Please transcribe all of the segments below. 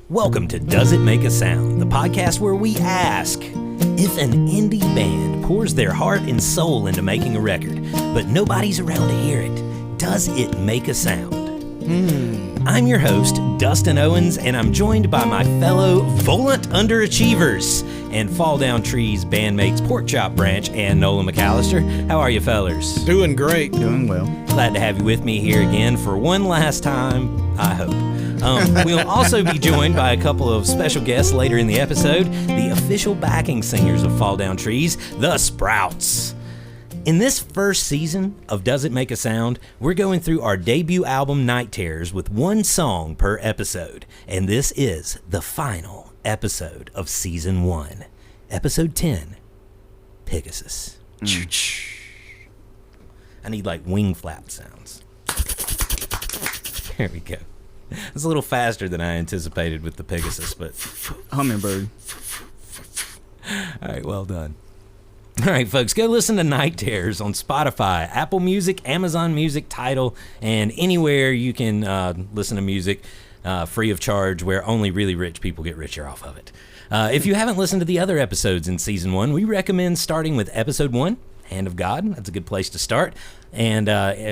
Welcome to Does It Make a Sound, the podcast where we ask, if an indie band pours their heart and soul into making a record, but nobody's around to hear it, does it make a sound? I'm your host, Dustin Owens, and I'm joined by my fellow volant underachievers and Fall Down Trees bandmates Porkchop Branch and Nolin McAlister. How are you fellers? Doing great. Doing well. Glad to have you with me here again for one last time, I hope. We'll also be joined by a couple of special guests later in the episode, the official backing singers of Fall Down Trees, the Sprouts. In this first season of Does It Make a Sound, we're going through our debut album Night Terrors with one song per episode, and this is the final episode of Season 1, Episode 10, Pigasus. I need like wing flap sounds. There we go. It's a little faster than I anticipated with the Pigasus, but... Hummingbird. All right, well done. All right, folks, go listen to Night Terrors on Spotify, Apple Music, Amazon Music, Tidal, and anywhere you can listen to music free of charge where only really rich people get richer off of it. If you haven't listened to the other episodes in Season 1, we recommend starting with Episode 1, Hand of God. That's a good place to start. And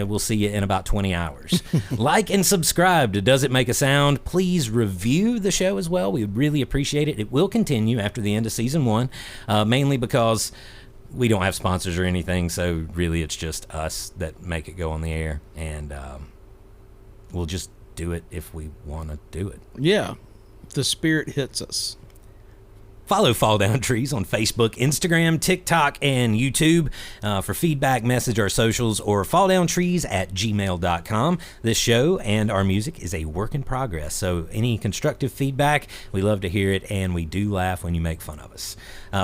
we'll see you in about 20 hours. Like and subscribe to Does It Make a Sound. Please review the show as well. We would really appreciate it. It will continue after the end of Season 1, mainly because we don't have sponsors or anything, so really it's just us that make it go on the air. And we'll just do it if we want to do it. Yeah, the spirit hits us. Follow Fall Down Trees on Facebook, Instagram, TikTok, and YouTube. For feedback, message our socials, or falldowntrees@gmail.com. This show and our music is a work in progress, so any constructive feedback, we love to hear it, and we do laugh when you make fun of us.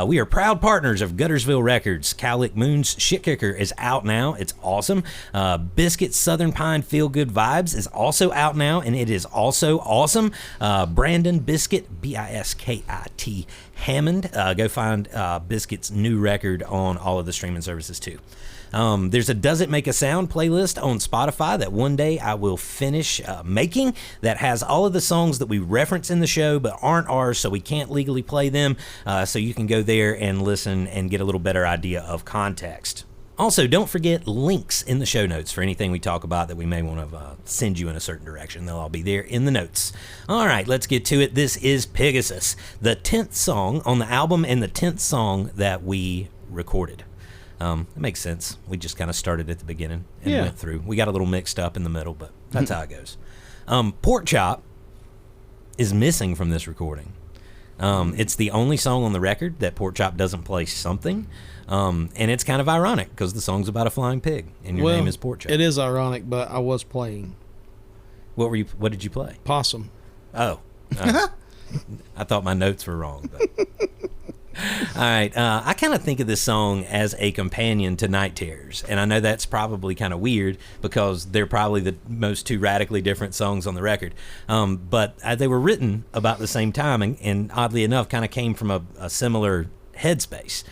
We are proud partners of Guttersville Records. Cowlick Moon's Shit Kicker is out now. It's awesome. Biscuit's Southern Pine Feel Good Vibes is also out now, and it is also awesome. Brandon Biscuit, Biskit Hammond. Go find Biscuit's new record on all of the streaming services too. There's a Does It Make a Sound playlist on Spotify that one day I will finish making that has all of the songs that we reference in the show but aren't ours, so we can't legally play them. So you can go there and listen and get a little better idea of context. Also, don't forget links in the show notes for anything we talk about that we may want to send you in a certain direction. They'll all be there in the notes. All right, let's get to it. This is Pigasus, the 10th song on the album and the 10th song that we recorded. It makes sense. We just kind of started at the beginning and went through. We got a little mixed up in the middle, but that's how it goes. Porkchop is missing from this recording. It's the only song on the record that Porkchop doesn't play something. And it's kind of ironic because the song's about a flying pig and your name is Porkchop. It is ironic, but I was playing. What did you play? Possum. Oh. I thought my notes were wrong. But. All right. I kind of think of this song as a companion to Night Terrors. And I know that's probably kind of weird because they're probably the most two radically different songs on the record. But they were written about the same time and oddly enough kind of came from a similar headspace.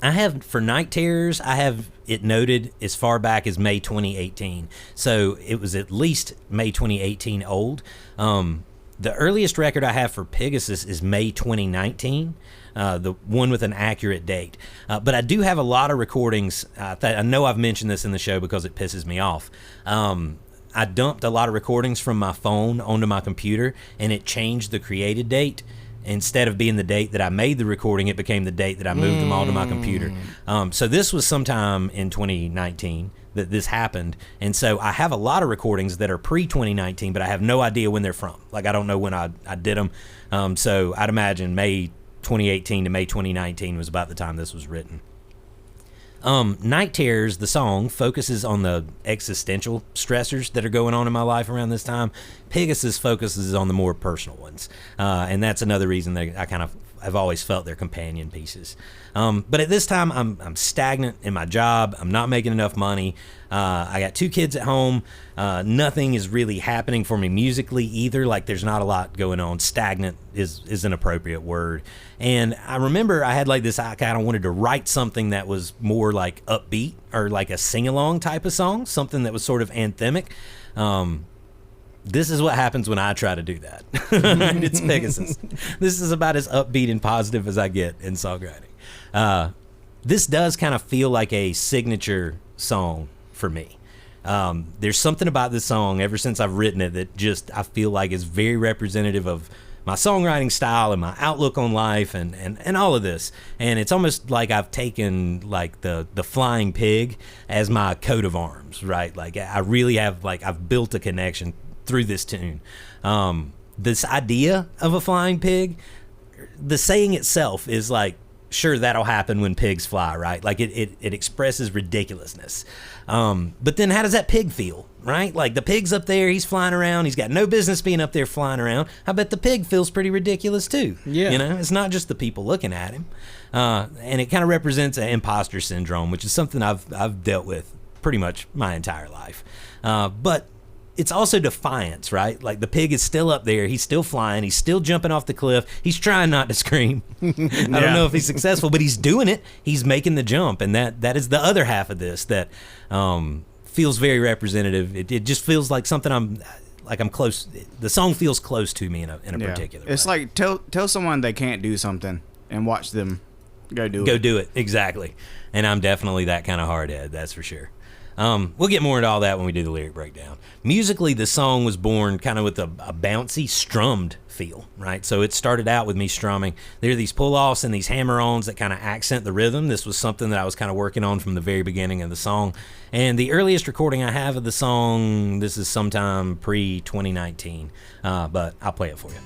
I have, for Night Terrors, I have it noted as far back as May 2018. So it was at least May 2018 old. The earliest record I have for Pigasus is May 2019, the one with an accurate date. But I do have a lot of recordings. I know I've mentioned this in the show because it pisses me off. I dumped a lot of recordings from my phone onto my computer, and it changed the created date. Instead of being the date that I made the recording, it became the date that I moved them all to my computer. So this was sometime in 2019 that this happened. And so I have a lot of recordings that are pre-2019, but I have no idea when they're from. Like, I don't know when I did them. So I'd imagine May 2018 to May 2019 was about the time this was written. Night Terrors, the song, focuses on the existential stressors that are going on in my life around this time. Pigasus focuses on the more personal ones. And that's another reason that I kind of have always felt they're companion pieces. But at this time, I'm stagnant in my job. I'm not making enough money. I got 2 kids at home. Nothing is really happening for me musically either. Like, there's not a lot going on. Stagnant is an appropriate word. And I remember I had like this, I kind of wanted to write something that was more like upbeat or like a sing-along type of song, something that was sort of anthemic. this is what happens when I try to do that. It's Pigasus. This is about as upbeat and positive as I get in songwriting. This does kind of feel like a signature song for me. There's something about this song ever since I've written it that just I feel like is very representative of my songwriting style and my outlook on life and all of this. And it's almost like I've taken like the flying pig as my coat of arms, right? Like I really have, like, I've built a connection through this tune. This idea of a flying pig, the saying itself is like, sure, that'll happen when pigs fly, right? Like it expresses ridiculousness. But then how does that pig feel, right? Like the pig's up there, he's flying around, he's got no business being up there flying around. I bet the pig feels pretty ridiculous too. Yeah. You know, it's not just the people looking at him. And it kind of represents an imposter syndrome, which is something I've dealt with pretty much my entire life. But it's also defiance, right? Like the pig is still up there, he's still flying, he's still jumping off the cliff, he's trying not to scream. I don't know if he's successful, but he's doing it. He's making the jump, and that is the other half of this that feels very representative. It just feels like something I'm close. The song feels close to me in a particular way. It's like tell someone they can't do something and watch them go do it. Exactly. And I'm definitely that kind of hardhead, that's for sure. We'll get more into all that when we do the lyric breakdown. Musically, the song was born kind of with a bouncy, strummed feel, right? So it started out with me strumming. There are these pull-offs and these hammer-ons that kind of accent the rhythm. This was something that I was kind of working on from the very beginning of the song. And the earliest recording I have of the song, this is sometime pre-2019, but I'll play it for you.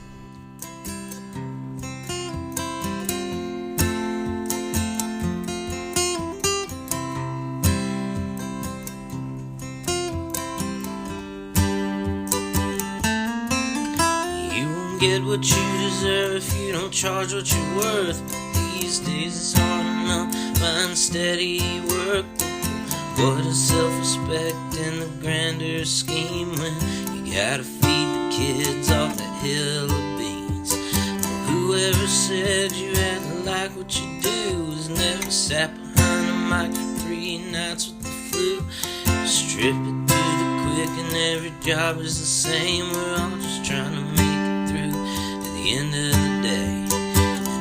Get what you deserve if you don't charge what you're worth. But these days it's hard enough find steady work. What is self-respect in the grander scheme when you gotta feed the kids off that hill of beans? Well, whoever said you had to like what you do has never sat behind a mic for 3 nights with the flu. You strip it to the quick and every job is the same. We're all just trying to make end of the day,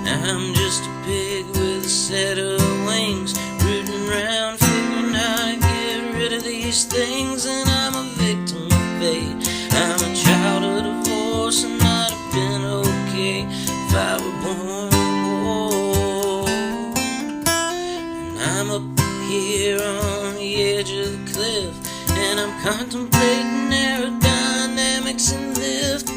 and I'm just a pig with a set of wings, rooting around figuring how to get rid of these things. And I'm a victim of fate. I'm a child of divorce, and I'd have been okay if I were born in war. And I'm up here on the edge of the cliff, and I'm contemplating aerodynamics and lift.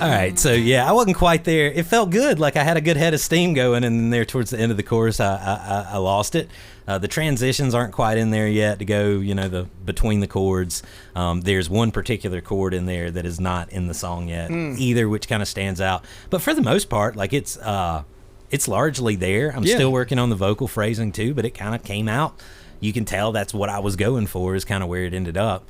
All right, so yeah, I wasn't quite there. It felt good, like I had a good head of steam going, and then there towards the end of the chorus, I lost it. The transitions aren't quite in there yet to go, the between the chords. There's one particular chord in there that is not in the song yet either, which kind of stands out. But for the most part, like it's largely there. I'm still working on the vocal phrasing too, but it kind of came out. You can tell that's what I was going for, is kind of where it ended up.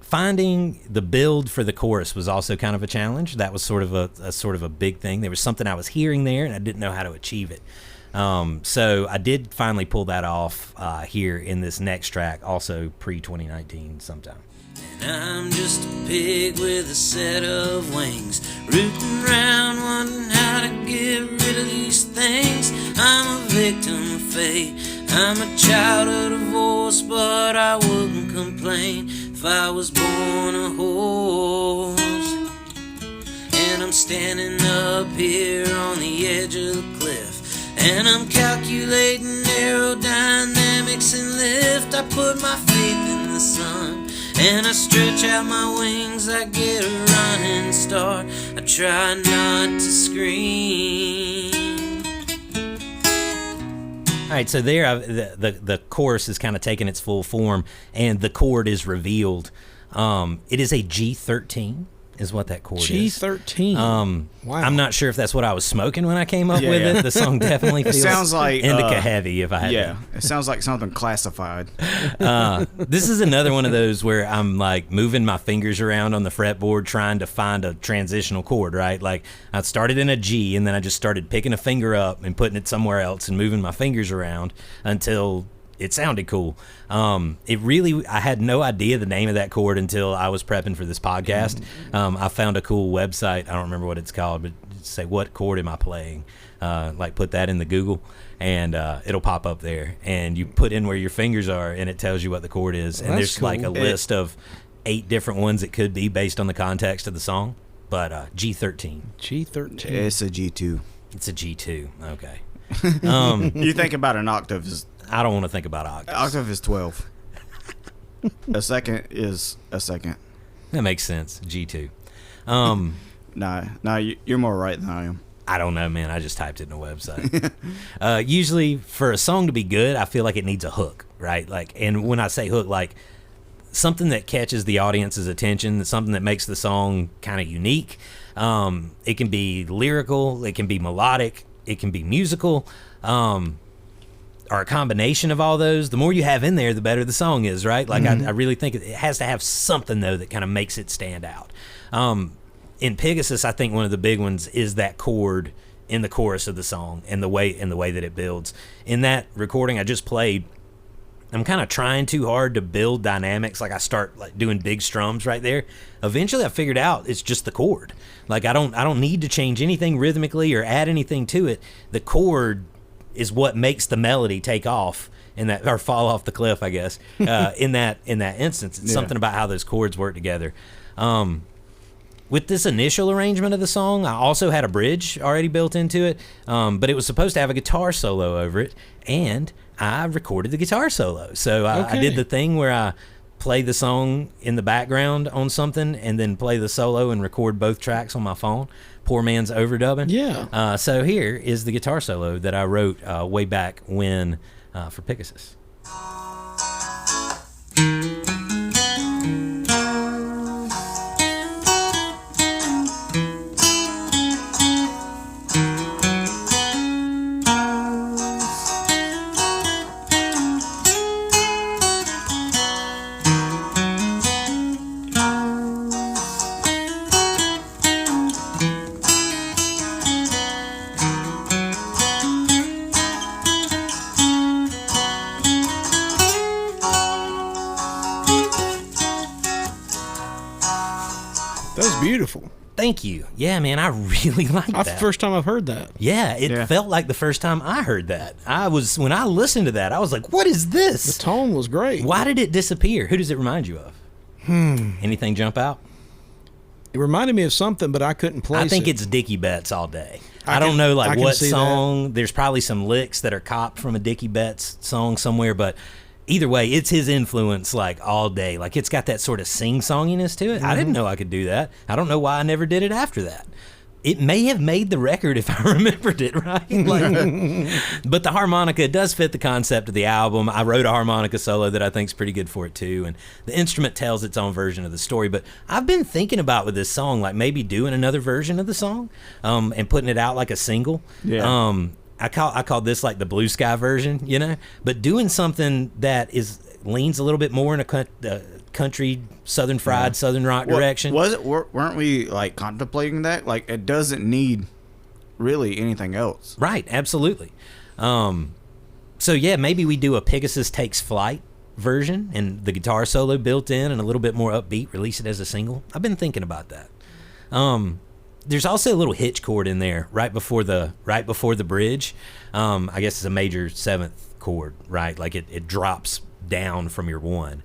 Finding the build for the chorus was also kind of a challenge. That was sort of a big thing. There was something I was hearing there, and I didn't know how to achieve it. So I did finally pull that off here in this next track, also pre-2019 sometime. And I'm just a pig with a set of wings, rooting around wondering how to get rid of these things. I'm a victim of fate. I'm a child of divorce, but I wouldn't complain if I was born a horse. And I'm standing up here on the edge of the cliff, and I'm calculating aerodynamics and lift. I put my faith in the sun, and I stretch out my wings. I get a running start. I try not to scream. All right, so there, the chorus is kind of taking its full form, and the chord is revealed. It is a G13, is what that chord is. G13. Wow. I'm not sure if that's what I was smoking when I came up with it. The song definitely feels sounds like indica heavy. If I had yeah, it sounds like something classified. This is another one of those where I'm like moving my fingers around on the fretboard trying to find a transitional chord, right? Like I started in a G and then I just started picking a finger up and putting it somewhere else and moving my fingers around until it sounded cool. I had no idea the name of that chord until I was prepping for this podcast. I found a cool website. I don't remember what it's called, but say, what chord am I playing? Like put that in the Google and it'll pop up there and you put in where your fingers are and it tells you what the chord is. And there's cool. like a list of 8 different ones it could be based on the context of the song. But G13. G13. It's a G2. It's a G2. Okay. You think about an octave is I don't want to think about octaves. octave is 12. A second is a second. That makes sense. G2. Nah, you're more right than I am. I don't know, man. I just typed it in a website. Usually, for a song to be good, I feel like it needs a hook, right? Like, and when I say hook, like something that catches the audience's attention, something that makes the song kind of unique. It can be lyrical, it can be melodic, it can be musical, or a combination of all those. The more you have in there, the better the song is, right? Like, I really think it has to have something though that kind of makes it stand out. In Pigasus, I think one of the big ones is that chord in the chorus of the song and the way that it builds. In that recording I just played, I'm kind of trying too hard to build dynamics. Like I start like doing big strums right there. Eventually I figured out it's just the chord. Like I don't need to change anything rhythmically or add anything to it. The chord is what makes the melody take off in that, or fall off the cliff, I guess. In that instance, it's something about how those chords work together. With this initial arrangement of the song, I also had a bridge already built into it, but it was supposed to have a guitar solo over it, and I recorded the guitar solo. So I did the thing where I play the song in the background on something and then play the solo and record both tracks on my phone. Poor man's overdubbing. Yeah. So here is the guitar solo that I wrote way back when for Pigasus. That was beautiful. Thank you. Yeah, man, I really like that. That's the first time I've heard that. Yeah, it felt like the first time I heard that. When I listened to that, I was like, what is The this? tone was great. Why did it disappear? Who does it remind you of? Anything jump out? It reminded me of something, but I couldn't place it. I think it's Dickie Betts all day. I don't can- know I like can what see song. There's probably some licks that are copped from a Dickie Betts song somewhere, but either way, it's his influence like all day. Like it's got that sort of sing-songiness to it. I didn't know I could do that. I don't know why I never did it after that. It may have made the record if I remembered it, right? Like, but the harmonica does fit the concept of the album. I wrote a harmonica solo that I think is pretty good for it too, and the instrument tells its own version of the story. But I've been thinking about with this song, like maybe doing another version of the song, and putting it out like a single. Yeah. I call this like the Blue Sky version, you know, but doing something that leans a little bit more in a country, southern fried, southern rock direction. Weren't we like contemplating that? Like it doesn't need really anything else. Right, absolutely. So yeah, maybe we do a Pigasus Takes Flight version and the guitar solo built in and a little bit more upbeat, release it as a single. I've been thinking about that. There's also a little hitch chord in there right before the bridge. I guess it's a major 7th chord, right? Like it drops down from your 1.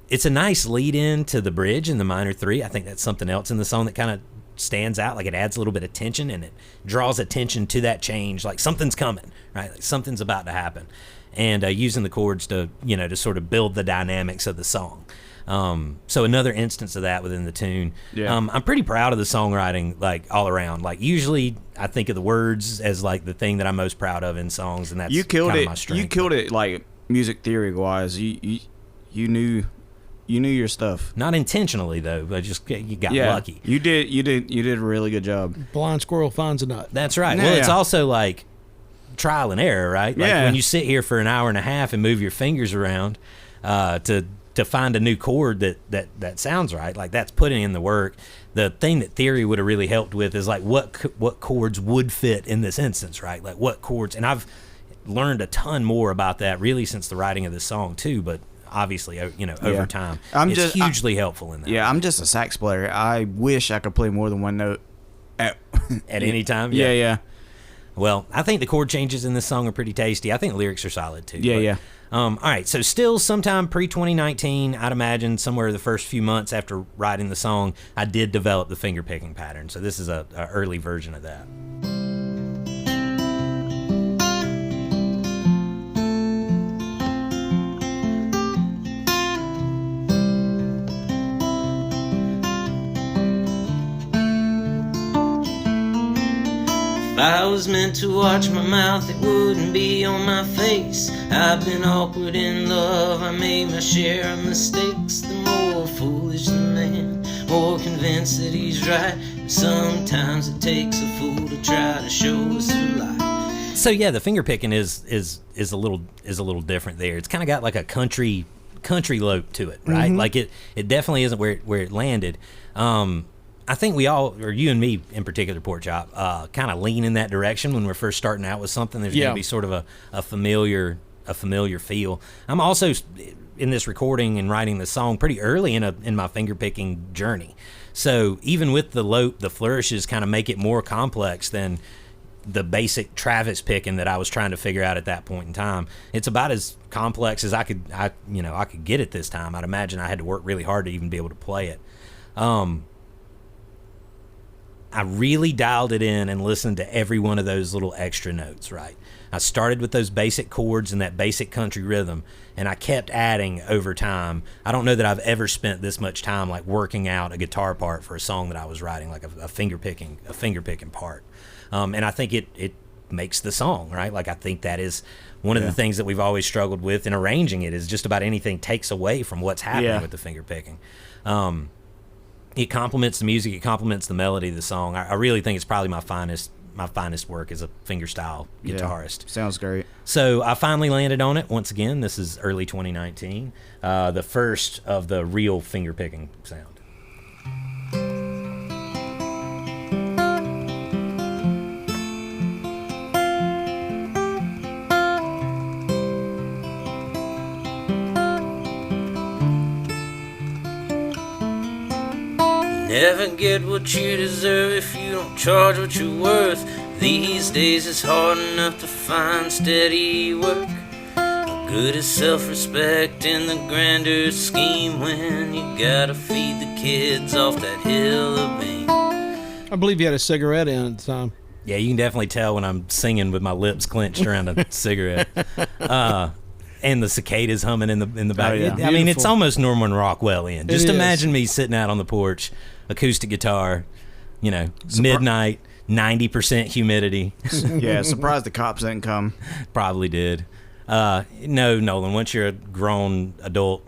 It's a nice lead in to the bridge in the minor 3. I think that's something else in the song that kind of stands out. Like it adds a little bit of tension and it draws attention to that change. Like something's coming, right? Like something's about to happen. And using the chords to sort of build the dynamics of the song. So another instance of that within the tune. Yeah. I'm pretty proud of the songwriting, like all around. Like usually I think of the words as like the thing that I'm most proud of in songs, and that's You killed kinda it. my strength. You killed it like music theory wise. You knew You knew your stuff. Not intentionally though, but just you got lucky. You did a really good job. Blind squirrel finds a nut. That's right. Yeah, Well, it's yeah. also like trial and error, right? Like Yeah. when you sit here for an hour and a half and move your fingers around to find a new chord that sounds right, like that's putting in the work. The thing that theory would have really helped with is like what chords would fit in this instance, right? Like what chords, and I've learned a ton more about that really since the writing of this song too, but obviously, over time, it's hugely helpful in that. Yeah, I'm just a sax player. I wish I could play more than one note at any time. Yeah. Well, I think the chord changes in this song are pretty tasty. I think the lyrics are solid too. Yeah. All right, so still sometime pre-2019, I'd imagine somewhere the first few months after writing the song, I did develop the finger picking pattern. So this is a early version of that. If I was meant to watch my mouth, it wouldn't be on my face. I've been awkward in love, I made my share of mistakes. The more foolish the man, more convinced that he's right. Sometimes it takes a fool to try to show us a lie. So yeah, the finger picking is a little different there. It's kind of got like a country lope to it, right? Mm-hmm. Like it definitely isn't where it landed. I think we all, or you and me in particular, Porkchop, kind of lean in that direction when we're first starting out with something. There's going to be sort of a familiar feel. I'm also in this recording and writing the song pretty early in my finger picking journey. So even with the lope, the flourishes kind of make it more complex than the basic Travis picking that I was trying to figure out at that point in time. It's about as complex as I could get it this time. I'd imagine I had to work really hard to even be able to play it. I really dialed it in and listened to every one of those little extra notes, right? I started with those basic chords and that basic country rhythm, and I kept adding over time. I don't know that I've ever spent this much time like working out a guitar part for a song that I was writing, like a finger picking part. And I think it makes the song, right? Like I think that is one of the things that we've always struggled with in arranging it, is just about anything takes away from what's happening with the finger picking. It complements the music. It complements the melody of the song. I really think it's probably my finest work as a fingerstyle guitarist. Sounds great. So I finally landed on it once again. This is early 2019, the first of the real finger picking sound. Never get what you deserve if you don't charge what you're worth. These days it's hard enough to find steady work. What good is self-respect in the grander scheme when you gotta feed the kids off that hill of beans? I believe you had a cigarette in at the time. Yeah, you can definitely tell when I'm singing with my lips clenched around a cigarette. And the cicadas humming in the back. Oh, yeah. I mean, it's Beautiful. almost Norman Rockwell in. Just It is. imagine me sitting out on the porch, acoustic guitar, midnight, 90% humidity. Yeah, surprised the cops didn't come. Probably did. No, Nolin, once you're a grown adult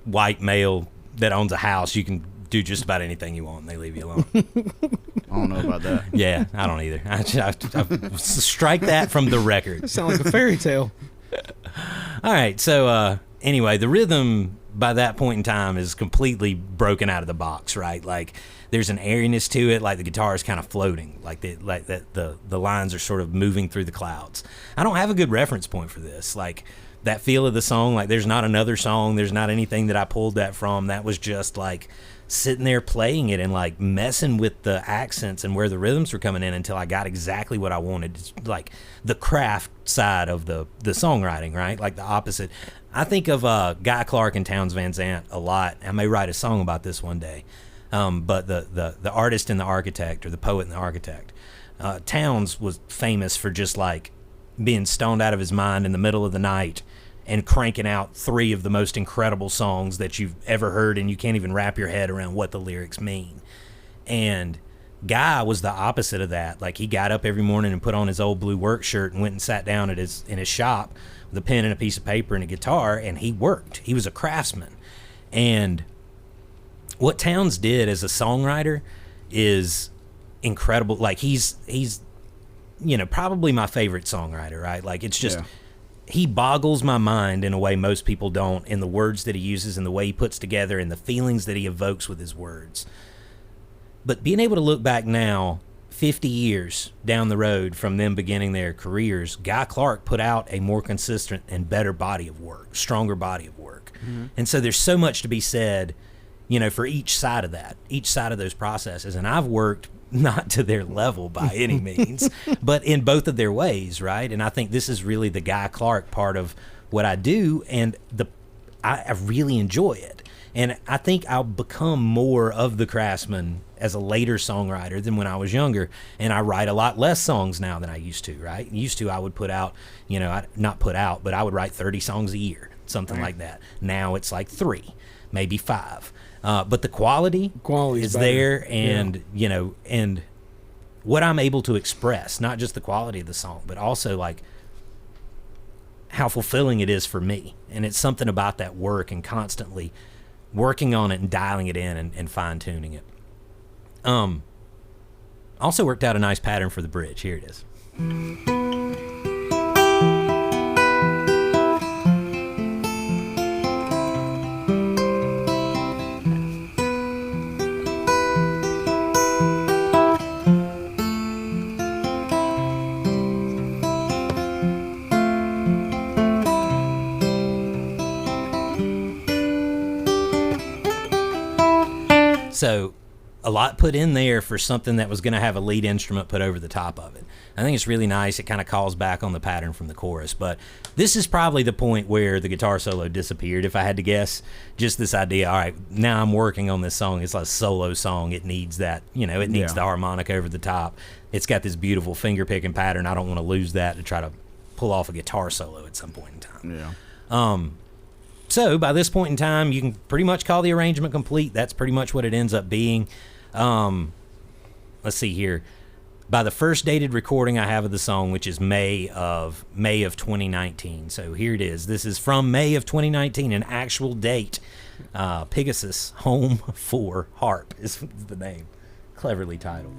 white male that owns a house, you can do just about anything you want and they leave you alone. I don't know about that. Yeah, I don't either. I strike that from the record. That sounds like a fairy tale. All right, so anyway, the rhythm by that point in time is completely broken out of the box, right? Like there's an airiness to it, like the guitar is kind of floating, like the lines are sort of moving through the clouds. I don't have a good reference point for this, like that feel of the song. Like there's not another song, there's not anything that I pulled that from. That was just like sitting there playing it and like messing with the accents and where the rhythms were coming in until I got exactly what I wanted. It's like the craft side of the songwriting, right? Like the opposite. I think of Guy Clark and Townes Van Zandt a lot. I may write a song about this one day. But the artist and the architect, or the poet and the architect, Townes was famous for just like being stoned out of his mind in the middle of the night and cranking out 3 of the most incredible songs that you've ever heard, and you can't even wrap your head around what the lyrics mean. And Guy was the opposite of that. Like he got up every morning and put on his old blue work shirt and went and sat down in his shop with a pen and a piece of paper and a guitar, and he worked. He was a craftsman. And what Towns did as a songwriter is incredible. Like he's probably my favorite songwriter, right? Like it's just he boggles my mind in a way most people don't, in the words that he uses and the way he puts together and the feelings that he evokes with his words. But being able to look back now, 50 years down the road from them beginning their careers, Guy Clark put out a more consistent and better body of work, stronger body of work. And so there's so much to be said, for each side of that, each side of those processes. And I've worked not to their level by any means, but in both of their ways, right? And I think this is really the Guy Clark part of what I do, and I really enjoy it. And I think I'll become more of the craftsman as a later songwriter than when I was younger. And I write a lot less songs now than I used to, right? Used to, I would put out, but I would write 30 songs a year, something like that. Now it's like 3, maybe 5. But the quality is there, and and what I'm able to express, not just the quality of the song, but also like how fulfilling it is for me. And it's something about that work and constantly working on it and dialing it in and fine tuning it. Also worked out a nice pattern for the bridge. Here it is. So a lot put in there for something that was going to have a lead instrument put over the top of it. I think it's really nice. It kind of calls back on the pattern from the chorus. But this is probably the point where the guitar solo disappeared, if I had to guess. Just this idea, all right, now I'm working on this song. It's like a solo song. It needs that, it needs the harmonica over the top. It's got this beautiful finger-picking pattern. I don't want to lose that to try to pull off a guitar solo at some point in time. Yeah. So by this point in time, you can pretty much call the arrangement complete. That's pretty much what it ends up being. Let's see here. By the first dated recording I have of the song, which is May of 2019. So here it is. This is from May of 2019, an actual date. Pigasus, Home for Harp is the name. Cleverly titled.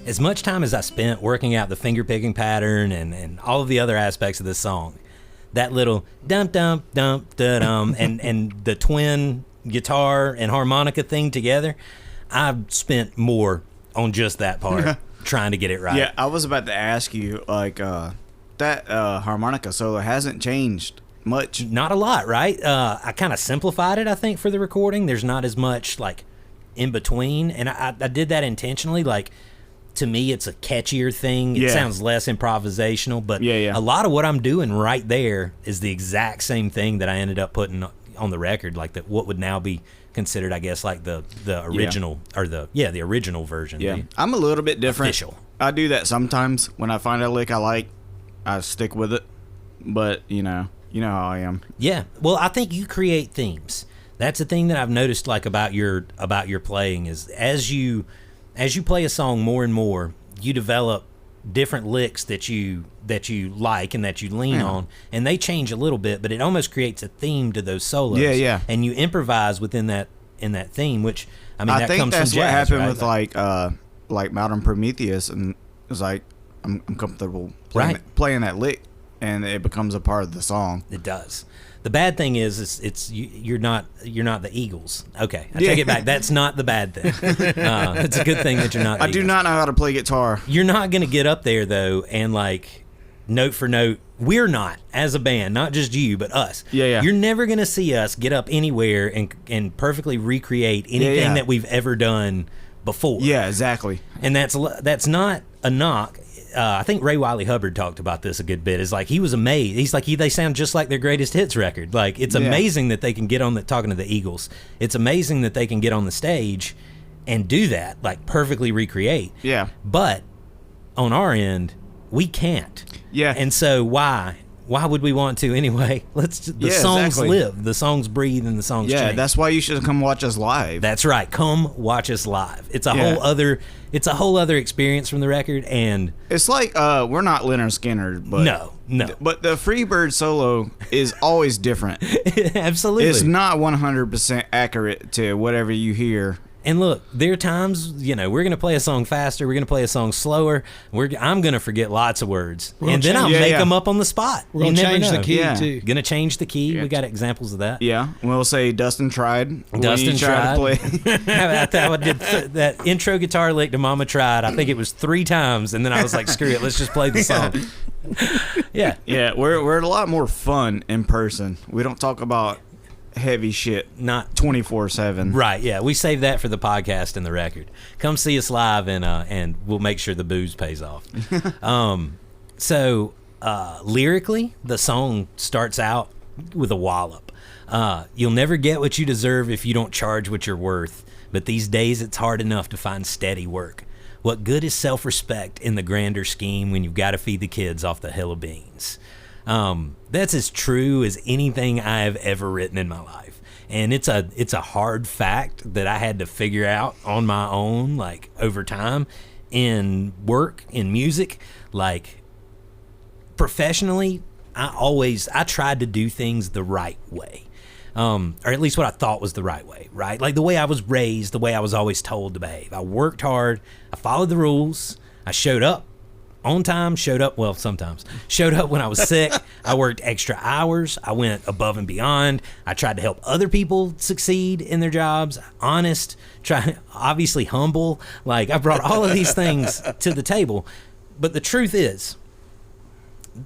As much time as I spent working out the finger-picking pattern and all of the other aspects of this song, that little dum-dum-dum-da-dum and the twin guitar and harmonica thing together, I've spent more on just that part trying to get it right. Yeah, I was about to ask you, that harmonica solo hasn't changed much. Not a lot, right? I kind of simplified it, I think, for the recording. There's not as much, in between, and I did that intentionally, to me, it's a catchier thing. It sounds less improvisational, but a lot of what I'm doing right there is the exact same thing that I ended up putting on the record, what would now be considered, I guess, the original or the original version. Yeah, I'm a little bit different. Official. I do that sometimes when I find a lick I like, I stick with it. But you know how I am. Yeah. Well, I think you create themes. That's the thing that I've noticed, about your playing is as you play a song more and more, you develop different licks that you like and that you lean on, and they change a little bit, but it almost creates a theme to those solos. Yeah. And you improvise within that theme, which that think comes that's from jazz, what happened with Modern Prometheus, and it's I'm comfortable playing that lick, and it becomes a part of the song. It does. The bad thing is you're not the Eagles. Okay, I take it back. That's not the bad thing. It's a good thing that you're not the I do Eagles. not know how to play guitar. You're not going to get up there, though, and note for note, we're not, as a band, not just you, but us. Yeah. You're never going to see us get up anywhere and perfectly recreate anything that we've ever done before. Yeah, exactly. And that's not a knock. I think Ray Wiley Hubbard talked about this a good bit. Is like he was amazed. He's like they sound just like their greatest hits record. Like it's amazing that they can get on talking to the Eagles. It's amazing that they can get on the stage and do that, like perfectly recreate. Yeah. But on our end, we can't. Yeah. And so why would we want to anyway? The songs live, the songs breathe, and the songs change. That's why you should come watch us live. That's right. Come watch us live. It's a whole other experience from the record, and it's like we're not Leonard Skinner, but no. But the Freebird solo is always different. Absolutely, it's not 100% accurate to whatever you hear. And look, there are times, we're going to play a song faster, we're going to play a song slower, I'm going to forget lots of words, and then I'll make them up on the spot. We're going to change the key, too. Going to change the key. We got examples of that. Yeah, we'll say Dustin tried. Dustin tried. To play. I did that intro guitar lick to Mama Tried. I think it was 3 times, and then I was like, screw it, let's just play the song. Yeah. Yeah, we're a lot more fun in person. We don't talk about heavy shit, not 24/7. Right, yeah, we save that for the podcast and the record. Come see us live, and we'll make sure the booze pays off. So lyrically, the song starts out with a wallop. You'll never get what you deserve if you don't charge what you're worth, but these days it's hard enough to find steady work. What good is self-respect in the grander scheme when you've got to feed the kids off the hill of beans? That's as true as anything I've ever written in my life. And it's a hard fact that I had to figure out on my own, like over time in work, in music, like professionally. I tried to do things the right way. Or at least what I thought was the right way, right? Like the way I was raised, the way I was always told to behave. I worked hard, I followed the rules, I showed up on time, showed up when I was sick. I worked extra hours. I went above and beyond. I tried to help other people succeed in their jobs. Honest, obviously humble. Like I brought all of these things to the table. But the truth is,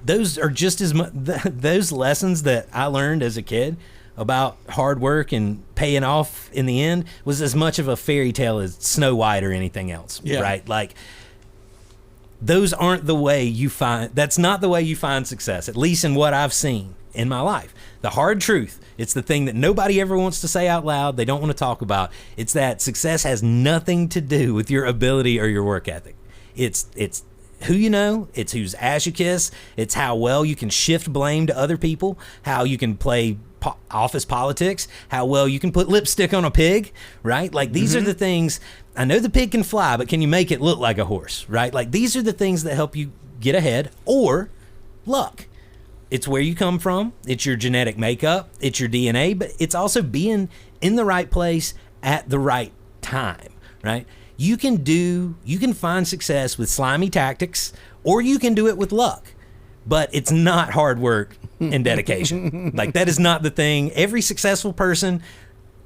those are just as much, those lessons that I learned as a kid about hard work and paying off in the end was as much of a fairy tale as Snow White or anything else, right? Like, those aren't the way you find, that's not the way you find success, at least in what I've seen in my life. The hard truth, it's the thing that nobody ever wants to say out loud, they don't want to talk about. It's that success has nothing to do with your ability or your work ethic. It's who you know, it's whose ass you kiss, it's how well you can shift blame to other people, how you can play office politics, how well you can put lipstick on a pig, right? Like these are the things. I know the pig can fly, but can you make it look like a horse, right? Like these are the things that help you get ahead, or luck. It's where you come from, it's your genetic makeup, it's your DNA, but it's also being in the right place at the right time, right? You can find success with slimy tactics, or you can do it with luck. But it's not hard work and dedication. Like that is not the thing. Every successful person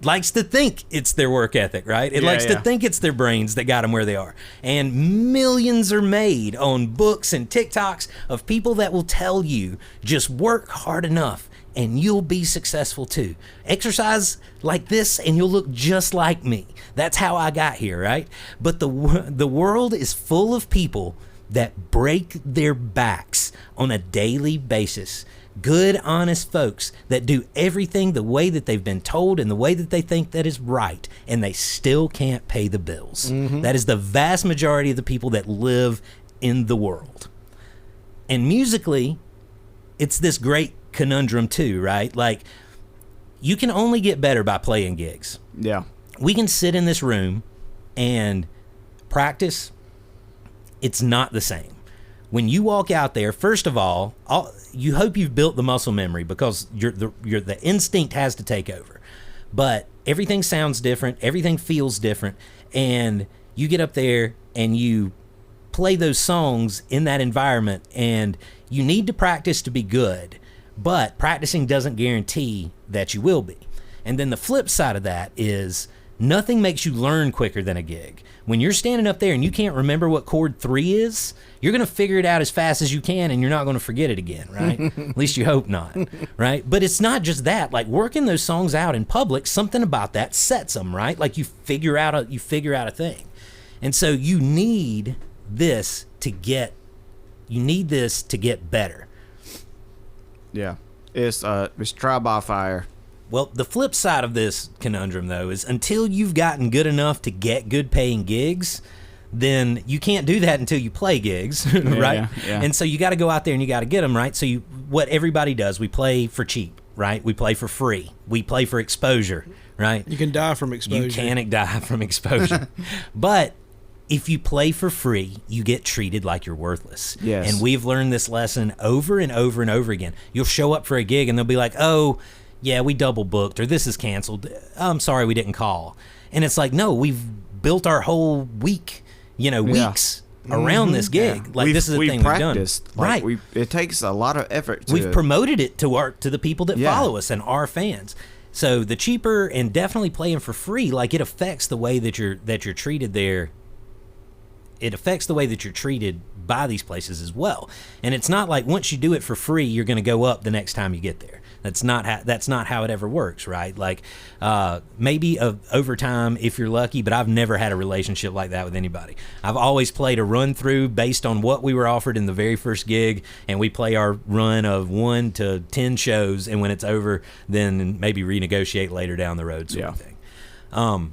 likes to think it's their work ethic, right? It likes to think it's their brains that got them where they are. And millions are made on books and TikToks of people that will tell you just work hard enough and you'll be successful too. Exercise like this and you'll look just like me. That's how I got here, right? But the world is full of people that break their backs on a daily basis. Good, honest folks that do everything the way that they've been told and the way that they think that is right, and they still can't pay the bills. That is the vast majority of the people that live in the world. And musically, it's this great conundrum too, right? Like, you can only get better by playing gigs. Yeah. We can sit in this room and practice. It's not the same. When you walk out there, first of all, you hope you've built the muscle memory because the instinct has to take over. But everything sounds different, everything feels different, and you get up there and you play those songs in that environment, and you need to practice to be good, but practicing doesn't guarantee that you will be. And then the flip side of that is nothing makes you learn quicker than a gig. When you're standing up there and you can't remember what chord 3 is, you're going to figure it out as fast as you can and you're not going to forget it again, right? At least you hope not, right? But it's not just that. Like working those songs out in public, something about that sets them, right? Like you figure out a thing. And so you need this to get better. Yeah. It's trial by fire. Well, the flip side of this conundrum, though, is until you've gotten good enough to get good paying gigs, then you can't do that until you play gigs, right? Yeah. And so you got to go out there and you got to get them, right? So what everybody does, we play for cheap, right? We play for free. We play for exposure, right? You can die from exposure. You can die from exposure. But if you play for free, you get treated like you're worthless. Yes. And we've learned this lesson over and over and over again. You'll show up for a gig and they'll be like, oh, yeah, we double booked, or this is canceled. I'm sorry we didn't call. And it's like, no, we've built our whole week, weeks around this gig. Like, this is a thing we've done. Like, right. It takes a lot of effort. We've promoted it to the people that follow us and our fans. So the cheaper and definitely playing for free, like, it affects the way that you're treated there. It affects the way that you're treated by these places as well. And it's not like once you do it for free, you're going to go up the next time you get there. That's not how it ever works, right? Like, maybe over time if you're lucky, but I've never had a relationship like that with anybody. I've always played a run through based on what we were offered in the very first gig, and we play our run of 1 to 10 shows, and when it's over, then maybe renegotiate later down the road, sort of thing.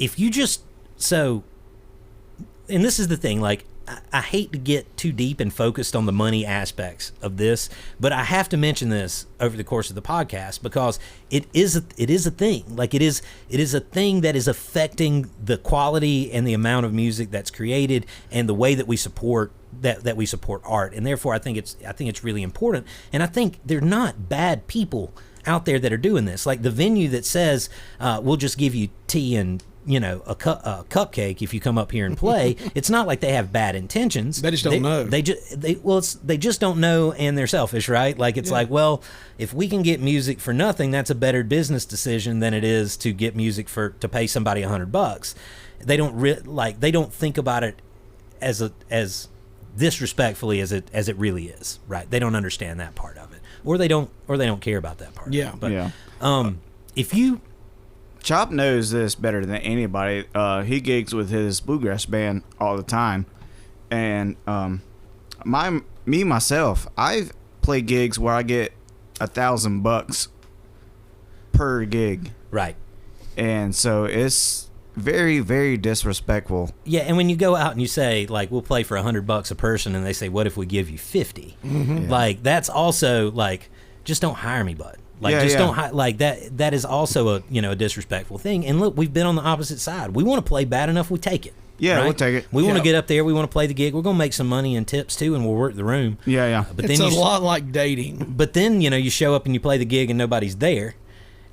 If you just and this is the thing, like, I hate to get too deep and focused on the money aspects of this, but I have to mention this over the course of the podcast because it is a thing. Like, it is a thing that is affecting the quality and the amount of music that's created and the way that we support that we support art. And therefore I think it's really important. And I think they're not bad people out there that are doing this. Like the venue that says we'll just give you tea and a cupcake if you come up here and play. It's not like they have bad intentions. They just don't know. They just don't know, and they're selfish, right? Like it's like, well, if we can get music for nothing, that's a better business decision than it is to get music to pay somebody $100. They don't think about it as disrespectfully as it really is, right? They don't understand that part of it, or they don't care about that part. Yeah, of it. But if you Chop knows this better than anybody. He gigs with his bluegrass band all the time, and myself, I've played gigs where I get $1,000 per gig, right? And so it's very, very disrespectful. Yeah, and when you go out and you say, like, we'll play for $100 a person, and they say, what if we give you 50? Mm-hmm. Like, that's also like, just don't hire me, bud. Like, don't like that. That is also a disrespectful thing. And look, we've been on the opposite side. We want to play bad enough, we take it. Yeah, right? we'll take it. We want to get up there. We want to play the gig. We're going to make some money and tips too, and we'll work the room. Yeah. But it's a lot like dating. But then you show up and you play the gig and nobody's there.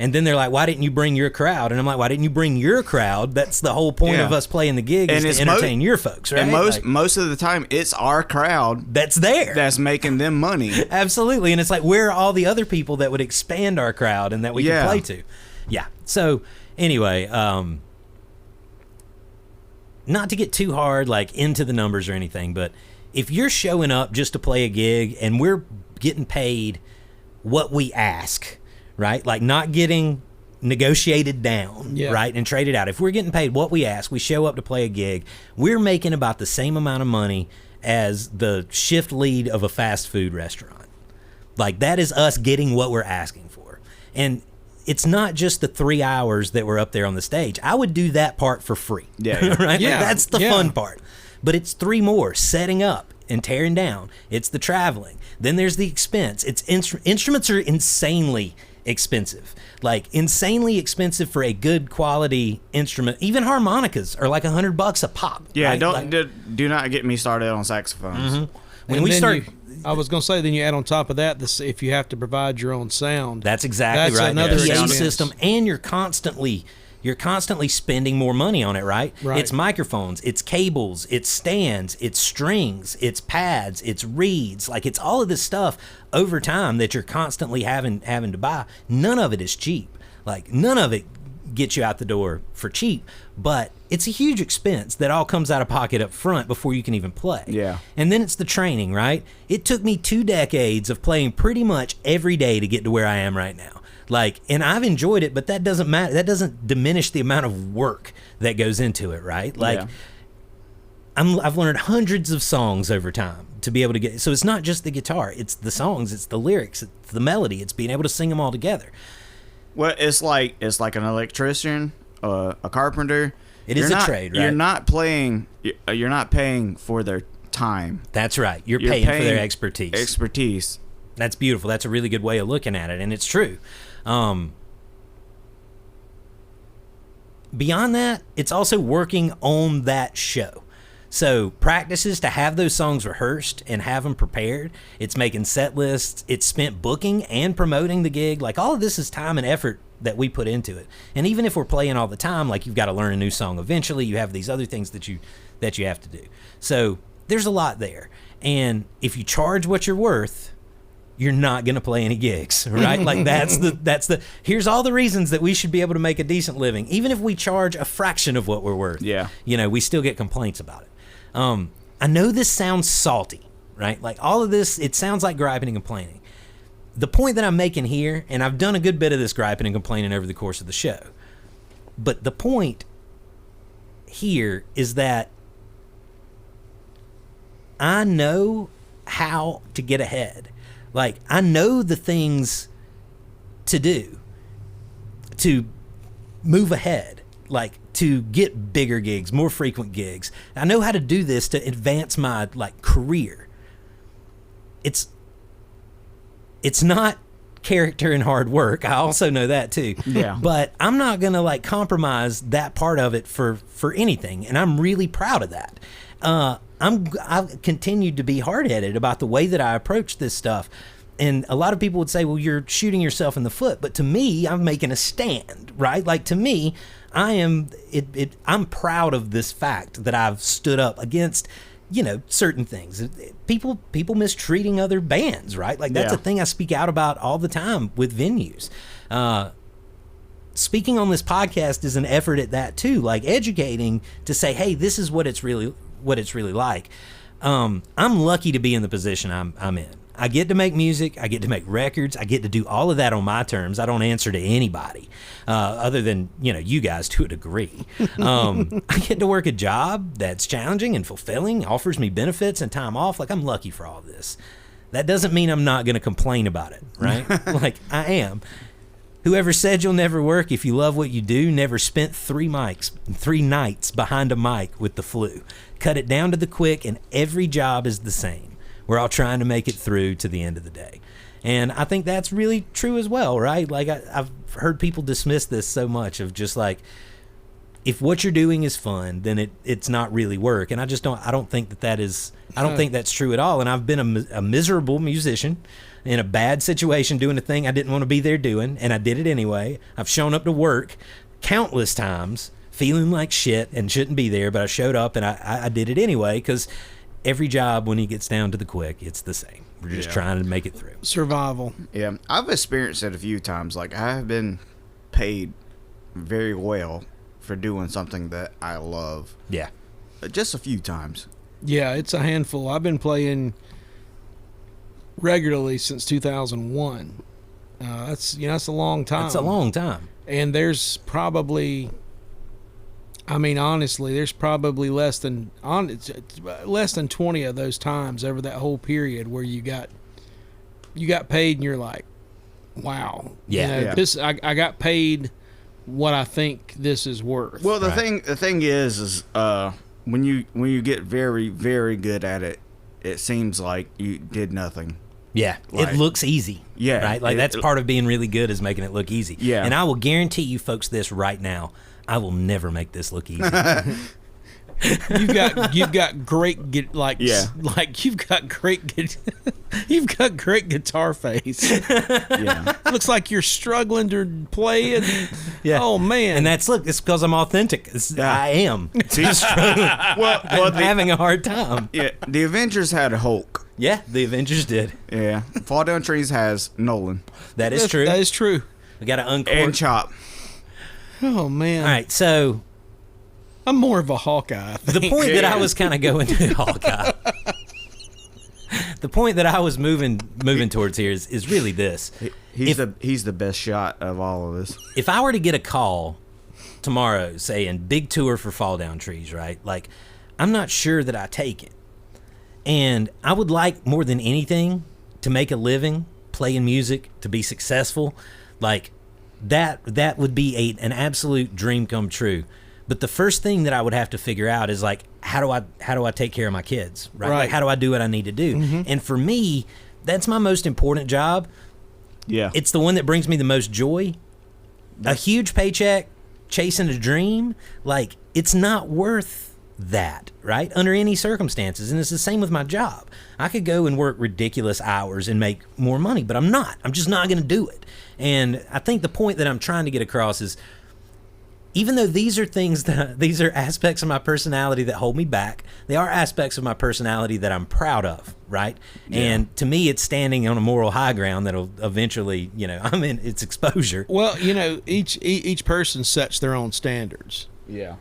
And then they're like, why didn't you bring your crowd? And I'm like, why didn't you bring your crowd? That's the whole point of us playing the gig, is to entertain your folks, right? And most of the time, it's our crowd that's there. That's making them money. Absolutely. And it's like, where are all the other people that would expand our crowd and that we can play to? Yeah. So, anyway, not to get too hard, like, into the numbers or anything, but if you're showing up just to play a gig and we're getting paid what we ask, right? Like, not getting negotiated down, right? And traded out. If we're getting paid what we ask, we show up to play a gig, we're making about the same amount of money as the shift lead of a fast food restaurant. Like, that is us getting what we're asking for. And it's not just the 3 hours that we're up there on the stage. I would do that part for free. Yeah. Right? Yeah. Like, that's the fun part. But it's 3 more, setting up and tearing down. It's the traveling. Then there's the expense. It's instruments are insanely expensive, like insanely expensive for a good quality instrument. Even harmonicas are like $100 a pop. Yeah, right? do not get me started on saxophones. Mm-hmm. When we start, I was going to say, then you add on top of that, if you have to provide your own sound. That's exactly right. Another sound system, and you're constantly spending more money on it, right? It's microphones, it's cables, it's stands, it's strings, it's pads, it's reeds. Like, it's all of this stuff over time that you're constantly having to buy. None of it is cheap. Like, none of it gets you out the door for cheap, but it's a huge expense that all comes out of pocket up front before you can even play. Yeah. And then it's the training, right? It took me 2 decades of playing pretty much every day to get to where I am right now. Like, and I've enjoyed it, but that doesn't matter. That doesn't diminish the amount of work that goes into it, right? Like, I've learned hundreds of songs over time to be able to get. So it's not just the guitar; it's the songs, it's the lyrics, it's the melody, it's being able to sing them all together. Well, it's like an electrician, a carpenter. It is a trade, right? You're not paying for their time. That's right. You're paying for their expertise. Expertise. That's beautiful. That's a really good way of looking at it, and it's true. Beyond that, it's also working on that show. So practices to have those songs rehearsed and have them prepared. It's making set lists. It's spent booking and promoting the gig. Like, all of this is time and effort that we put into it. And even if we're playing all the time, like, you've got to learn a new song eventually. You have these other things that you have to do. So there's a lot there. And if you charge what you're worth, you're not going to play any gigs, right? Like, that's the here's all the reasons that we should be able to make a decent living. Even if we charge a fraction of what we're worth, we still get complaints about it. I know this sounds salty, right? Like, all of this, it sounds like griping and complaining. The point that I'm making here, and I've done a good bit of this griping and complaining over the course of the show, but the point here is that I know how to get ahead. Like, I know the things to do to move ahead, like, to get bigger gigs, more frequent gigs. I know how to do this to advance my, like, career. It's not character and hard work. I also know that too. Yeah. But I'm not going to, like, compromise that part of it for anything, and I'm really proud of that. I've continued to be hard-headed about the way that I approach this stuff. And a lot of people would say, well, you're shooting yourself in the foot. But to me, I'm making a stand, right? Like, to me, I'm proud of this fact that I've stood up against, certain things. People mistreating other bands, right? Like, that's a thing I speak out about all the time with venues. Speaking on this podcast is an effort at that too, like, educating to say, hey, this is what it's really like. I'm lucky to be in the position I'm in. I get to make music. I get to make records. I get to do all of that on my terms. I don't answer to anybody other than, you guys to a degree. I get to work a job that's challenging and fulfilling, offers me benefits and time off. Like, I'm lucky for all this. That doesn't mean I'm not going to complain about it, right? Like, I am. Whoever said you'll never work if you love what you do never spent 3 nights behind a mic with the flu. Cut it down to the quick, and every job is the same. We're all trying to make it through to the end of the day. And I think that's really true as well, right? Like, I've heard people dismiss this so much of just like, if what you're doing is fun, then it's not really work. And I don't think that's true at all. And I've been a miserable musician in a bad situation doing a thing I didn't want to be there doing, and I did it anyway. I've shown up to work countless times feeling like shit and shouldn't be there, but I showed up and I did it anyway, because every job, when he gets down to the quick, it's the same. We're just trying to make it through. Survival. Yeah, I've experienced it a few times. Like, I have been paid very well for doing something that I love. Yeah. Just a few times. Yeah, it's a handful. I've been playing regularly since 2001. That's a long time. That's a long time. And there's probably, honestly, there's probably less than 20 of those times over that whole period where you got paid and you're like, wow. Yeah. This I got paid what I think this is worth. Well, the thing is when you get very, very good at it, it seems like you did nothing. Yeah, like, it looks easy. Yeah, right. Like, that's part of being really good, is making it look easy. Yeah, and I will guarantee you folks this right now: I will never make this look easy. You've got great you've got great guitar face. Yeah, looks like you're struggling to play it. Yeah. Oh man, and it's because I'm authentic. I am. Just struggling. I'm having a hard time. Yeah, the Avengers had Hulk. Yeah, the Avengers did. Yeah, Fall Down Trees has Nolin. That is true. That is true. We got to uncork. And Chop. Oh man. All right, so I'm more of a Hawkeye. The point that I was kind of going to Hawkeye. The point that I was moving towards here is really this. He's the best shot of all of us. If I were to get a call tomorrow saying big tour for Fall Down Trees, right? Like, I'm not sure that I take it. And I would like more than anything to make a living playing music, to be successful. Like that would be an absolute dream come true. But the first thing that I would have to figure out is like, how do I take care of my kids, right? Like, how do I do what I need to do? And for me, that's my most important job. Yeah. It's the one that brings me the most joy. A huge paycheck, chasing a dream, like, it's not worth that, right? Under any circumstances. And it's the same with my job. I could go and work ridiculous hours and make more money, but I'm not. I'm just not going to do it. And I think the point that I'm trying to get across is, even though these are aspects of my personality that hold me back, they are aspects of my personality that I'm proud of, right? Yeah. And to me, it's standing on a moral high ground that'll eventually, I'm in its exposure. Well, each person sets their own standards. Yeah.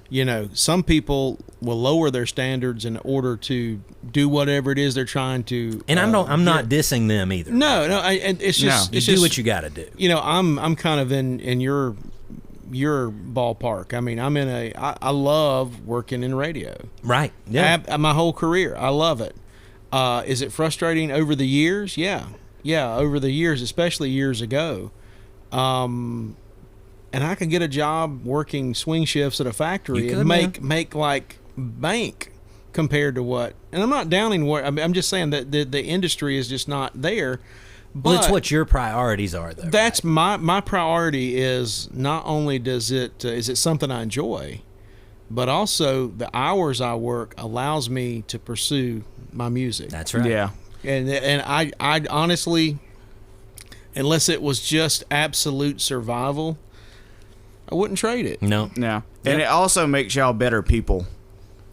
Some people will lower their standards in order to do whatever it is they're trying to. And I'm not dissing them either. No, and it's just you do what you got to do. I'm kind of in your ballpark. I mean, I love working in radio. Right. Yeah. My whole career, I love it. Is it frustrating over the years? Yeah, over the years, especially years ago. And I could get a job working swing shifts at a factory and make like bank compared to what. And I'm not downing what. I'm just saying that the industry is just not there. But well, it's what your priorities are, though. That's right? my priority is not only is it something I enjoy, but also the hours I work allows me to pursue my music. That's right. Yeah. And I honestly, unless it was just absolute survival, I wouldn't trade it. No. And it also makes y'all better people.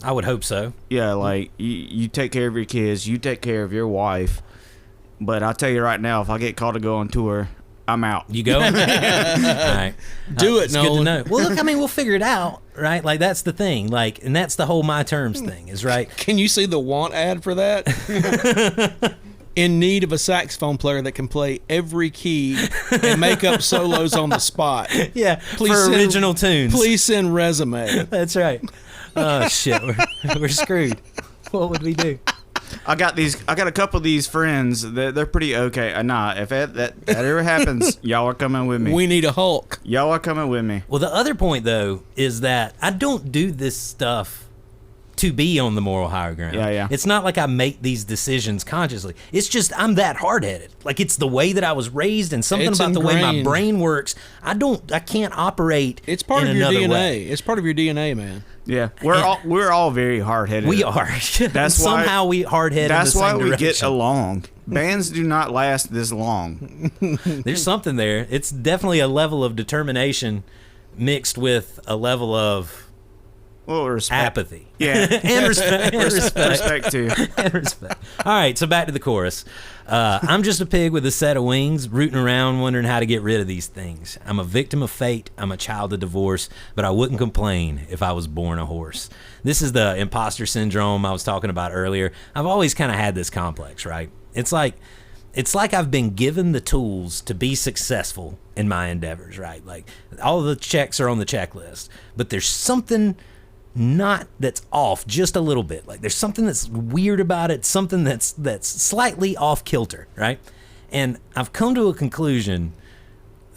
I would hope so. Yeah, like you take care of your kids, you take care of your wife. But I'll tell you right now, if I get called to go on tour, I'm out. You go? All right. Do it, it's Nolin. Good to know. Well, look, I mean, we'll figure it out, right? Like, that's the thing. Like, and that's the whole My Terms thing, is right. Can you see the want ad for that? In need of a saxophone player that can play every key and make up solos on the spot. Yeah, for original tunes. Please send resume. That's right. Oh, shit. We're screwed. What would we do? I got a couple of these friends. They're pretty okay. Nah, if that ever happens, y'all are coming with me. We need a Hulk. Y'all are coming with me. Well, the other point, though, is that I don't do this stuff to be on the moral higher ground. Yeah. It's not like I make these decisions consciously. It's just I'm that hard-headed. Like, it's the way that I was raised and something about the way my brain works. I can't operate. It's part in of your DNA. Way. It's part of your DNA, man. Yeah, we're all very hard-headed. We are. That's somehow we hard-headed. That's in the same why we direction. get along. Bands do not last this long. There's something there. It's definitely a level of determination mixed with a level of apathy. Yeah, and respect. Respect too. And respect. All right, so back to the chorus. I'm just a pig with a set of wings, rooting around, wondering how to get rid of these things. I'm a victim of fate. I'm a child of divorce, but I wouldn't complain if I was born a horse. This is the imposter syndrome I was talking about earlier. I've always kind of had this complex, right? It's like I've been given the tools to be successful in my endeavors, right? Like, all of the checks are on the checklist, but there's something that's off just a little bit. Like, there's something that's weird about it, something that's slightly off kilter, right? And I've come to a conclusion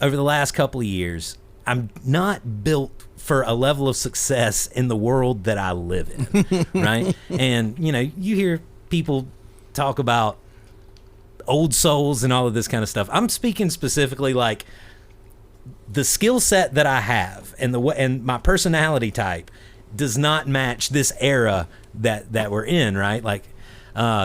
over the last couple of years. I'm not built for a level of success in the world that I live in, right? And, you hear people talk about old souls and all of this kind of stuff. I'm speaking specifically like the skill set that I have and my personality type does not match this era that we're in, right? Like,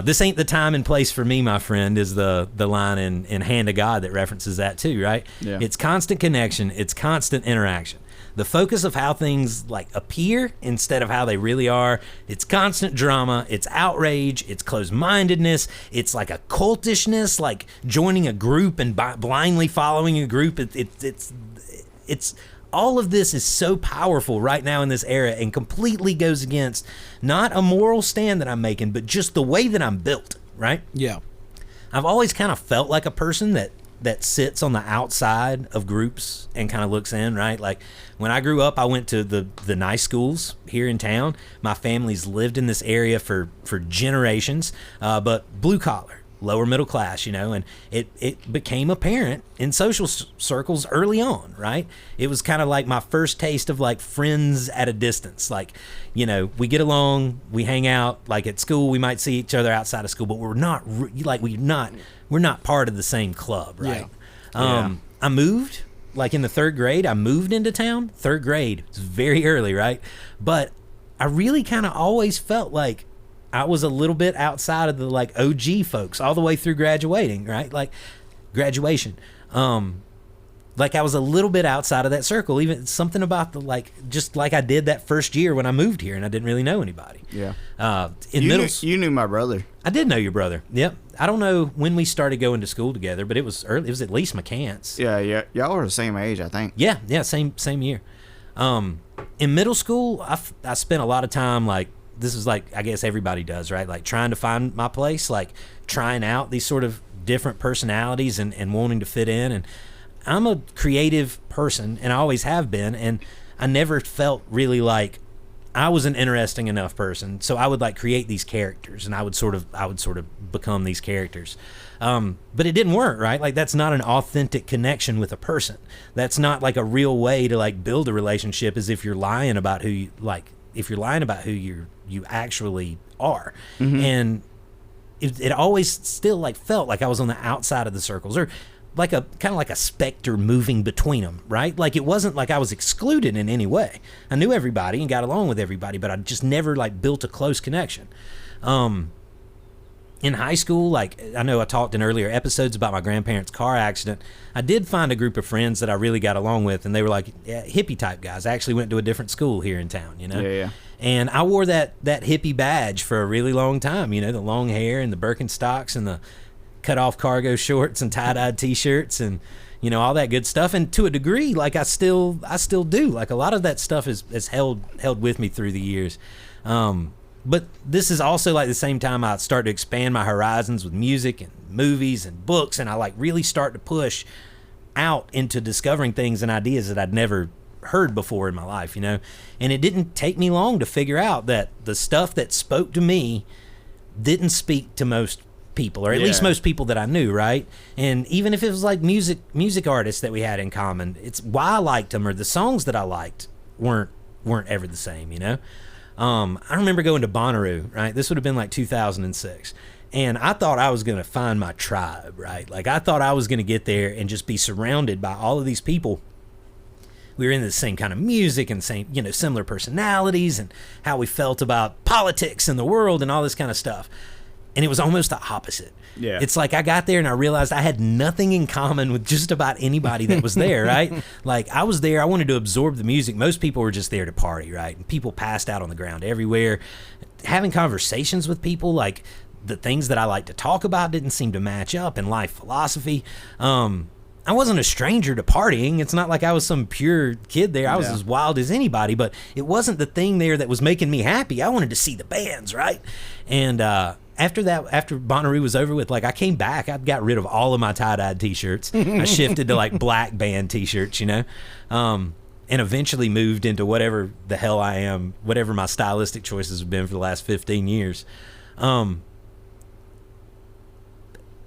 this ain't the time and place for me, my friend, is the line in Hand of God that references that too, right? Yeah. It's constant connection. It's constant interaction. The focus of how things like appear instead of how they really are. It's constant drama. It's outrage. It's closed-mindedness. It's like a cultishness, like joining a group and blindly following a group. It's all of this is so powerful right now in this era and completely goes against not a moral stand that I'm making, but just the way that I'm built, right? Yeah. I've always kind of felt like a person that that sits on the outside of groups and kind of looks in, right? Like when I grew up, I went to the nice schools here in town. My family's lived in this area for generations, but blue collar, lower middle class, and it became apparent in social circles early on, right? It was kind of like my first taste of like friends at a distance. Like, we get along, we hang out, like at school, we might see each other outside of school, but we're not part of the same club, right? Yeah. I moved, like in the third grade, I moved into town. Third grade, it's very early, right? But I really kind of always felt like I was a little bit outside of the like OG folks all the way through graduating, right? Like graduation. Like I was a little bit outside of that circle, even something about just like I did that first year when I moved here and I didn't really know anybody. Yeah. You knew my brother. I did know your brother. Yep. I don't know when we started going to school together, but it was early. It was at least McCants. Yeah. Y'all were the same age, I think. Yeah. Same year. In middle school, I spent a lot of time like, this is like, I guess everybody does, right? Like trying to find my place, like trying out these sort of different personalities and wanting to fit in. And I'm a creative person and I always have been. And I never felt really like I was an interesting enough person. So I would like create these characters and I would sort of become these characters. But it didn't work, right? Like that's not an authentic connection with a person. That's not like a real way to like build a relationship, as if you're lying about who you actually are. Mm-hmm. And it always still like felt like I was on the outside of the circles, or like a kind of like a specter moving between them, right? Like it wasn't like I was excluded in any way. I knew everybody and got along with everybody, but I just never like built a close connection. In high school, like I know I talked in earlier episodes about my grandparents' car accident. I did find a group of friends that I really got along with, and they were like hippie type guys. I actually went to a different school here in town, Yeah. And I wore that hippie badge for a really long time, the long hair and the Birkenstocks and the cut off cargo shorts and tie-dyed t-shirts and all that good stuff. And to a degree, like I still do. Like a lot of that stuff is held with me through the years. But this is also like the same time I start to expand my horizons with music and movies and books, and I like really start to push out into discovering things and ideas that I'd never heard before in my life, And it didn't take me long to figure out that the stuff that spoke to me didn't speak to most people, or at least most people that I knew, right? And even if it was like music artists that we had in common, it's why I liked them, or the songs that I liked weren't ever the same, I remember going to Bonnaroo, right? This would have been like 2006. And I thought I was going to find my tribe, right? Like I thought I was going to get there and just be surrounded by all of these people. We were into the same kind of music and same, similar personalities and how we felt about politics and the world and all this kind of stuff. And it was almost the opposite. Yeah. It's like I got there and I realized I had nothing in common with just about anybody that was there, right? Like I was there, I wanted to absorb the music. Most people were just there to party, right? And people passed out on the ground everywhere. Having conversations with people, like the things that I like to talk about didn't seem to match up in life philosophy. I wasn't a stranger to partying. It's not like I was some pure kid there. I was as wild as anybody, but it wasn't the thing there that was making me happy. I wanted to see the bands, right? And after Bonnaroo was over with, like I came back, I got rid of all of my tie-dyed t-shirts. I shifted to like black band t-shirts, and eventually moved into whatever the hell I am, whatever my stylistic choices have been for the last 15 years.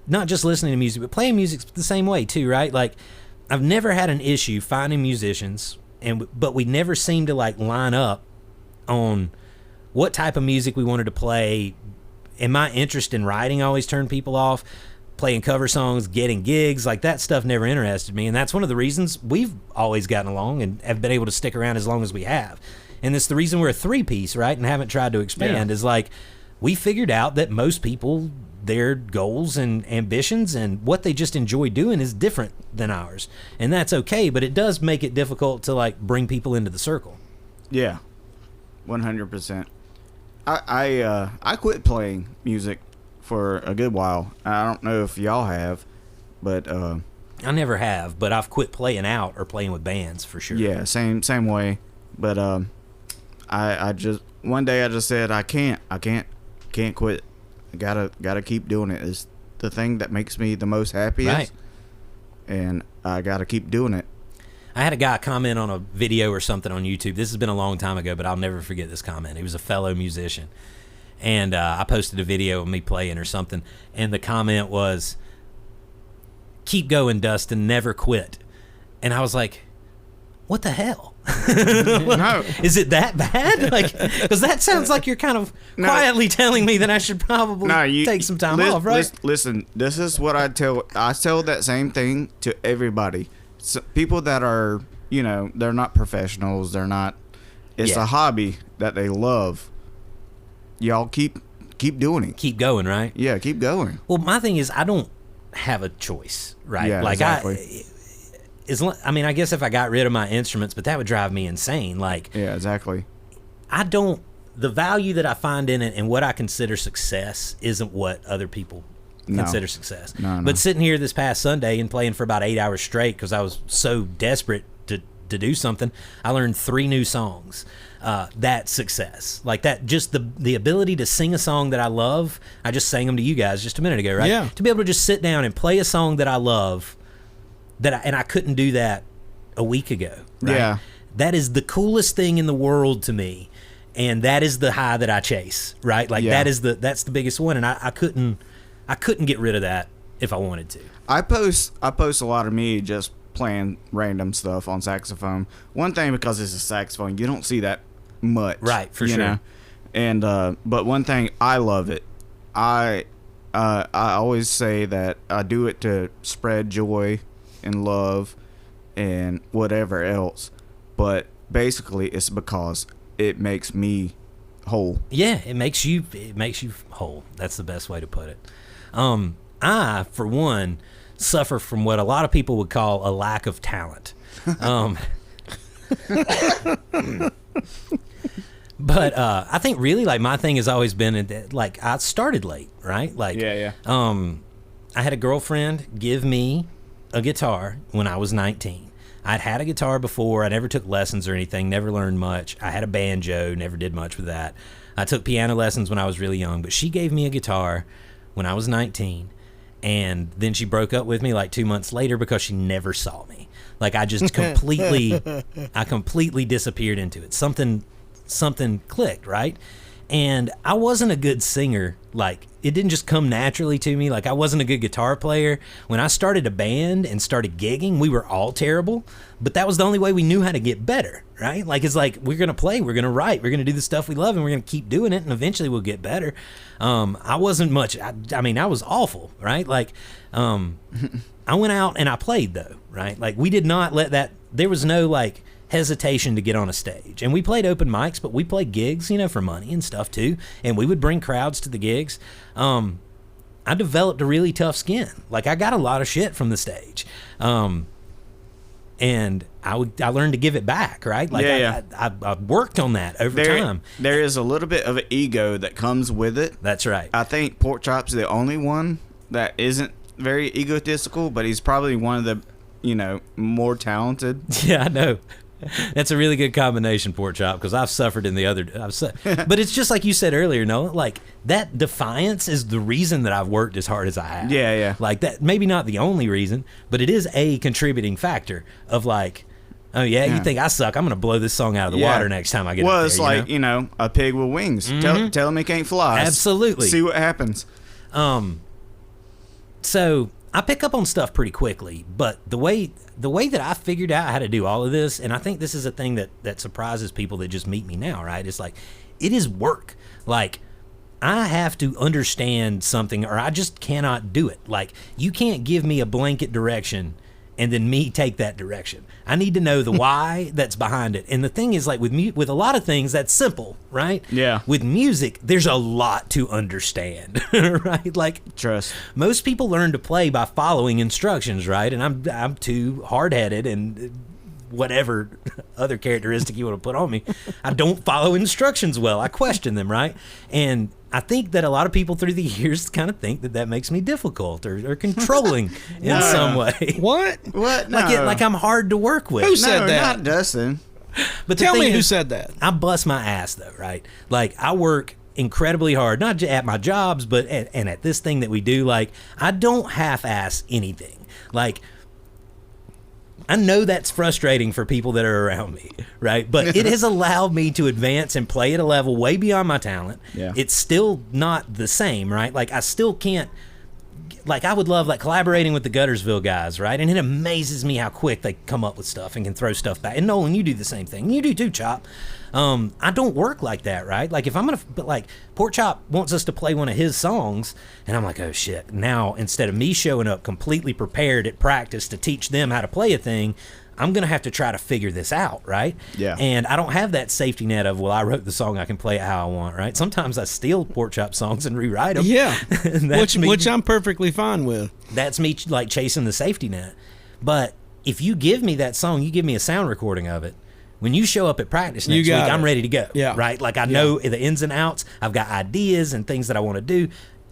Not just listening to music, but playing music the same way too, right? Like I've never had an issue finding musicians, but we never seemed to like line up on what type of music we wanted to play. And my interest in writing always turned people off. Playing cover songs, getting gigs, like that stuff never interested me. And that's one of the reasons we've always gotten along and have been able to stick around as long as we have. And it's the reason we're a three-piece, right? And haven't tried to expand, is like we figured out that most people, their goals and ambitions and what they just enjoy doing is different than ours. And that's okay, but it does make it difficult to like bring people into the circle. Yeah, 100%. I quit playing music for a good while. I don't know if y'all have, but I never have, but I've quit playing out or playing with bands for sure. Yeah, same way. But I just one day I just said I can't quit. I gotta keep doing it. It's the thing that makes me the most happiest. Right. and I got to keep doing it. I had a guy comment on a video or something on YouTube. This has been a long time ago, but I'll never forget this comment. He was a fellow musician. And I posted a video of me playing or something. And the comment was, "Keep going, Dustin. Never quit." And I was like, what the hell? No. Is it that bad? Like, because that sounds like you're kind of quietly telling me that I should probably take some time off, right? Listen, this is what I tell that same thing to everybody. So people that are, they're not professionals. They're not. It's a hobby that they love. Y'all keep doing it. Keep going, right? Yeah, keep going. Well, my thing is, I don't have a choice, right? Yeah, like exactly. I guess if I got rid of my instruments, but that would drive me insane. Like, yeah, exactly. The value that I find in it and what I consider success isn't what other people consider success. No. But sitting here this past Sunday and playing for about 8 hours straight because I was so desperate to do something, I learned 3 new songs. That's success. Like that, just the ability to sing a song that I love. I just sang them to you guys just a minute ago, right? Yeah. To be able to just sit down and play a song that I love, and I couldn't do that a week ago. Right? Yeah. That is the coolest thing in the world to me, and that is the high that I chase. Right? Like that's the biggest one, and I couldn't get rid of that if I wanted to. I post a lot of me just playing random stuff on saxophone. One thing, because it's a saxophone, you don't see that much, right? For sure. Know? And but one thing, I love it. I always say that I do it to spread joy and love and whatever else, but basically it's because it makes me whole. Yeah, it makes you whole. That's the best way to put it. I, for one, suffer from what a lot of people would call a lack of talent. But I think really, like, my thing has always been, like, I started late, right? Like, Yeah. I had a girlfriend give me a guitar when I was 19. I'd had a guitar before. I never took lessons or anything, never learned much. I had a banjo, never did much with that. I took piano lessons when I was really young, but she gave me a guitar when I was 19. And then she broke up with me like 2 months later because she never saw me. Like, I just completely disappeared into it. Something clicked, right? And I wasn't a good singer. Like, it didn't just come naturally to me. Like, I wasn't a good guitar player. When I started a band and started gigging, we were all terrible, but that was the only way we knew how to get better, right? Like, it's like, we're going to play, we're going to write, we're going to do the stuff we love, and we're going to keep doing it, and eventually we'll get better. I wasn't much, I mean, I was awful, right? Like, I went out and I played, though, right? Like, we did not let that, there was no, like, hesitation to get on a stage. And we played open mics, but we played gigs, for money and stuff too. And we would bring crowds to the gigs. I developed a really tough skin. Like, I got a lot of shit from the stage. And I learned to give it back, right? Like, I worked on that over time. There is a little bit of an ego that comes with it. That's right. I think Porkchop's the only one that isn't very egotistical, but he's probably one of the, more talented. Yeah, I know. That's a really good combination, Porkchop, because I've suffered in the other. But it's just like you said earlier, like, that defiance is the reason that I've worked as hard as I have. Yeah. Like, that, maybe not the only reason, but it is a contributing factor of, like, oh yeah, you think I suck? I'm gonna blow this song out of the water next time I get. Well, up it's there, like a pig with wings. Mm-hmm. Tell him he can't fly. Absolutely. See what happens. So I pick up on stuff pretty quickly, but the way that I figured out how to do all of this, and I think this is a thing that surprises people that just meet me now, right? It's like, it is work. Like, I have to understand something or I just cannot do it. Like, you can't give me a blanket direction and then me take that direction. I need to know the why that's behind it. And the thing is, like, with a lot of things, that's simple, right? Yeah. With music, there's a lot to understand, right? Like, trust. Most people learn to play by following instructions, right? And I'm too hard-headed and whatever other characteristic you want to put on me. I don't follow instructions well. I question them, right? And I think that a lot of people through the years kind of think that makes me difficult or controlling in some way. What? What? No. Like I'm hard to work with. Who said that? Not Dustin. But tell me who said that. I bust my ass though, right? Like, I work incredibly hard, not at my jobs, but at this thing that we do. Like, I don't half-ass anything. Like, I know that's frustrating for people that are around me, right? But it has allowed me to advance and play at a level way beyond my talent. Yeah. It's still not the same, right? Like, I still can't, like, I would love, like, collaborating with the Guttersville guys, right? And it amazes me how quick they come up with stuff and can throw stuff back. And Nolin, you do the same thing. You do too, Chop. I don't work like that, right? Like, if I'm going to, but like, Porkchop wants us to play one of his songs, and I'm like, oh shit. Now, instead of me showing up completely prepared at practice to teach them how to play a thing, I'm going to have to try to figure this out, right? Yeah. And I don't have that safety net of, well, I wrote the song, I can play it how I want, right? Sometimes I steal Porkchop songs and rewrite them. Yeah, which which I'm perfectly fine with. That's me, like, chasing the safety net. But if you give me that song, you give me a sound recording of it, when you show up at practice next week, I'm ready to go. Yeah. Right? Like, I know the ins and outs. I've got ideas and things that I want to do.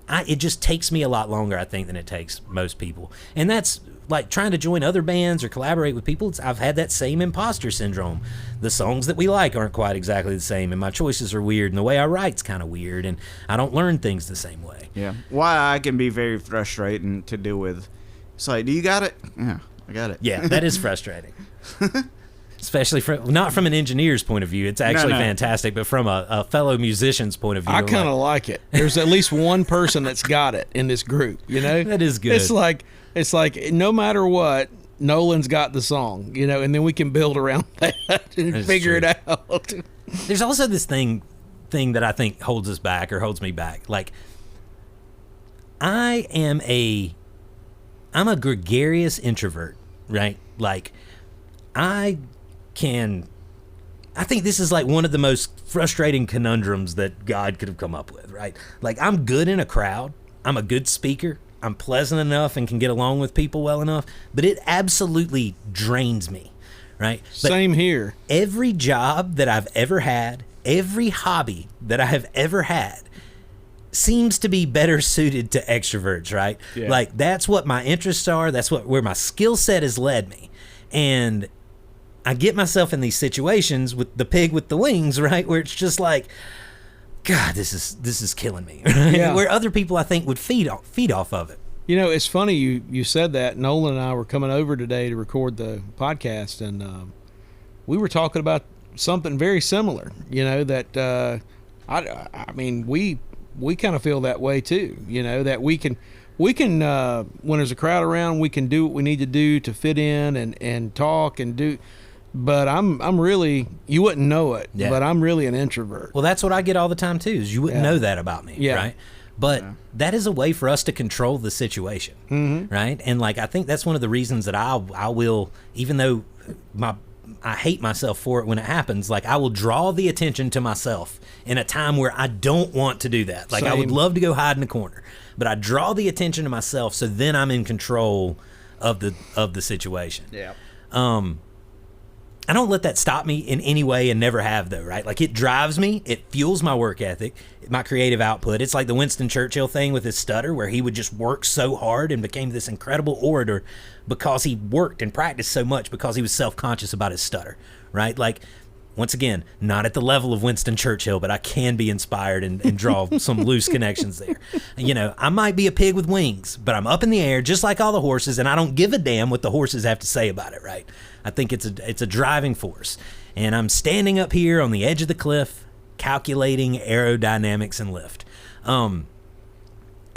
It just takes me a lot longer, I think, than it takes most people. And that's like trying to join other bands or collaborate with people. I've had that same imposter syndrome. The songs that we like aren't quite exactly the same, and my choices are weird, and the way I write's kind of weird, and I don't learn things the same way. Yeah. Why I can be very frustrating to deal with. It's like, do you got it? Yeah, I got it. Yeah, that is frustrating. Especially not from an engineer's point of view. It's actually fantastic, but from a fellow musician's point of view. I kind of like it. There's at least one person that's got it in this group, you know? That is good. It's like no matter what, Nolan's got the song, you know, and then we can build around that and figure it out. There's also this thing that I think holds us back or holds me back. Like, I'm a gregarious introvert, right? Like, I think this is like one of the most frustrating conundrums that God could have come up with, right? Like, I'm good in a crowd. I'm a good speaker. I'm pleasant enough and can get along with people well enough, but it absolutely drains me, right? But same here. Every job that I've ever had, every hobby that I have ever had seems to be better suited to extroverts, right? Yeah. Like, that's what my interests are. That's where my skill set has led me. And I get myself in these situations with the pig with the wings, right? Where it's just like, God, this is killing me. Right? Yeah. Where other people, I think, would feed off of it. You know, it's funny you said that. Nolin and I were coming over today to record the podcast, and we were talking about something very similar. You know, that I mean, we kind of feel that way too. You know, that we can when there's a crowd around, we can do what we need to do to fit in and talk and do. But I'm really, you wouldn't know it, but I'm really an introvert. Well, that's what I get all the time too, is you wouldn't know that about me, right? But that is a way for us to control the situation, right? And like, I think that's one of the reasons that I will, even though I hate myself for it when it happens, like, I will draw the attention to myself in a time where I don't want to do that. Like, I would love to go hide in the corner, but I draw the attention to myself, so then I'm in control of the situation. Yeah. I don't let that stop me in any way, and never have, though, right? Like, it drives me. It fuels my work ethic, my creative output. It's like the Winston Churchill thing with his stutter, where he would just work so hard and became this incredible orator because he worked and practiced so much, because he was self-conscious about his stutter, right? Like, once again, not at the level of Winston Churchill, but I can be inspired and draw some loose connections there. You know, I might be a pig with wings, but I'm up in the air just like all the horses, and I don't give a damn what the horses have to say about it, right? I think it's a driving force. And I'm standing up here on the edge of the cliff, calculating aerodynamics and lift. I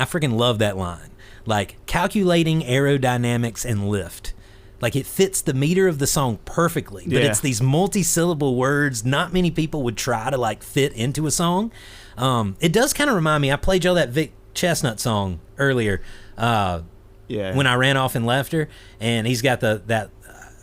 freaking love that line. Like, calculating aerodynamics and lift. Like, it fits the meter of the song perfectly, but it's these multi-syllable words not many people would try to, like, fit into a song. It does kind of remind me, I played y'all that Vic Chestnut song earlier when I ran off and left her, and he's got that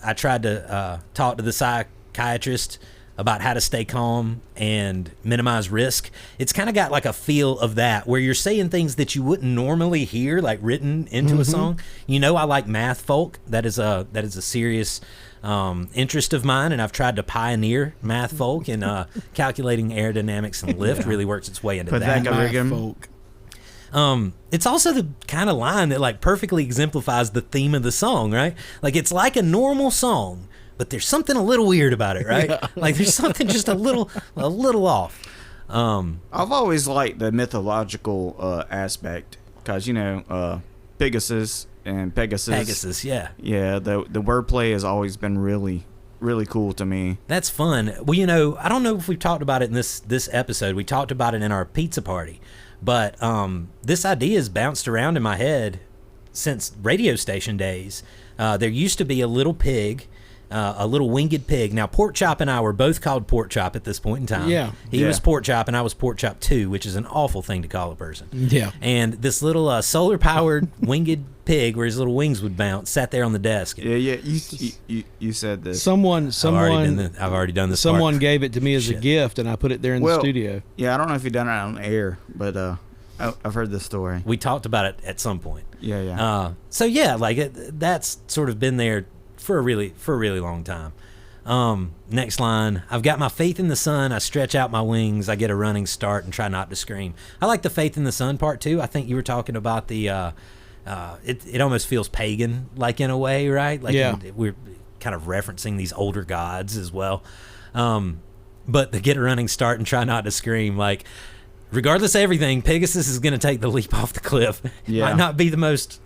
I tried to talk to the psychiatrist about how to stay calm and minimize risk. It's kind of got like a feel of that, where you're saying things that you wouldn't normally hear, like, written into a song. You know, I like math folk. That is a serious interest of mine, and I've tried to pioneer math folk, and calculating aerodynamics and lift really works its way into that. Math folk. It's also the kind of line that, like, perfectly exemplifies the theme of the song, right? Like, it's like a normal song, but there's something a little weird about it, right? Yeah. Like, there's something just a little off. I've always liked the mythological aspect, because, you know, Pigasus and Pigasus. Pigasus, yeah. Yeah, the wordplay has always been really cool to me. That's fun. Well, I don't know if we've talked about it in this episode. We talked about it in our pizza party, but this idea has bounced around in my head since radio station days. There used to be a little pig, a little winged pig. Now, Porkchop and I were both called Porkchop at this point in time. Yeah. He was Porkchop, and I was Porkchop 2, which is an awful thing to call a person. Yeah. And this little solar-powered winged pig, where his little wings would bounce, sat there on the desk. Yeah. You said this. Someone. I've already done this. Someone gave it to me as a gift, and I put it there in the studio. Yeah, I don't know if you've done it on air, but I've heard this story. We talked about it at some point. Yeah. So yeah, like that's sort of been there for a really long time. Next line, I've got my faith in the sun, I stretch out my wings, I get a running start and try not to scream. I like the faith in the sun part too. I think you were talking about the it almost feels pagan, like, in a way, right? Like, we're kind of referencing these older gods as well. But the get a running start and try not to scream, like, regardless of everything, Pigasus is going to take the leap off the cliff. Yeah. Might not be the most,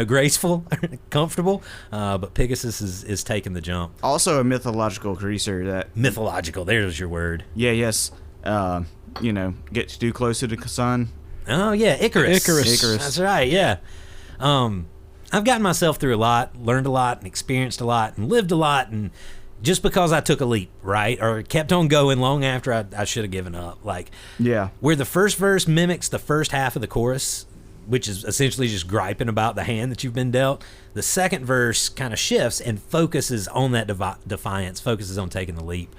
graceful, comfortable, but Pigasus is taking the jump. Also a mythological creature Mythological, there's your word. Yeah, yes. Gets too close to the sun. Oh, yeah, Icarus. Icarus. That's right, yeah. I've gotten myself through a lot, learned a lot, and experienced a lot, and lived a lot, and just because I took a leap, right, or kept on going long after I should have given up. Like, yeah, where the first verse mimics the first half of the chorus, which is essentially just griping about the hand that you've been dealt, the second verse kind of shifts and focuses on that defiance, focuses on taking the leap.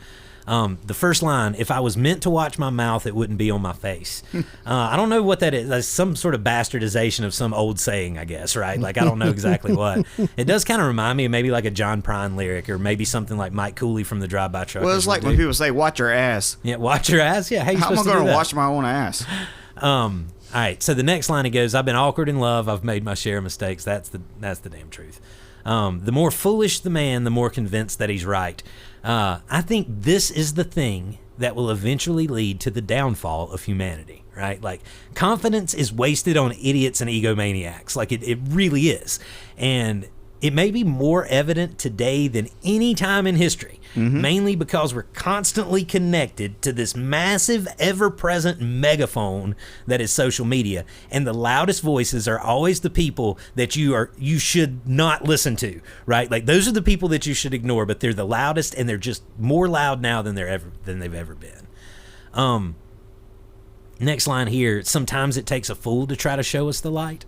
The first line, if I was meant to watch my mouth, it wouldn't be on my face. I don't know what that is. That's some sort of bastardization of some old saying, I guess, right? Like, I don't know exactly what. It does kind of remind me of maybe like a John Prine lyric, or maybe something like Mike Cooley from the Drive-By Truckers. Well, it's like when people say, watch your ass. Yeah, watch your ass? Yeah, how am I going to watch my own ass? All right, so the next line, it goes, I've been awkward in love, I've made my share of mistakes. That's the damn truth. The more foolish the man, the more convinced that he's right. I think this is the thing that will eventually lead to the downfall of humanity, right? Like, confidence is wasted on idiots and egomaniacs. Like, it really is. And it may be more evident today than any time in history, mainly because we're constantly connected to this massive, ever-present megaphone that is social media, and the loudest voices are always the people that you should not listen to, right? Like, those are the people that you should ignore, but they're the loudest, and they're just more loud now than they've ever been. Next line here, sometimes it takes a fool to try to show us the light.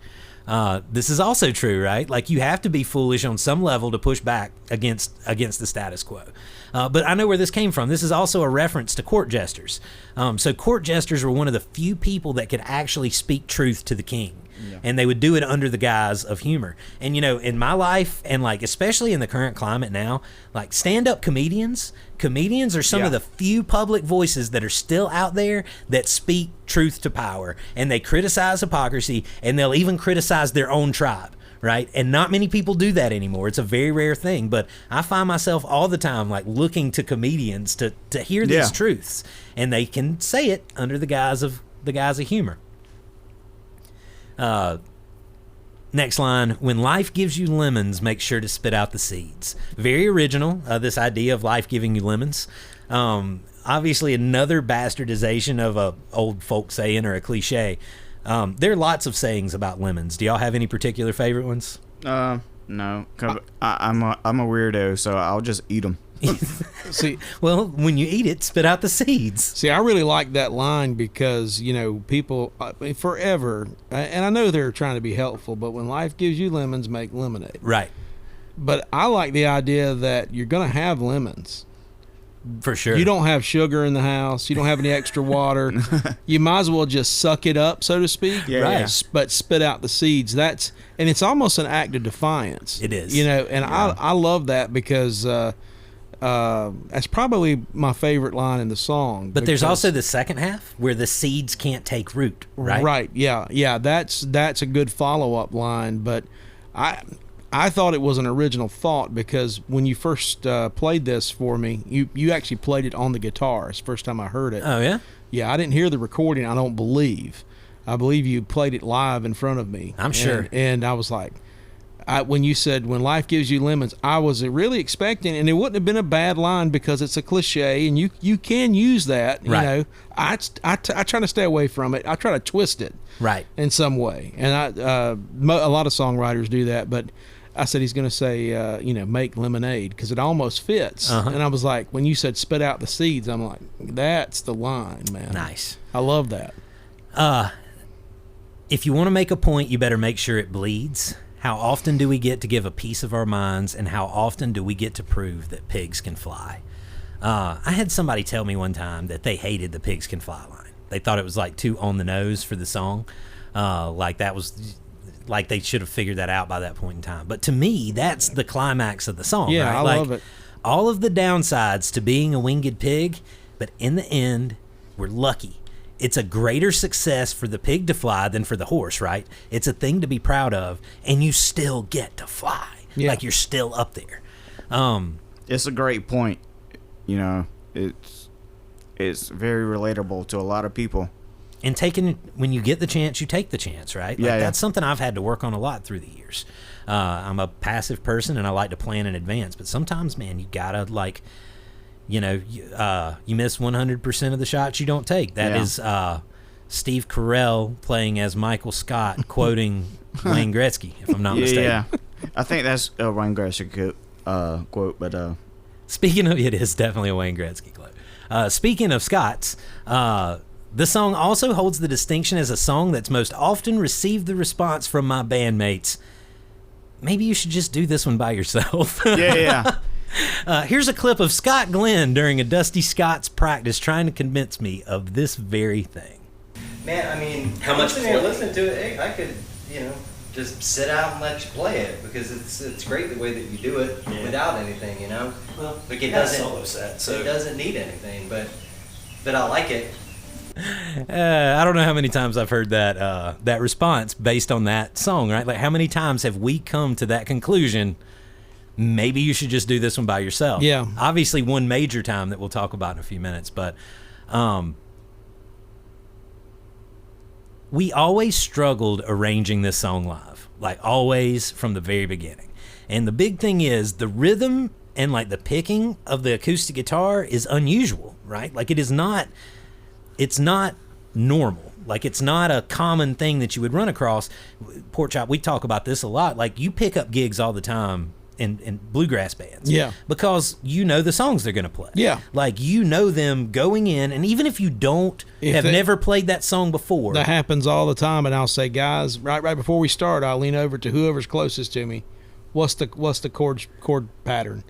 This is also true, right? Like, you have to be foolish on some level to push back against the status quo. But I know where this came from. This is also a reference to court jesters. So court jesters were one of the few people that could actually speak truth to the king. Yeah. And they would do it under the guise of humor. And, in my life, and like especially in the current climate now, like, stand-up comedians are some of the few public voices that are still out there that speak truth to power. And they criticize hypocrisy, and they'll even criticize their own tribe, right? And not many people do that anymore. It's a very rare thing. But I find myself all the time, like, looking to comedians to hear these truths. And they can say it under the guise of humor. Next line, when life gives you lemons, make sure to spit out the seeds. Very original, this idea of life giving you lemons. Obviously another bastardization of a old folk saying or a cliche. There are lots of sayings about lemons. Do y'all have any particular favorite ones? No, 'cause I'm a weirdo, so I'll just eat them. See, well, when you eat it, spit out the seeds. See, I really like that line because, people forever, and I know they're trying to be helpful, but when life gives you lemons, make lemonade. Right. But I like the idea that you're going to have lemons. For sure. You don't have sugar in the house. You don't have any extra water. You might as well just suck it up, so to speak. Yeah, right. Yeah. But spit out the seeds. And it's almost an act of defiance. It is. I love that because that's probably my favorite line in the song. But there's also the second half where the seeds can't take root, right? Right, yeah. That's a good follow-up line, but I thought it was an original thought because when you first played this for me, you actually played it on the guitar. It's the first time I heard it. Oh, yeah? Yeah, I didn't hear the recording, I don't believe. I believe you played it live in front of me. I'm sure. And I was like, when you said when life gives you lemons, I was really expecting, and it wouldn't have been a bad line because it's a cliche, and you can use that. You know, I try to stay away from it. I try to twist it in some way, and a lot of songwriters do that. But I said he's going to say make lemonade because it almost fits. And I was like, when you said spit out the seeds, I'm like, that's the line, man. Nice. I love that. If you want to make a point, you better make sure it bleeds. How often do we get to give a piece of our minds, and how often do we get to prove that pigs can fly? I had somebody tell me one time that they hated the pigs can fly line. They thought it was like too on the nose for the song. Like that was like they should have figured that out by that point in time. But to me, that's the climax of the song. Yeah, right? I love it. All of the downsides to being a winged pig, but in the end, we're lucky. It's a greater success for the pig to fly than for the horse, right? It's a thing to be proud of, and you still get to fly. Yeah. Like you're still up there. It's a great point. You know, it's very relatable to a lot of people. And when you get the chance, you take the chance, right? Like that's something I've had to work on a lot through the years. I'm a passive person, and I like to plan in advance. But sometimes, man, you gotta you miss 100% of the shots you don't take. That is Steve Carell playing as Michael Scott, quoting Wayne Gretzky, if I'm not mistaken. Yeah, I think that's a Wayne Gretzky quote. But speaking of, it is definitely a Wayne Gretzky quote. Speaking of Scots, the song also holds the distinction as a song that's most often received the response from my bandmates, maybe you should just do this one by yourself. Yeah. Here's a clip of Scott Glenn during a Dusty Scots practice trying to convince me of this very thing. Man, I mean, how much listening to it, I could, just sit out and let you play it because it's great the way that you do it without anything, Well, like it doesn't solo set, so it doesn't need anything, but I like it. I don't know how many times I've heard that response based on that song, right? Like, how many times have we come to that conclusion? Maybe you should just do this one by yourself. Yeah. Obviously, one major time that we'll talk about in a few minutes, but we always struggled arranging this song live, like always from the very beginning. And the big thing is the rhythm and like the picking of the acoustic guitar is unusual, right? Like it's not normal. Like it's not a common thing that you would run across. Porkchop, we talk about this a lot. Like you pick up gigs all the time in bluegrass bands. Yeah. Because you know the songs they're going to play. Yeah. Like you know them going in, and even if you never played that song before. That happens all the time, and I'll say, guys, right before we start, I'll lean over to whoever's closest to me. What's the chord pattern?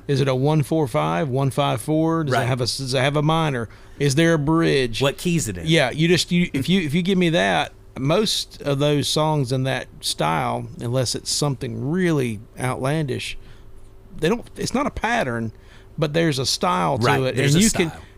Is it a 1-4-5, 1-5-4? Does it have a minor? Is there a bridge? What key's it in? Yeah, if you give me that, most of those songs in that style, unless it's something really outlandish, it's not a pattern, but there's a style to it, and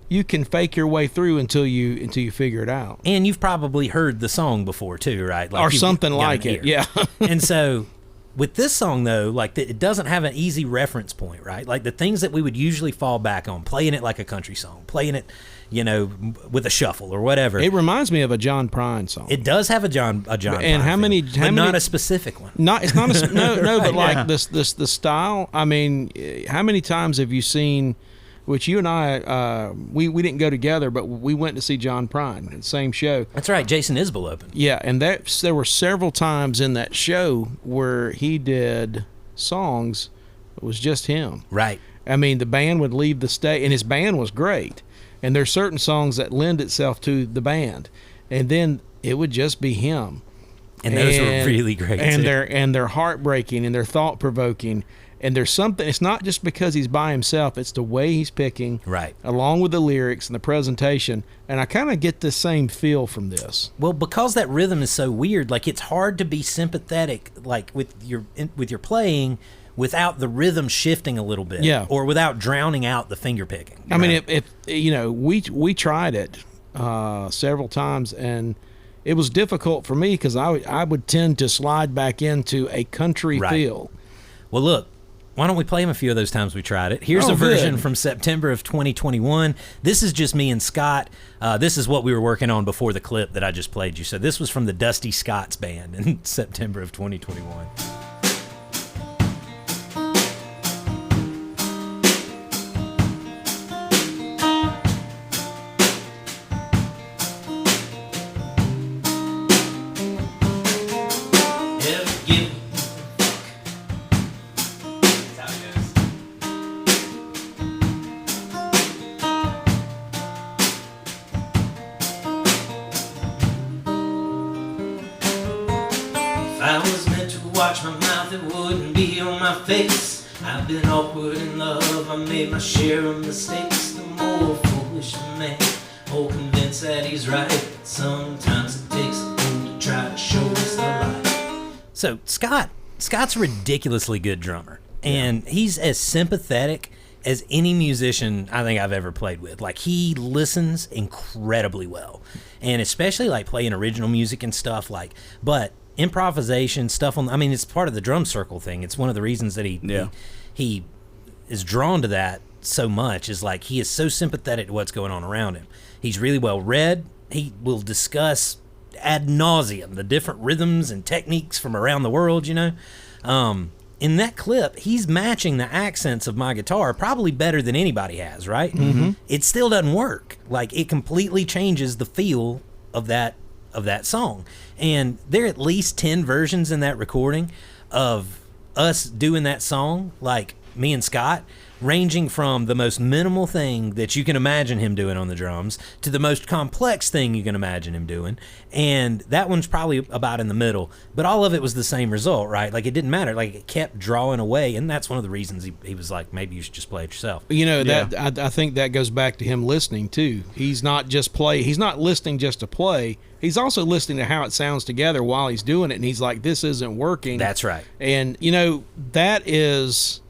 you can fake your way through until you figure it out. And you've probably heard the song before too, right? Like or something like it. Yeah. And so with this song though, like it doesn't have an easy reference point, right? Like the things that we would usually fall back on, playing it like a country song, playing it, with a shuffle or whatever. It reminds me of a John Prine song. It does have a John and Prine how many, but not a specific one. It's not but like the style. I mean, how many times have you seen? Which you and I, we didn't go together, but we went to see John Prine at the same show. That's right, Jason Isbell opened. Yeah, and there were several times in that show where he did songs. It was just him. Right. I mean, the band would leave the stage, and his band was great. And there's certain songs that lend itself to the band, and then it would just be him. And those were really great. And they're heartbreaking, and they're thought provoking. And there's something. It's not just because he's by himself. It's the way he's picking, right, along with the lyrics and the presentation. And I kind of get the same feel from this. Well, because that rhythm is so weird, like it's hard to be sympathetic, like with your playing, without the rhythm shifting a little bit, or without drowning out the finger picking. I mean, if we tried it several times, and it was difficult for me because I would tend to slide back into a country feel. Well, look. Why don't we play him a few of those times we tried it? Here's a version from September of 2021. This is just me and Scott. This is what we were working on before the clip that I just played you. So this was from the Dusty Scots band in September of 2021. wouldn't be on my face. I've been awkward in love, I made my share of mistakes. The more foolish the man, more convinced that he's right. But sometimes it takes a fool to try to show us the light. So Scott's a ridiculously good drummer, and he's as sympathetic as any musician I think I've ever played with. Like, he listens incredibly well, and especially like playing original music and stuff, like, but improvisation stuff on, I mean, it's part of the drum circle thing. It's one of the reasons that he is drawn to that so much, is like, he is so sympathetic to what's going on around him. He's really well read. He will discuss ad nauseum the different rhythms and techniques from around the world, you know. In that clip, he's matching the accents of my guitar probably better than anybody has, right? Mm-hmm. It still doesn't work. Like, it completely changes the feel of that song. And there are at least 10 versions in that recording of us doing that song, like me and Scott, ranging from the most minimal thing that you can imagine him doing on the drums to the most complex thing you can imagine him doing. And that one's probably about in the middle, but all of it was the same result, right? Like, it didn't matter. Like, it kept drawing away, and that's one of the reasons he was like, maybe you should just play it yourself. You know, that I think that goes back to him listening too. He's not listening just to play. He's also listening to how it sounds together while he's doing it, and he's like, this isn't working. That's right. And you know, that is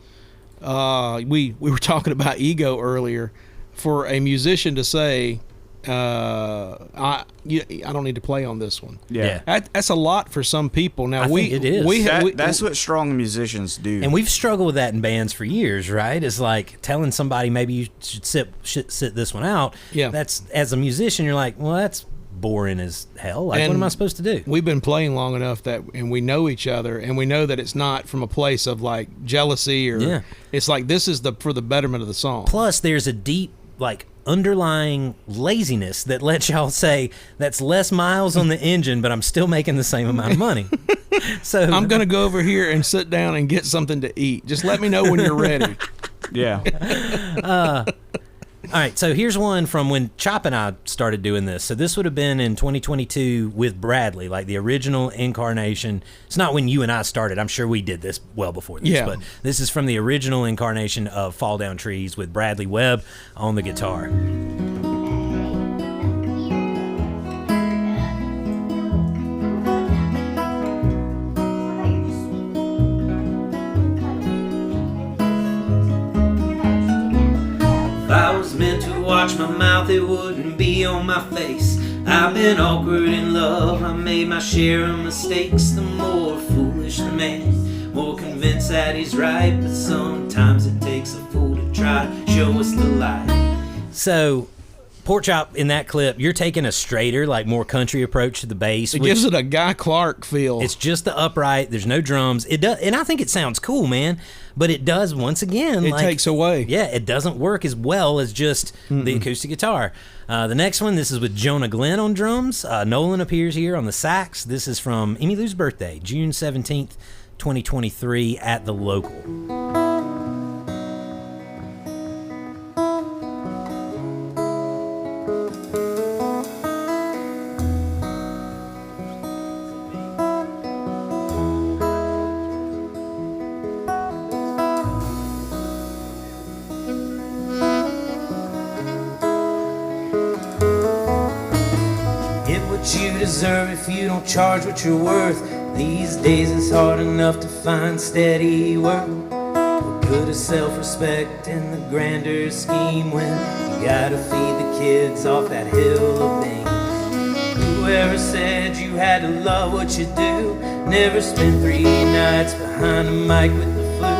we were talking about ego earlier. For a musician to say, I don't need to play on this one. Yeah. That's a lot for some people. Now, I think it is. That's what strong musicians do. And we've struggled with that in bands for years, right? It's like telling somebody maybe you should sit this one out. Yeah. That's, as a musician, you're like, well, that's boring as hell. Like, what am I supposed to do? We've been playing long enough and we know each other, and we know that it's not from a place of like jealousy or it's like, this is for the betterment of the song. Plus, there's a deep, like, underlying laziness that lets y'all say that's less miles on the engine, but I'm still making the same amount of money. So I'm gonna go over here and sit down and get something to eat. Just let me know when you're ready. Yeah. All right, so here's one from when Chop and I started doing this. So this would have been in 2022 with Bradley, like the original incarnation. It's not when you and I started. I'm sure we did this well before this, but this is from the original incarnation of Fall Down Trees with Bradley Webb on the guitar. If I was meant to watch my mouth, it wouldn't be on my face. I've been awkward in love, I made my share of mistakes. The more foolish the man, more convinced that he's right. But sometimes it takes a fool to try to show us the light. So, Porkchop, in that clip, you're taking a straighter, like more country approach to the bass. It gives it a Guy Clark feel. It's just the upright. There's no drums. It does, and I think it sounds cool, man. But it does, once again, it takes away. Yeah, it doesn't work as well as just the acoustic guitar. The next one, this is with Jonah Glenn on drums. Nolin appears here on the sax. This is from Emmylou's birthday, June 17th, 2023, at the Local. You deserve if you don't charge what you're worth. These days it's hard enough to find steady work. What good is self-respect in the grander scheme when you gotta feed the kids off that hill of beans? Whoever said you had to love what you do never spent 3 nights behind a mic with the flu.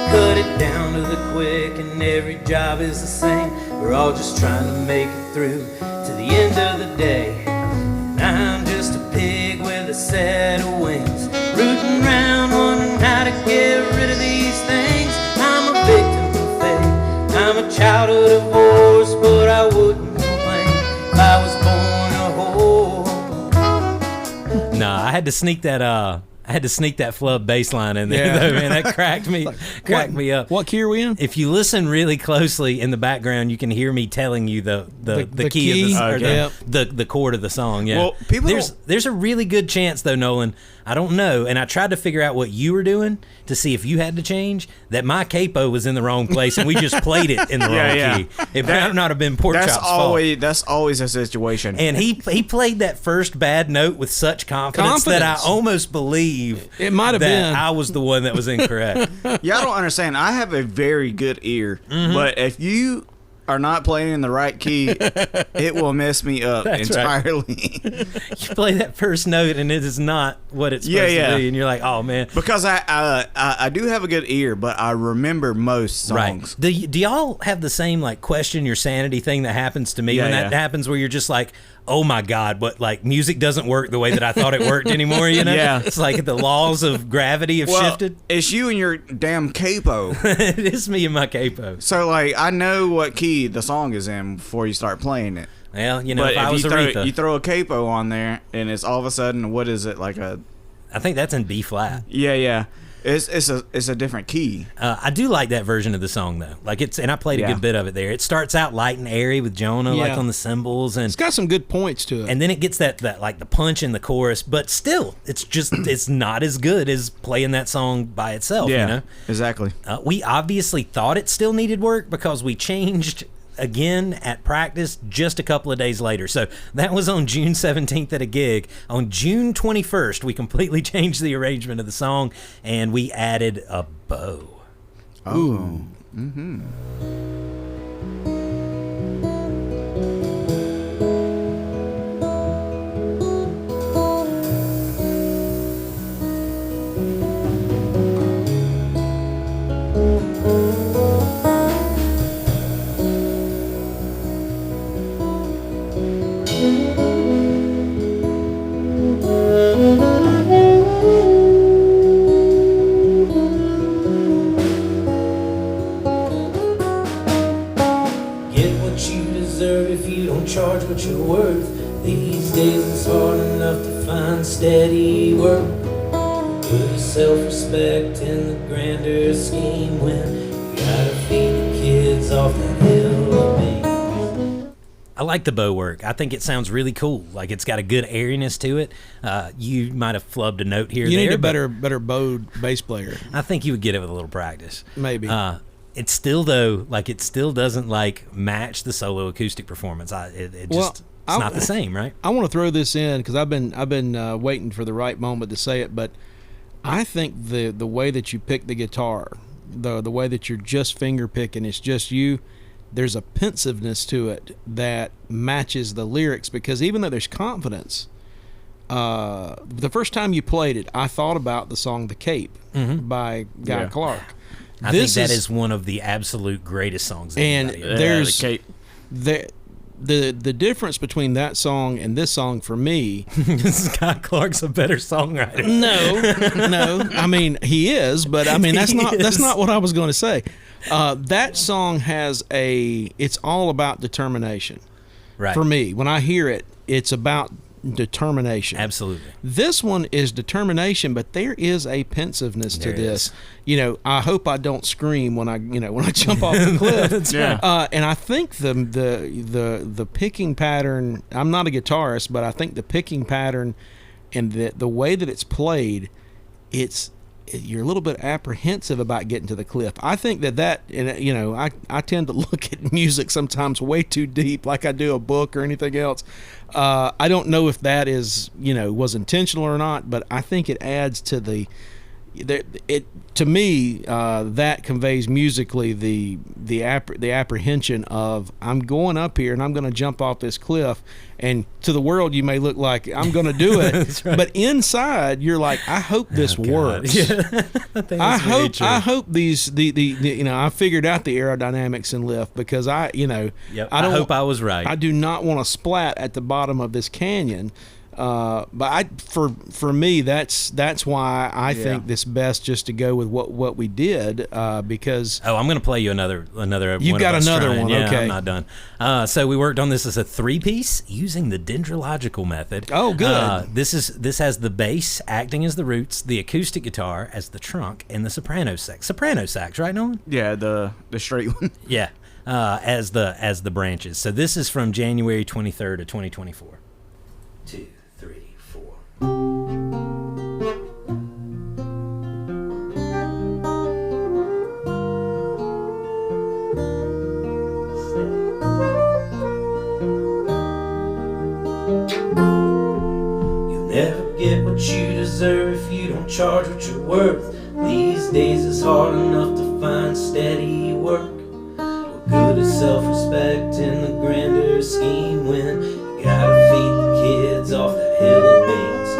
Cut it down to the quick and every job is the same. We're all just trying to make it through to the end of the day. I'm just a pig with a set of wings, rooting around wondering how to get rid of these things. I'm a victim of fate, I'm a child of divorce, but I wouldn't complain if I was born a whore. Nah, I had to sneak that had to sneak that flub bass line in there, though, man. That cracked me up. What key are we in? If you listen really closely in the background, you can hear me telling you the key of the chord of the song. Yeah. Well, there's a really good chance, though, Nolan. I don't know, and I tried to figure out what you were doing to see if you had to change, that my capo was in the wrong place, and we just played it in the wrong key. It might not have been Porkchop's fault. That's always a situation. And he played that first bad note with such confidence that I almost believe it might have been I was the one that was incorrect. Y'all don't understand. I have a very good ear, but if you are not playing in the right key, it will mess me up entirely. Right. You play that first note and it is not what it's supposed to be, and you're like, oh man. Because I do have a good ear, but I remember most songs. Right. Do y'all have the same like question your sanity thing that happens to me when that happens, where you're just like, oh my God, but like music doesn't work the way that I thought it worked anymore, you know? Yeah. It's like the laws of gravity have shifted. It's you and your damn capo. It is me and my capo. So like I know what key the song is in before you start playing it. Well, you know, but if I was you throw a capo on there and it's all of a sudden, what is it, like a... I think that's in B flat. Yeah. It's a different key. I do like that version of the song though. Like and I played a good bit of it there. It starts out light and airy with Jonah like on the cymbals, and it's got some good points to it. And then it gets that like the punch in the chorus, but still, it's not as good as playing that song by itself. Yeah, you know? Exactly. We obviously thought it still needed work because we changed again at practice just a couple of days later. So that was on June 17th at a gig. On June 21st, we completely changed the arrangement of the song and we added a bow. Ooh. Mm-hmm. Charge what you're worth. These days it's hard enough to find steady work. Put self-respect in the grander scheme when you gotta feed the kids off the hill of beans. I like the bow work. I think it sounds really cool. Like it's got a good airiness to it. You might have flubbed a note here. You need a better bowed bass player. I think you would get it with a little practice. Maybe. It's still though, like it still doesn't like match the solo acoustic performance. It's not the same, right? I want to throw this in because I've been waiting for the right moment to say it, but I think the way that you pick the guitar, the way that you're just finger picking, it's just you. There's a pensiveness to it that matches the lyrics, because even though there's confidence, the first time you played it, I thought about the song "The Cape" by Guy Clark. I think that is one of the absolute greatest songs. And there's the difference between that song and this song for me. Scott Clark's a better songwriter. No. I mean, he is, but I mean that's not what I was going to say. That song it's all about determination. Right. For me, when I hear it, it's about determination. Absolutely. This one is determination, but there is a pensiveness to this. You know, I hope I don't scream when I jump off the cliff. That's right. And I think the picking pattern, I'm not a guitarist, but I think the picking pattern and the way that it's played, you're a little bit apprehensive about getting to the cliff. I think that and you know, I tend to look at music sometimes way too deep, like I do a book or anything else. I don't know if that was intentional or not, but I think it adds to to me, that conveys musically the apprehension of, I'm going up here and I'm going to jump off this cliff, and to the world you may look like I'm going to do it, right. But inside you're like, I hope this works. Yeah. I hope these I figured out the aerodynamics in lift, because I hope I was right. I do not want to splat at the bottom of this canyon. But for me, that's why I think it's best just to go with what we did, because I'm going to play you another. You've got another one, yeah, okay? I'm not done. So we worked on this as a 3-piece using the dendrological method. Oh, good. This has the bass acting as the roots, the acoustic guitar as the trunk, and the soprano sax. Soprano sax, right, Nolan? Yeah, the straight one. Yeah, as the branches. So this is from January 23rd of 2024. 2, 3, 4. Never get what you deserve if you don't charge what you're worth. These days it's hard enough to find steady work. What good is self-respect in the grander scheme when you gotta feed the kids off that hill of beans?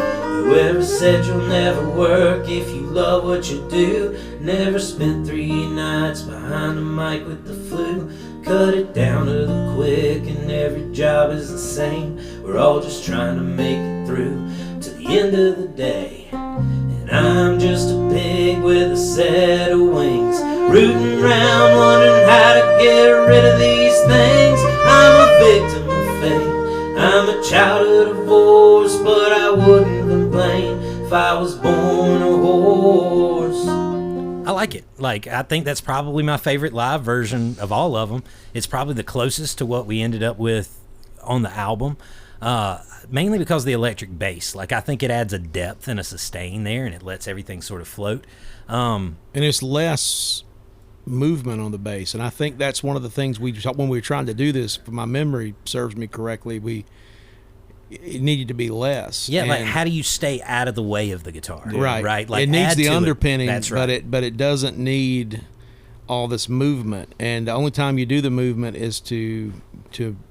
Whoever said you'll never work if you love what you do never spent 3 nights behind the mic with the flu. Cut it down to the quick and every job is the same. We're all just trying to make it through to the end of the day. And I'm just a pig with a set of wings, rooting around wondering how to get rid of these things. I'm a victim of fate, I'm a child of divorce, but I wouldn't complain if I was born a horse. I like it. Like, I think that's probably my favorite live version of all of them. It's probably the closest to what we ended up with on the album, mainly because of the electric bass. Like, I think it adds a depth and a sustain there, and it lets everything sort of float. And it's less movement on the bass, and I think that's one of the things when we were trying to do this, if my memory serves me correctly, it needed to be less. Yeah, like, how do you stay out of the way of the guitar? Right. Like, it needs add the to underpinning, That's right. but it doesn't need all this movement. And the only time you do the movement is to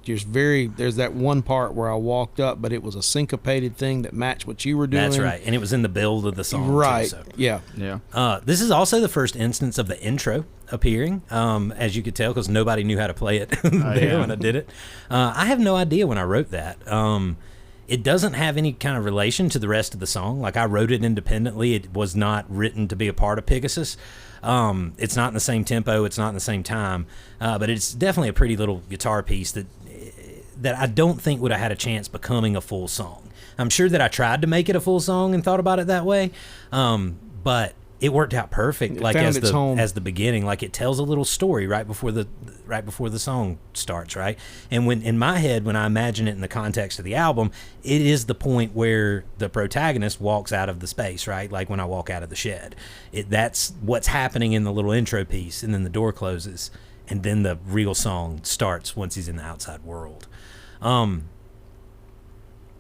just there's that one part where I walked up, but it was a syncopated thing that matched what you were doing. That's right. And it was in the build of the song. Right. Too, so. Yeah. This is also the first instance of the intro appearing, as you could tell, because nobody knew how to play it when I did it. I have no idea when I wrote that. It doesn't have any kind of relation to the rest of the song. Like, I wrote it independently. It was not written to be a part of Pigasus. It's not in the same tempo. It's not in the same time. But it's definitely a pretty little guitar piece that I don't think would have had a chance becoming a full song. I'm sure that I tried to make it a full song and thought about it that way. But it worked out perfect. Like, as the beginning, like, it tells a little story right before the song starts, right? And when in my head, when I imagine it in the context of the album, it is the point where the protagonist walks out of the space, right? Like when I walk out of the shed. That's what's happening in the little intro piece, and then the door closes, and then the real song starts once he's in the outside world.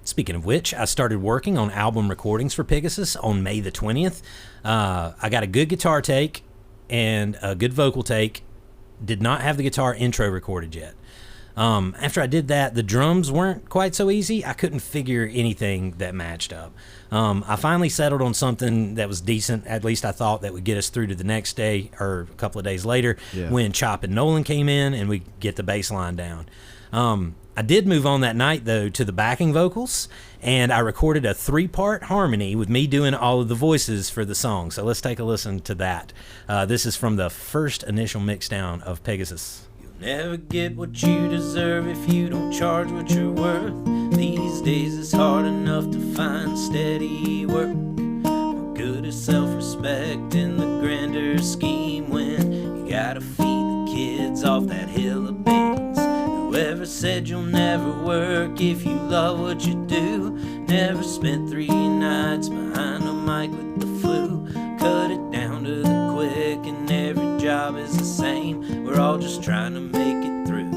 Speaking of which, I started working on album recordings for Pigasus on May the 20th. I got a good guitar take and a good vocal take. Did not have the guitar intro recorded yet. After I did that, the drums weren't quite so easy. I couldn't figure anything that matched up. I finally settled on something that was decent, at least I thought, that would get us through to the next day or a couple of days later when Chop and Nolin came in and we get the bass line down. I did move on that night, though, to the backing vocals, and I recorded a 3-part harmony with me doing all of the voices for the song. So let's take a listen to that. This is from the first initial mixdown of Pigasus. You'll never get what you deserve if you don't charge what you're worth. These days it's hard enough to find steady work. What good is self-respect in the grander scheme when you gotta feed the kids off that hill of beans? Whoever said you'll never work if you love what you do never spent 3 nights behind a mic with the flu. Cut it down to the quick and every job is the same. We're all just trying to make it through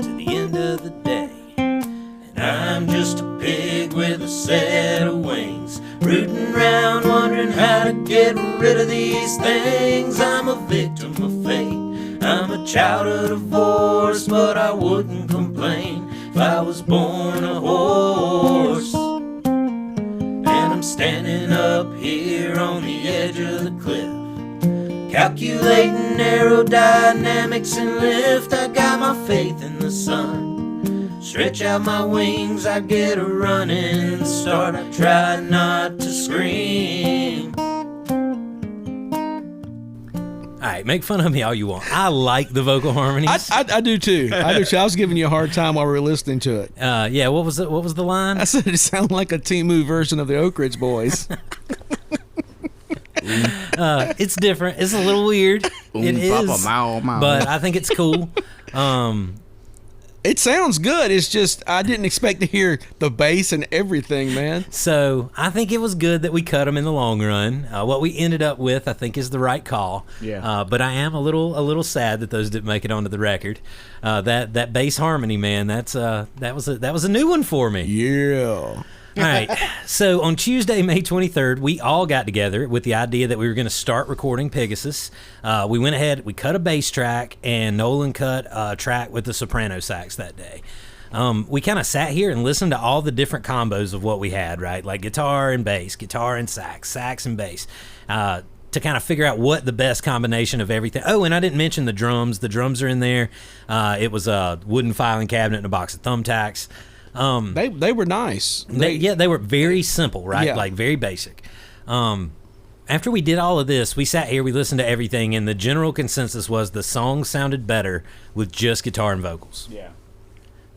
to the end of the day. And I'm just a pig with a set of wings, rooting around wondering how to get rid of these things. I'm a victim of fate, I'm a child of divorce, but I wouldn't complain if I was born a horse. And I'm standing up here on the edge of the cliff, calculating aerodynamics and lift. I got my faith in the sun, Stretch out my wings, I get a running start. I try not to scream. All right, make fun of me all you want. I like the vocal harmonies. I do too. I do too. I was giving you a hard time while we were listening to it. Yeah, what was the line? I said it sounded like a Timu version of the Oak Ridge Boys. It's different. It's a little weird. It is, but I think it's cool. It sounds good. It's just I didn't expect to hear the bass and everything, man. So I think it was good that we cut them in the long run. What we ended up with, I think, is the right call. Yeah. But I am a little sad that those didn't make it onto the record. That bass harmony, man, that was a new one for me. Yeah. All right. So on Tuesday, May 23rd, we all got together with the idea that we were going to start recording Pigasus. We went ahead, we cut a bass track, and Nolin cut a track with the soprano sax that day. We kind of sat here and listened to all the different combos of what we had, right? Like guitar and bass, guitar and sax and bass, to kind of figure out what the best combination of everything. Oh, and I didn't mention the drums. The drums are in there. It was a wooden filing cabinet and a box of thumbtacks. They were nice. They were very simple, right? Yeah. Like very basic. After we did all of this, we sat here, we listened to everything, and the general consensus was the song sounded better with just guitar and vocals. Yeah.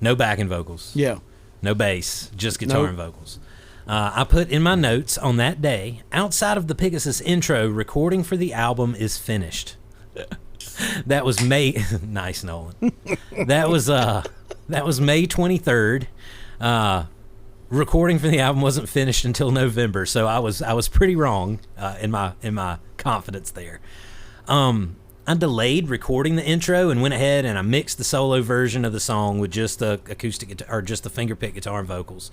No backing vocals. Yeah. No bass, just guitar and vocals. I put in my notes on that day, outside of the Pigasus intro, recording for the album is finished. That was May. Nice, Nolin. That was May 23rd. Recording for the album wasn't finished until November, so I was pretty wrong in my confidence there. I delayed recording the intro and went ahead and I mixed the solo version of the song with just the acoustic guitar, or just the fingerpick guitar and vocals.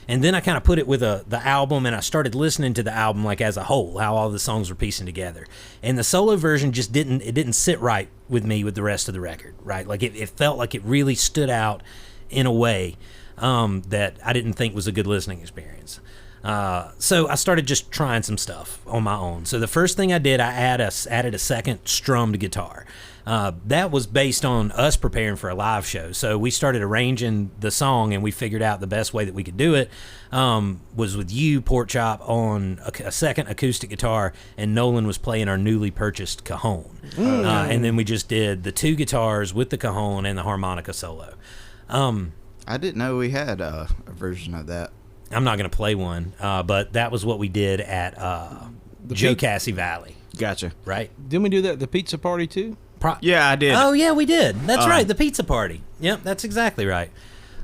And then I kind of put it with the album, and I started listening to the album like as a whole, how all the songs were piecing together. And the solo version just didn't sit right with me with the rest of the record, right? Like it felt like it really stood out in a way that I didn't think was a good listening experience. So I started just trying some stuff on my own. So the first thing I did, I added a second strummed guitar. That was based on us preparing for a live show. So we started arranging the song, and we figured out the best way that we could do it was with you, Porkchop, on a second acoustic guitar, and Nolin was playing our newly purchased cajon. And then we just did the two guitars with the cajon and the harmonica solo. I didn't know we had a version of that. I'm not going to play one, but that was what we did at Joe Cassie Valley. Gotcha. Right? Didn't we do that at the pizza party too? Yeah, I did. Oh, yeah, we did. That's right, the pizza party. Yep, that's exactly right.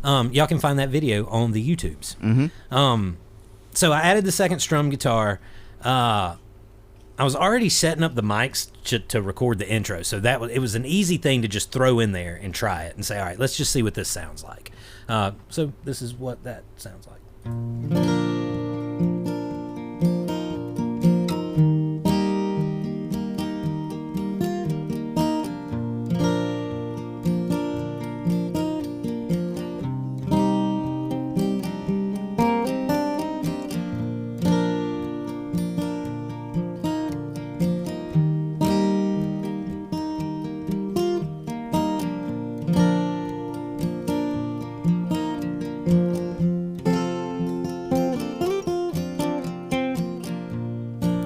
Y'all can find that video on the YouTubes. Mm-hmm. So I added the second strum guitar. I was already setting up the mics to record the intro, so it was an easy thing to just throw in there and try it and say, all right, let's just see what this sounds like. So this is what that sounds like.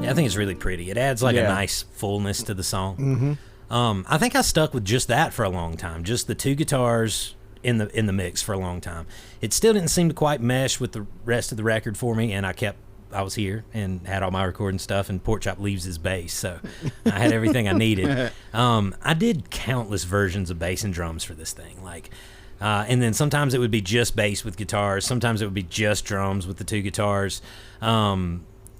I think it's really pretty. It adds like a nice fullness to the song. Mm-hmm. I think I stuck with just that for a long time, just the two guitars in the mix for a long time. It still didn't seem to quite mesh with the rest of the record for me, and I was here and had all my recording stuff, and Porkchop leaves his bass, so I had everything I needed. I did countless versions of bass and drums for this thing, and then sometimes it would be just bass with guitars, sometimes it would be just drums with the two guitars.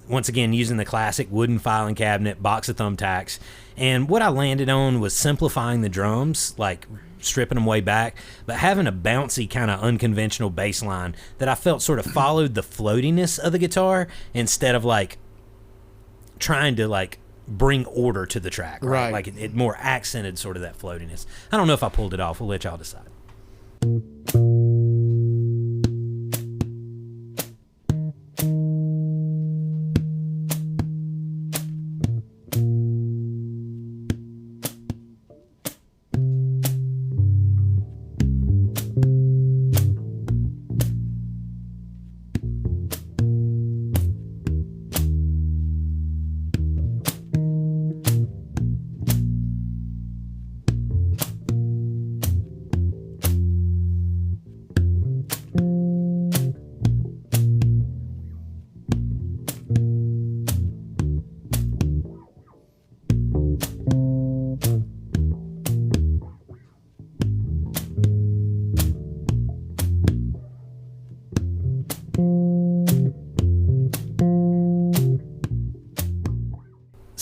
Once again, using the classic wooden filing cabinet, box of thumbtacks. And what I landed on was simplifying the drums, like stripping them way back, but having a bouncy kind of unconventional bass line that I felt sort of followed the floatiness of the guitar instead of like trying to like bring order to the track. Right. Like it more accented sort of that floatiness. I don't know if I pulled it off. We'll let y'all decide.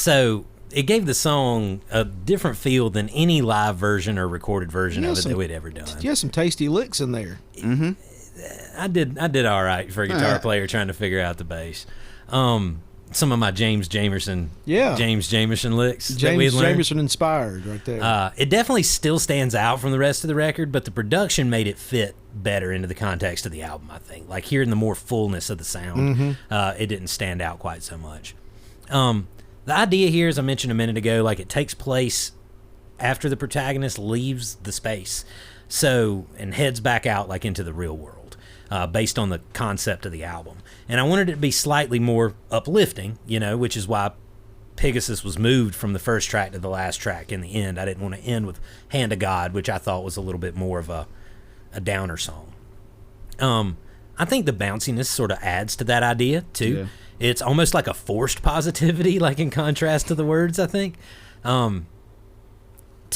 So it gave the song a different feel than any live version or recorded version of it that we'd ever done. You have some tasty licks in there. Mm-hmm. I did all right for a guitar player trying to figure out the bass. Some of my James Jamerson licks that we had learned. Jamerson inspired right there. It definitely still stands out from the rest of the record, but the production made it fit better into the context of the album, I think. Like hearing the more fullness of the sound, it didn't stand out quite so much. The idea here, as I mentioned a minute ago, like it takes place after the protagonist leaves the space, and heads back out like into the real world, based on the concept of the album. And I wanted it to be slightly more uplifting, which is why Pigasus was moved from the first track to the last track in the end. I didn't want to end with Hand of God, which I thought was a little bit more of a downer song. I think the bounciness sort of adds to that idea too. Yeah. It's almost like a forced positivity, like in contrast to the words, I think. To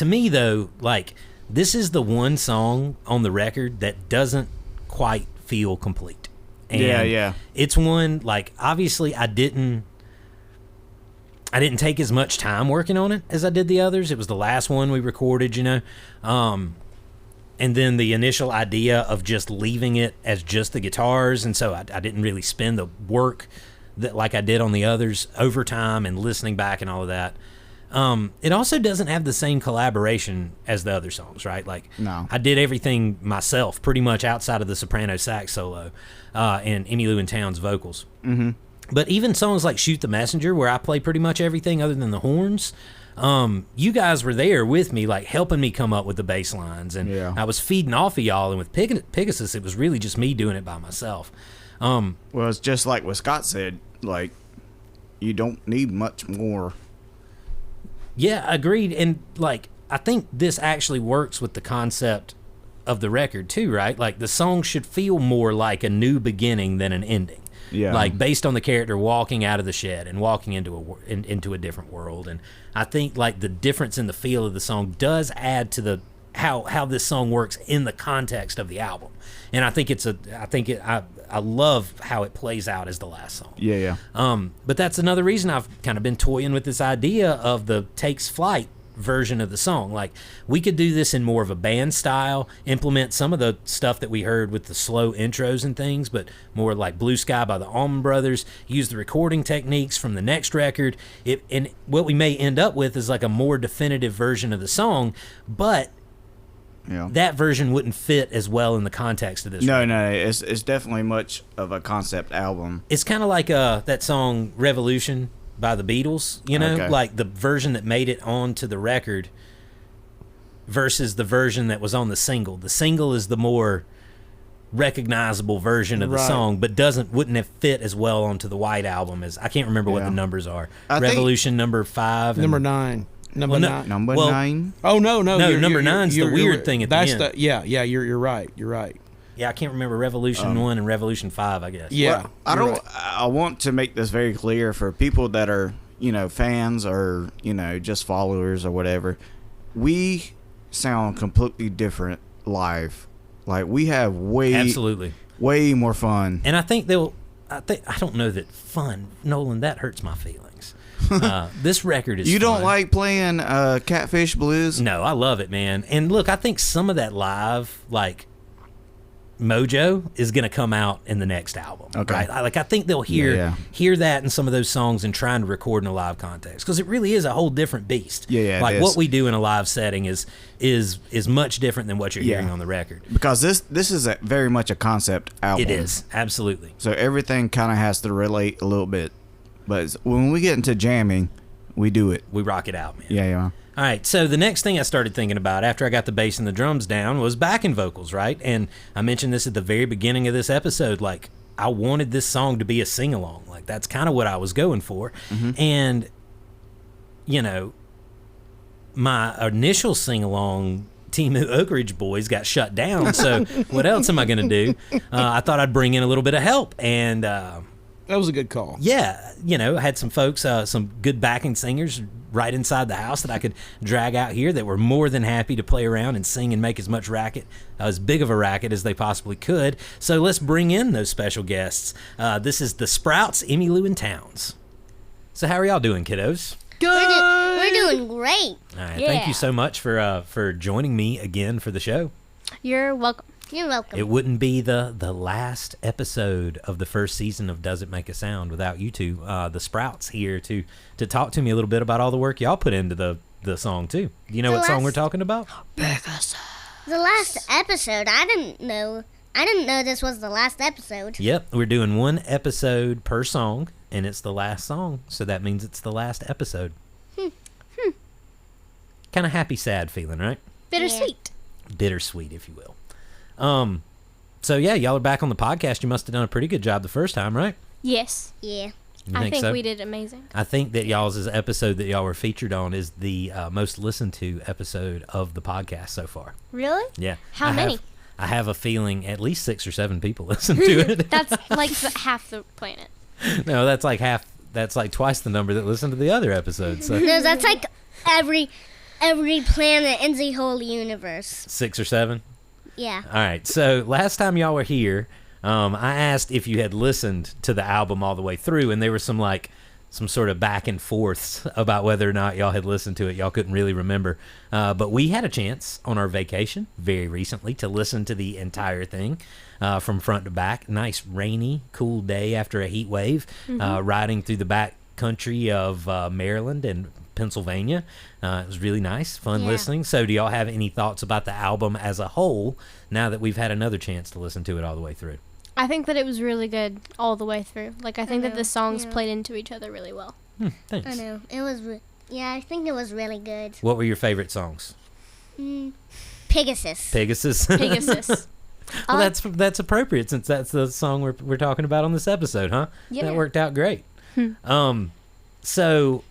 me, though, like, this is the one song on the record that doesn't quite feel complete. And yeah. It's one, like, obviously I didn't take as much time working on it as I did the others. It was the last one we recorded, and then the initial idea of just leaving it as just the guitars, and so I didn't really spend the work that like I did on the others over time and listening back and all of that. It also doesn't have the same collaboration as the other songs, right? Like, no. I did everything myself pretty much outside of the soprano sax solo and Emmylou and Towns vocals. Mm-hmm. But even songs like Shoot the Messenger, where I play pretty much everything other than the horns, you guys were there with me, like helping me come up with the bass lines, and I was feeding off of y'all. And with Pigasus, it was really just me doing it by myself. Well, it's just like what Scott said. Like, you don't need much more. Yeah, agreed. And like, I think this actually works with the concept of the record too, right? Like, the song should feel more like a new beginning than an ending. Yeah. Like, based on the character walking out of the shed and walking into a different world. And I think like the difference in the feel of the song does add to the how this song works in the context of the album. And I think I love how it plays out as the last song. Yeah. But that's another reason I've kind of been toying with this idea of the Takes Flight version of the song. Like, we could do this in more of a band style, implement some of the stuff that we heard with the slow intros and things, but more like Blue Sky by the Allman Brothers, use the recording techniques from the next record. And what we may end up with is like a more definitive version of the song, but that version wouldn't fit as well in the context of this. No, it's definitely much of a concept album. It's kind of like that song Revolution by the Beatles, like the version that made it onto the record versus the version that was on the single. The single is the more recognizable version of the song, but wouldn't have fit as well onto the White Album as, I can't remember what the numbers are. Revolution number 5. Number 9. Number 9. Number 9? Oh, no. Number 9's the weird thing at the end. You're right. Yeah, I can't remember Revolution 1 and Revolution 5, I guess. Yeah. Well, I want to make this very clear for people that are, fans or, just followers or whatever. We sound completely different live. Like, we have way more fun. And I don't know that fun, Nolin, that hurts my feelings. This record is You don't fun. like playing Catfish Blues? No, I love it, man. And look, I think some of that live, like, mojo is going to come out in the next album. Okay. Right? I think they'll hear that in some of those songs and trying to record in a live context, because it really is a whole different beast. Yeah, like what we do in a live setting is much different than what you're hearing on the record. Because this is very much a concept album. It is, absolutely. So everything kind of has to relate a little bit. But when we get into jamming, we do it. We rock it out, man. Yeah. All right, so the next thing I started thinking about after I got the bass and the drums down was backing vocals, right? And I mentioned this at the very beginning of this episode. Like, I wanted this song to be a sing-along. Like, that's kind of what I was going for. Mm-hmm. And, my initial sing-along, Timu Oak Ridge Boys, got shut down. So what else am I going to do? I thought I'd bring in a little bit of help. And that was a good call. Yeah, I had some folks, some good backing singers right inside the house that I could drag out here that were more than happy to play around and sing and make as much racket, as big of a racket as they possibly could. So let's bring in those special guests. This is the Sprouts, Emmylou and Towns. So how are y'all doing, kiddos? Good. We're doing great. All right. Thank you so much for joining me again for the show. You're welcome. You're welcome. It wouldn't be the last episode of the first season of Does It Make a Sound without you two, the Sprouts, here to talk to me a little bit about all the work y'all put into the song too. Do you know what song we're talking about? The last episode. I didn't know this was the last episode. Yep, we're doing one episode per song, and it's the last song, so that means it's the last episode. Kind of happy, sad feeling, right? Bittersweet. Bittersweet, if you will. So yeah, y'all are back on the podcast. You must have done a pretty good job the first time, right? Yes. Yeah. I think so? we did amazing. I think that y'all's episode that y'all were featured on is the most listened to episode of the podcast so far. Really? Yeah. How many? I have a feeling at least 6 or 7 people listen to it. That's like half the planet. No, that's like half. That's like twice the number that listened to the other episodes. So. No, that's like every planet in the whole universe. 6 or 7. Yeah. All right. So last time y'all were here, I asked if you had listened to the album all the way through, and there was some sort of back and forths about whether or not y'all had listened to it. Y'all couldn't really remember. But we had a chance on our vacation very recently to listen to the entire thing from front to back. Nice rainy, cool day after a heat wave, riding through the back country of Maryland and Pennsylvania. It was really nice, fun listening. So do y'all have any thoughts about the album as a whole now that we've had another chance to listen to it all the way through? I think that it was really good all the way through. Like, I think that the songs played into each other really well. Thanks. I know. It was I think it was really good. What were your favorite songs? Pegasus. Pegasus. Pegasus. Well, that's appropriate since that's the song we're talking about on this episode, huh? Yeah. That worked out great. So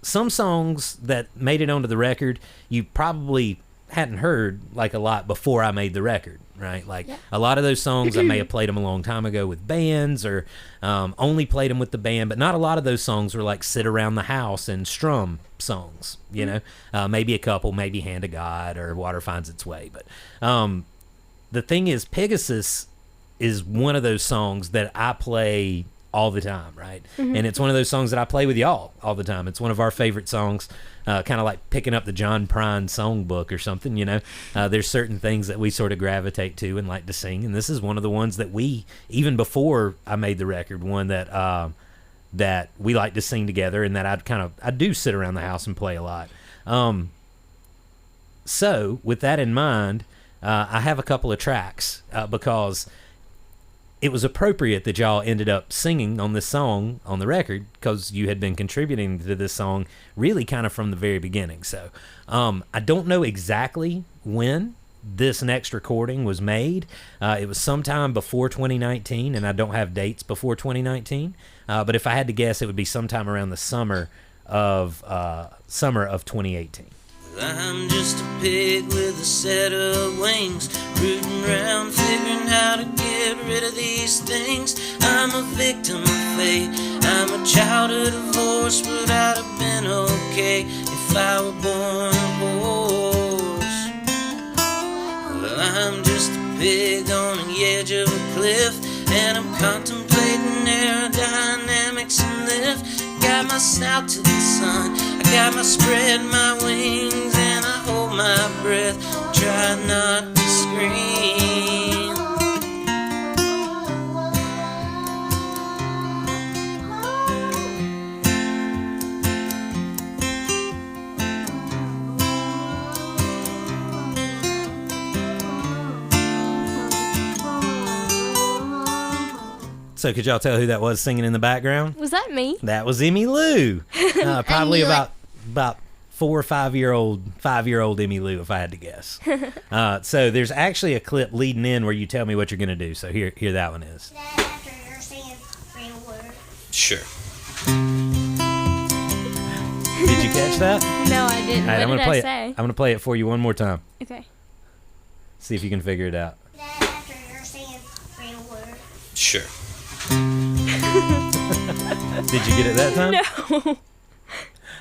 some songs that made it onto the record, you probably hadn't heard like a lot before I made the record, right? Like a lot of those songs I may have played them a long time ago with bands or only played them with the band, but not a lot of those songs were like sit around the house and strum songs, you know? Maybe a couple, maybe Hand of God or Water Finds Its Way. But the thing is, Pigasus is one of those songs that I play all the time, right? And it's one of those songs that I play with y'all all the time. It's one of our favorite songs, kind of like picking up the John Prine songbook or something, you know? There's certain things that we sort of gravitate to and like to sing, and this is one of the ones that we, even before I made the record, one that that we like to sing together and that I do sit around the house and play a lot. So with that in mind, I have a couple of tracks because it was appropriate that y'all ended up singing on this song on the record because you had been contributing to this song really kind of from the very beginning. So I don't know exactly when this next recording was made. It was sometime before 2019, and I don't have dates before 2019. But if I had to guess, it would be sometime around the summer of 2018. I'm just a pig with a set of wings, rooting around, figuring how to get rid of these things. I'm a victim of fate, I'm a child of divorce, but I'd have been okay if I were born a horse. Well, I'm just a pig on the edge of a cliff, and I'm contemplating aerodynamics and lift. Got my snout to the sun, I got my spread my wings, and I hold my breath, try not to scream. So could y'all tell who that was singing in the background? Was that me? That was Emmy Lou. Probably about 4 or 5 year old Emmy Lou, if I had to guess. So there's actually a clip leading in where you tell me what you're gonna do. So here that one is. After you're saying real word. Sure. Did you catch that? No, I didn't. All right, What did I I'm say? gonna play it for you one more time. Okay. See if you can figure it out. After you're saying real word. Sure. Did you get it that time? No.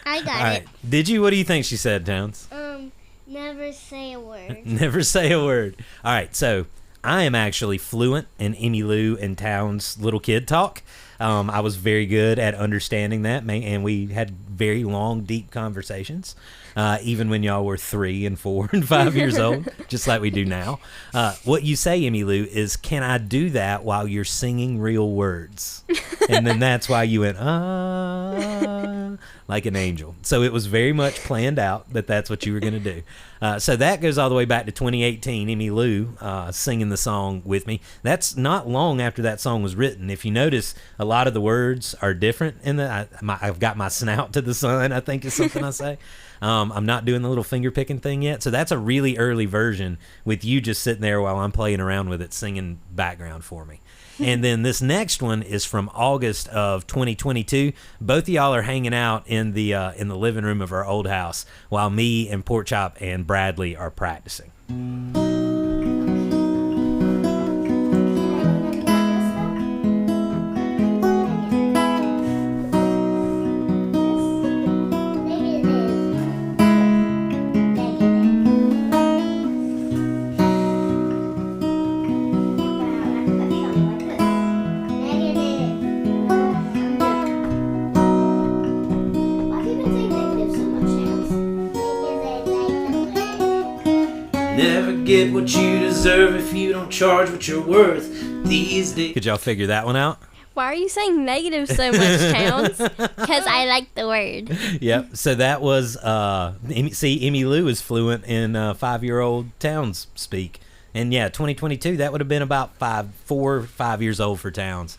I got All right. Did you? What do you think she said, Towns? it. Never say a word. Never say a word. All right, so I am actually fluent in Emmy Lou and Towns' little kid talk. I was very good at understanding that, and we had very long, deep conversations, even when y'all were 3 and 4 and 5 years old, just like we do now. What you say, Emmylou, is, can I do that while you're singing real words? And then that's why you went, like an angel. So it was very much planned out that that's what you were going to do. So that goes all the way back to 2018, Emmylou singing the song with me. That's not long after that song was written. If you notice, a lot of the words are different. I've got my snout to the sun, I think is something I say. I'm not doing the little finger picking thing yet. So that's a really early version with you just sitting there while I'm playing around with it, singing background for me. And then this next one is from August of 2022. Both of y'all are hanging out in the living room of our old house while me and Porkchop and Bradley are practicing. Get what you deserve if you don't charge what you're worth these days. Could y'all figure that one out? Why are you saying negative so much, Towns? Because I like the word. Yep. So that was, see, Emmylou is fluent in 5-year-old Towns speak. And yeah, 2022, that would have been about 4 or 5 years old for Towns.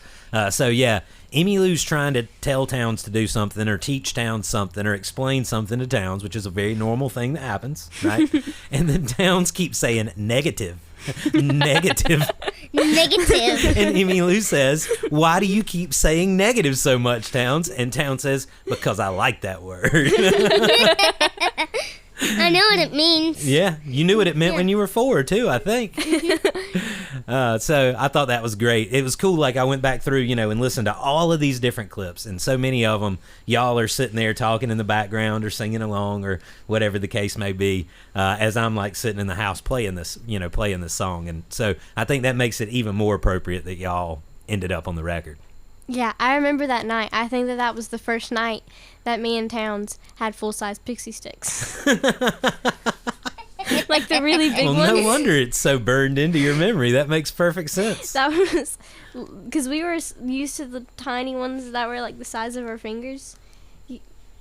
So yeah, Emmylou's trying to tell Towns to do something or teach Towns something or explain something to Towns, which is a very normal thing that happens, right? And then Towns keeps saying negative. Negative. Negative. And Emmylou says, why do you keep saying negative so much, Towns? And Towns says, because I like that word. I know what it means. Yeah, you knew what it meant when you were 4 too, I think. So I thought that was great. It was cool. Like I went back through, and listened to all of these different clips, and so many of them, y'all are sitting there talking in the background or singing along or whatever the case may be, as I'm like sitting in the house playing this song. And so I think that makes it even more appropriate that y'all ended up on the record. Yeah, I remember that night. I think that was the first night that me and Towns had full-size pixie sticks. Like the really big ones. Well, no wonder it's so burned into your memory. That makes perfect sense. That was because we were used to the tiny ones that were like the size of our fingers.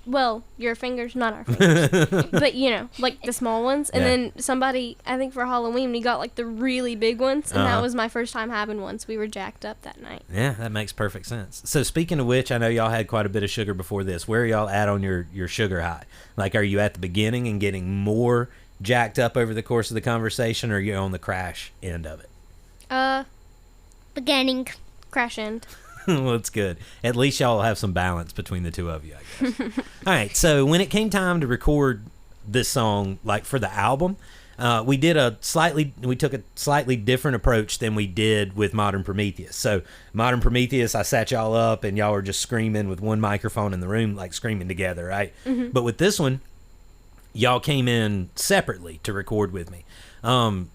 Well, your fingers, not our fingers. But, like the small ones. And then somebody, I think for Halloween, we got like the really big ones. And that was my first time having one. So we were jacked up that night. Yeah, that makes perfect sense. So speaking of which, I know y'all had quite a bit of sugar before this. Where are y'all at on your sugar high? Like, are you at the beginning and getting more jacked up over the course of the conversation, or are you on the crash end of it? Beginning. Crash end. Well, it's good. At least y'all have some balance between the two of you, I guess. All right, so when it came time to record this song, like for the album, we took a slightly different approach than we did with Modern Prometheus. So Modern Prometheus, I sat y'all up and y'all were just screaming with one microphone in the room, like screaming together, right? Mm-hmm. But with this one, y'all came in separately to record with me.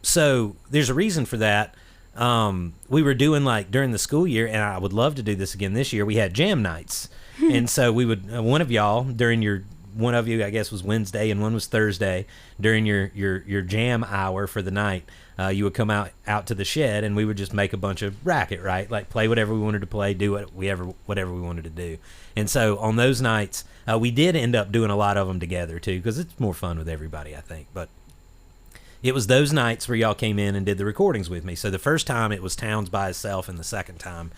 So there's a reason for that. We were doing like during the school year, and I would love to do this again this year. We had jam nights. And so we would, one of y'all one of you, I guess, was Wednesday and one was Thursday during your jam hour for the night. You would come out to the shed and we would just make a bunch of racket, right? Like play whatever we wanted to play, do whatever we wanted to do. And so on those nights, we did end up doing a lot of them together too, because it's more fun with everybody, I think. But it was those nights where y'all came in and did the recordings with me. So the first time it was Towns by himself, and the second time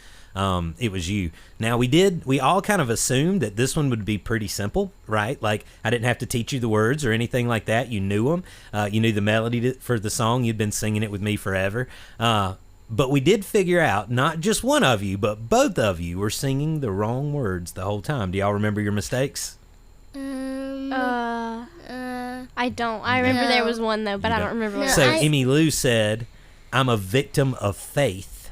it was you. Now we all kind of assumed that this one would be pretty simple, right? Like I didn't have to teach you the words or anything like that. You knew them. You knew the melody for the song. You'd been singing it with me forever. But we did figure out not just one of you, but both of you were singing the wrong words the whole time. Do y'all remember your mistakes? I don't. I remember there was one though, but I don't remember what. So Emmylou said, "I'm a victim of faith,"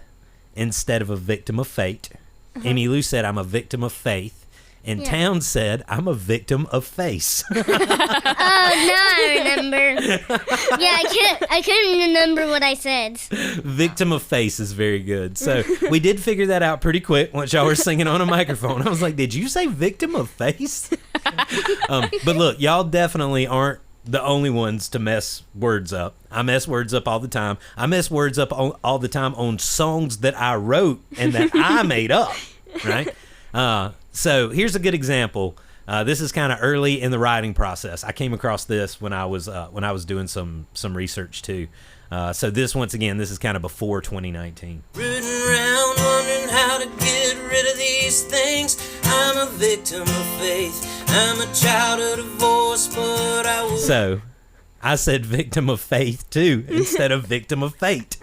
instead of a victim of fate. Emmylou said, "I'm a victim of faith," and Towns said, "I'm a victim of face." Oh, now I remember. I couldn't remember what I said. Victim of Face is very good. So we did figure that out pretty quick once y'all were singing on a microphone. I was like, did you say Victim of Face? But look, y'all definitely aren't the only ones to mess words up. I mess words up all the time. I mess words up all the time on songs that I wrote and that I made up, right? So here's a good example. This is kind of early in the writing process. I came across this when I was doing some research too. So this, once again, this is kind of before 2019. Rooting around, wondering how to get rid of these things. I'm a victim of faith. I'm a child of divorce, but I will. So I said victim of faith too instead of victim of fate.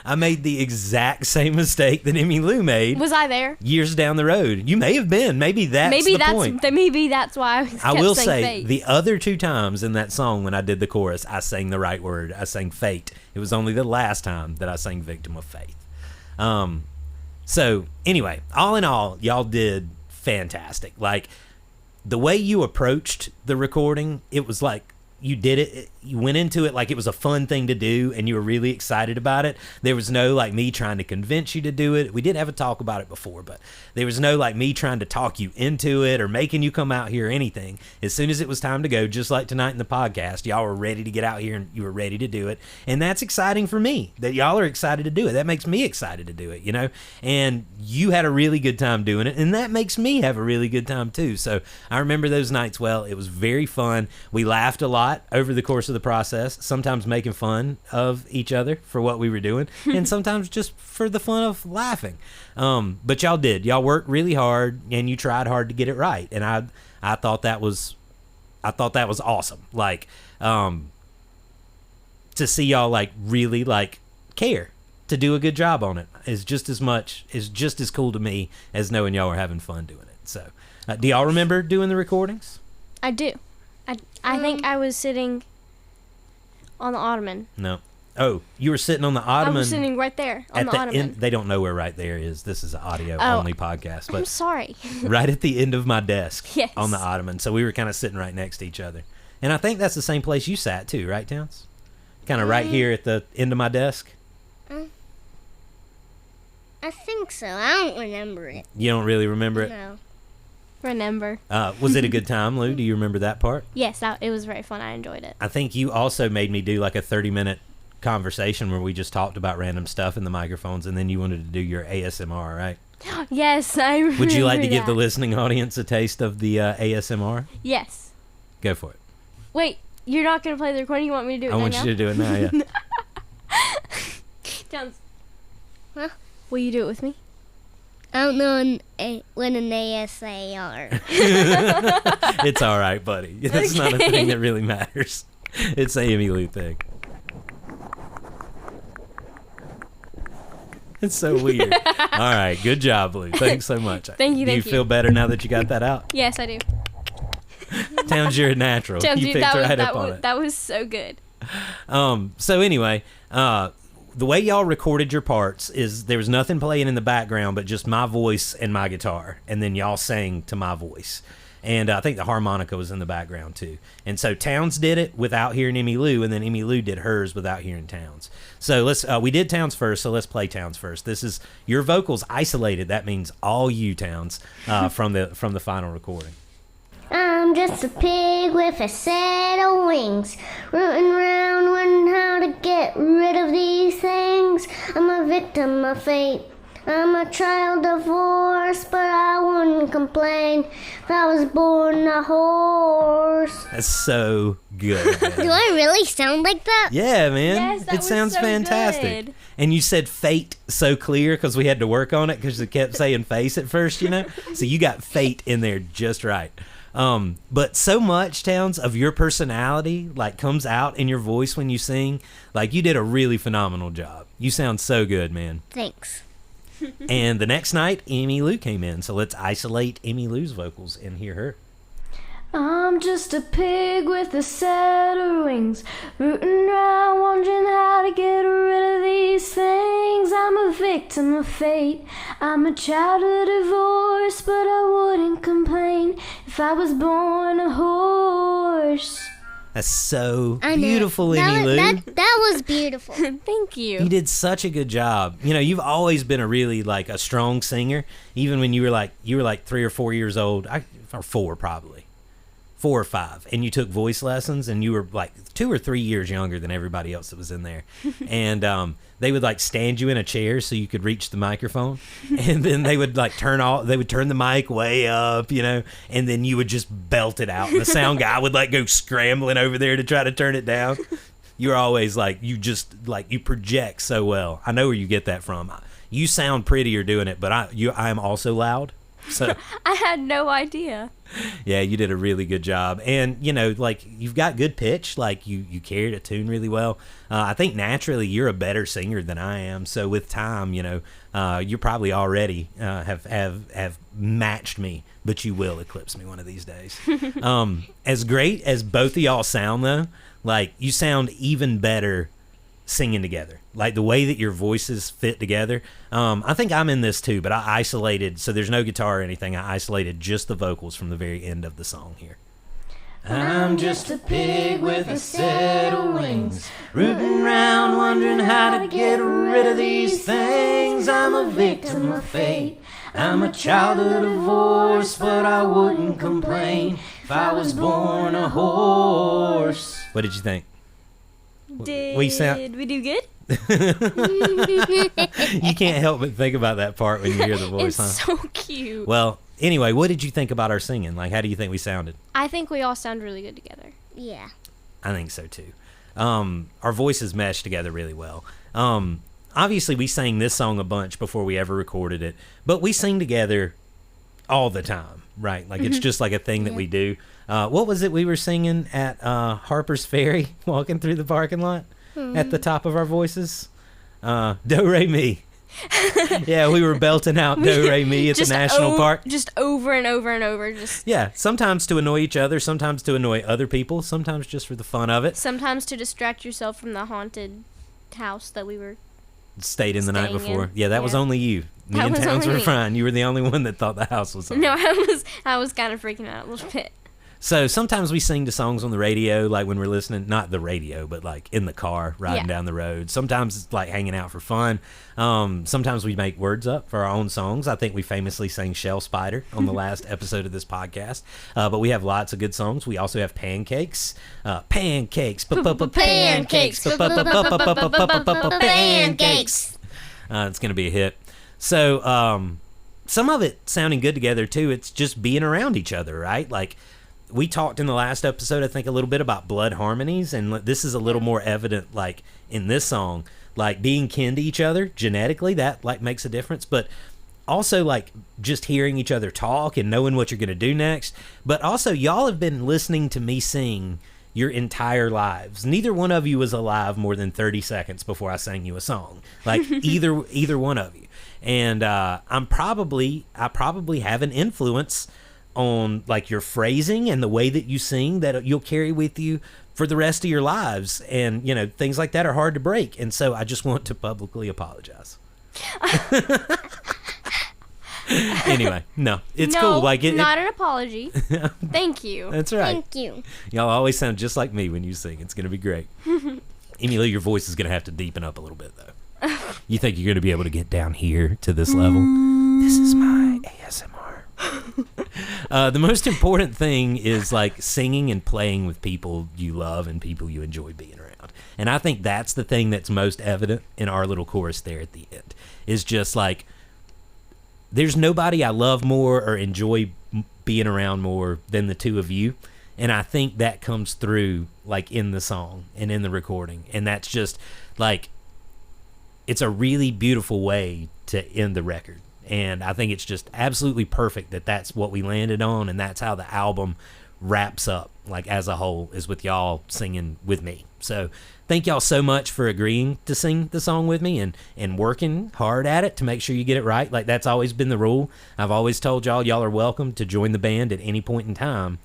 I made the exact same mistake that Emmy Lou made. Was I there? Years down the road. You may have been. Maybe that's the point. Maybe that's why I will say, fate. the other 2 times in that song when I did the chorus, I sang the right word. I sang fate. It was only the last time that I sang victim of faith. So anyway, all in all, y'all did fantastic. Like, the way you approached the recording, it was like, you did it, you went into it like it was a fun thing to do and you were really excited about it. There was no like me trying to convince you to do it. We did have a talk about it before, but there was no like me trying to talk you into it or making you come out here or anything. As soon as it was time to go, just like tonight in the podcast, y'all were ready to get out here and you were ready to do it. And that's exciting for me that y'all are excited to do it. That makes me excited to do it, you know? And you had a really good time doing it, and that makes me have a really good time too. So I remember those nights well. It was very fun. We laughed a lot over the course of the process, sometimes making fun of each other for what we were doing and sometimes just for the fun of laughing. But y'all worked really hard and you tried hard to get it right, and I thought that was awesome. Like, to see y'all like really like care to do a good job on it is just as cool to me as knowing y'all were having fun doing it. So do y'all remember doing the recordings? I do. I think I was sitting on the ottoman. No. Oh, you were sitting on the ottoman. I was sitting right there on the ottoman. They don't know where right there is. This is an audio-only podcast. But I'm sorry. Right at the end of my desk. Yes. On the ottoman. So we were kind of sitting right next to each other. And I think that's the same place you sat too, right, Towns? Kind of right here at the end of my desk? I think so. I don't remember it. You don't really remember it? No. Remember. Was it a good time, Lou? Do you remember that part? Yes, it was very fun. I enjoyed it. I think you also made me do like a 30-minute conversation where we just talked about random stuff in the microphones, and then you wanted to do your ASMR, right? Yes, I remember. Would you like to give the listening audience a taste of the ASMR? Yes. Go for it. Wait, you're not going to play the recording? You want me to do it right now? I want you to do it now, yeah. Towns. Huh? Will you do it with me? I don't know when an ASAR. It's all right, buddy. That's not a thing that really matters. It's an Emmy Lou thing. It's so weird. All right, good job, Lou. Thanks so much. Thank you. Do you feel better now that you got that out? Yes, I do. Towns, you're a natural. Towns, you picked right up on it. That was so good. So anyway, the way y'all recorded your parts is there was nothing playing in the background but just my voice and my guitar, and then y'all sang to my voice. And I think the harmonica was in the background too. And so Towns did it without hearing Emmy Lou, and then Emmy Lou did hers without hearing Towns. So we did Towns first, so let's play Towns first. This is your vocals isolated. That means all you, Towns, from the final recording. I'm just a pig with a set of wings, rooting around wondering how to get rid of these things. I'm a victim of fate. I'm a child of divorce, but I wouldn't complain if I was born a horse. That's so good, man. Do I really sound like that? Yeah, man. Yes, that it was sounds so fantastic. good. And you said fate so clear because we had to work on it because it kept saying face at first, you know? So you got fate in there just right. But so much, Towns, of your personality like comes out in your voice when you sing. Like, you did a really phenomenal job. You sound so good, man. Thanks. And the next night, Emmy Lou came in. So let's isolate Emmy Lou's vocals and hear her. I'm just a pig with a set of wings, rooting around wondering how to get rid of these things. I'm a victim of fate. I'm a child of divorce, but I wouldn't complain if I was born a horse. That's so I know. beautiful, Emmy Lou. That was beautiful. Thank you. You did such a good job. You know, you've always been a really like a strong singer, even when you were like 3 or 4 years old, or 4 probably, 4 or 5, and you took voice lessons, and you were like 2 or 3 years younger than everybody else that was in there, and they would like stand you in a chair so you could reach the microphone, and then they would like turn the mic way up, you know, and then you would just belt it out, and the sound guy would like go scrambling over there to try to turn it down. You're always like, you project so well. I know where you get that from. You sound prettier doing it, but I am also loud. So I had no idea. Yeah, you did a really good job. And, you know, like, you've got good pitch. Like, you carried a tune really well. I think naturally you're a better singer than I am. So with time, you know, you probably already have matched me, but you will eclipse me one of these days. As great as both of y'all sound, though, like, you sound even better singing together, like the way that your voices fit together. I think I'm in this too, but I isolated, so there's no guitar or anything. I isolated just the vocals from the very end of the song here. I'm just a pig with a set of wings, rooting round wondering how to get rid of these things. I'm a victim of fate, I'm a child of divorce, but I wouldn't complain if I was born a horse. What did you think? Did we do good? You can't help but think about that part when you hear the voice, it's huh? so cute. Well, anyway, what did you think about our singing? Like, how do you think we sounded? I think we all sound really good together. Yeah. I think so too. Our voices mesh together really well. Obviously, we sang this song a bunch before we ever recorded it, but we sing together all the time, right? Like, it's just like a thing that we do. What was it we were singing at Harper's Ferry, walking through the parking lot at the top of our voices? Do Re Mi. Yeah, we were belting out Do Re Mi at the national park. Just over and over and over. Yeah, sometimes to annoy each other, sometimes to annoy other people, sometimes just for the fun of it. Sometimes to distract yourself from the haunted house that we were stayed in the night before. In. Yeah, that was only you. Me and Towns were fine. You were the only one that thought the house was on. No, I was kind of freaking out a little bit. So sometimes we sing to songs on the radio, like when we're listening, not the radio, but like in the car, riding down the road. Sometimes it's like hanging out for fun. Sometimes we make words up for our own songs. I think we famously sang Shell Spider on the last episode of this podcast. But we have lots of good songs. We also have Pancakes. Pancakes. Pancakes. Pancakes. It's going to be a hit. So some of it sounding good together, too. It's just being around each other, right? Like, we talked in the last episode, I think, a little bit about blood harmonies, and this is a little more evident, like, in this song, like, being kin to each other genetically, that, like, makes a difference, but also, like, just hearing each other talk and knowing what you're going to do next, but also, y'all have been listening to me sing your entire lives. Neither one of you was alive more than 30 seconds before I sang you a song, like, either one of you, and I probably have an influence on like your phrasing and the way that you sing that you'll carry with you for the rest of your lives, and you know, things like that are hard to break, and so I just want to publicly apologize. Anyway, no, it's cool. Like not an apology. Thank you. That's right. Thank you. Y'all always sound just like me when you sing. It's gonna be great. Emily, your voice is gonna have to deepen up a little bit though. You think you're gonna be able to get down here to this level? This is my ASMR. The most important thing is like singing and playing with people you love and people you enjoy being around. And I think that's the thing that's most evident in our little chorus there at the end, is just like, there's nobody I love more or enjoy being around more than the two of you. And I think that comes through like in the song and in the recording. And that's just like, it's a really beautiful way to end the record. And I think it's just absolutely perfect that that's what we landed on, and that's how the album wraps up, like as a whole, is with y'all singing with me. So thank y'all so much for agreeing to sing the song with me and working hard at it to make sure you get it right. Like, that's always been the rule. I've always told y'all are welcome to join the band at any point in time,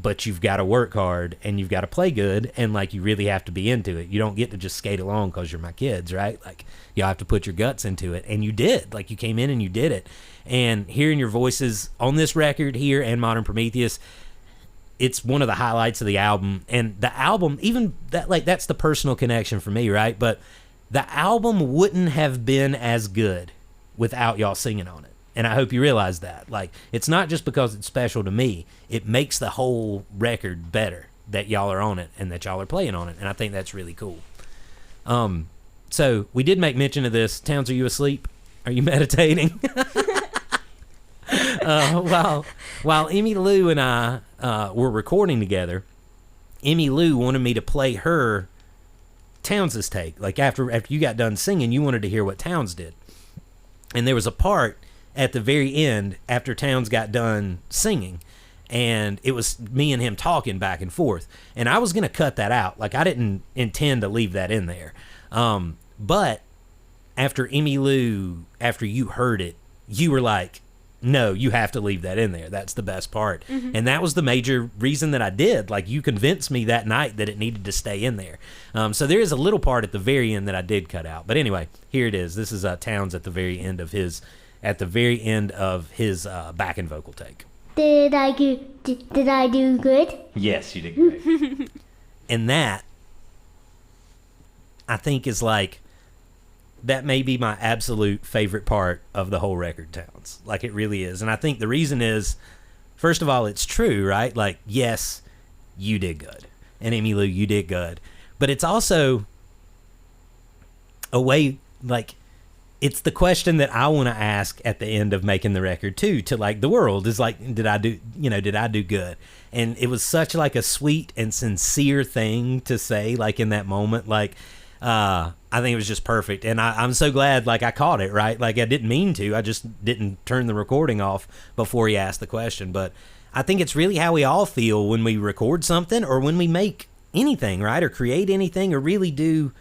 but you've got to work hard and you've got to play good, and like, you really have to be into it. You don't get to just skate along because you're my kids, right? Like, y'all have to put your guts into it, and you did. Like, you came in and you did it. And hearing your voices on this record here and Modern Prometheus, it's one of the highlights of the album. And the album, even that, like, that's the personal connection for me, right? But the album wouldn't have been as good without y'all singing on it. And I hope you realize that. Like, it's not just because it's special to me. It makes the whole record better that y'all are on it and that y'all are playing on it. And I think that's really cool. So we did make mention of this. Towns, are you asleep? Are you meditating? While Emmy Lou and I were recording together, Emmy Lou wanted me to play her Towns' take. Like, after you got done singing, you wanted to hear what Towns did. And there was a part at the very end after Towns got done singing, and it was me and him talking back and forth. And I was going to cut that out. Like, I didn't intend to leave that in there. But after Emmy Lou, after you heard it, you were like, no, you have to leave that in there. That's the best part. Mm-hmm. And that was the major reason that I did. Like, you convinced me that night that it needed to stay in there. So there is a little part at the very end that I did cut out. But anyway, here it is. This is Towns at the very end of his backing vocal take. Did I do good? Yes, you did great. And that, I think, is like, that may be my absolute favorite part of the whole record, Towns. Like, it really is. And I think the reason is, first of all, it's true, right? Like, yes, you did good. And Emmy Lou, you did good. But it's also a way, like, it's the question that I want to ask at the end of making the record too, to like the world, is like, did I do good? And it was such like a sweet and sincere thing to say, like, in that moment. Like, I think it was just perfect. And I'm so glad, like, I caught it, right? Like, I didn't mean to. I just didn't turn the recording off before he asked the question. But I think it's really how we all feel when we record something, or when we make anything, right? Or create anything, or really do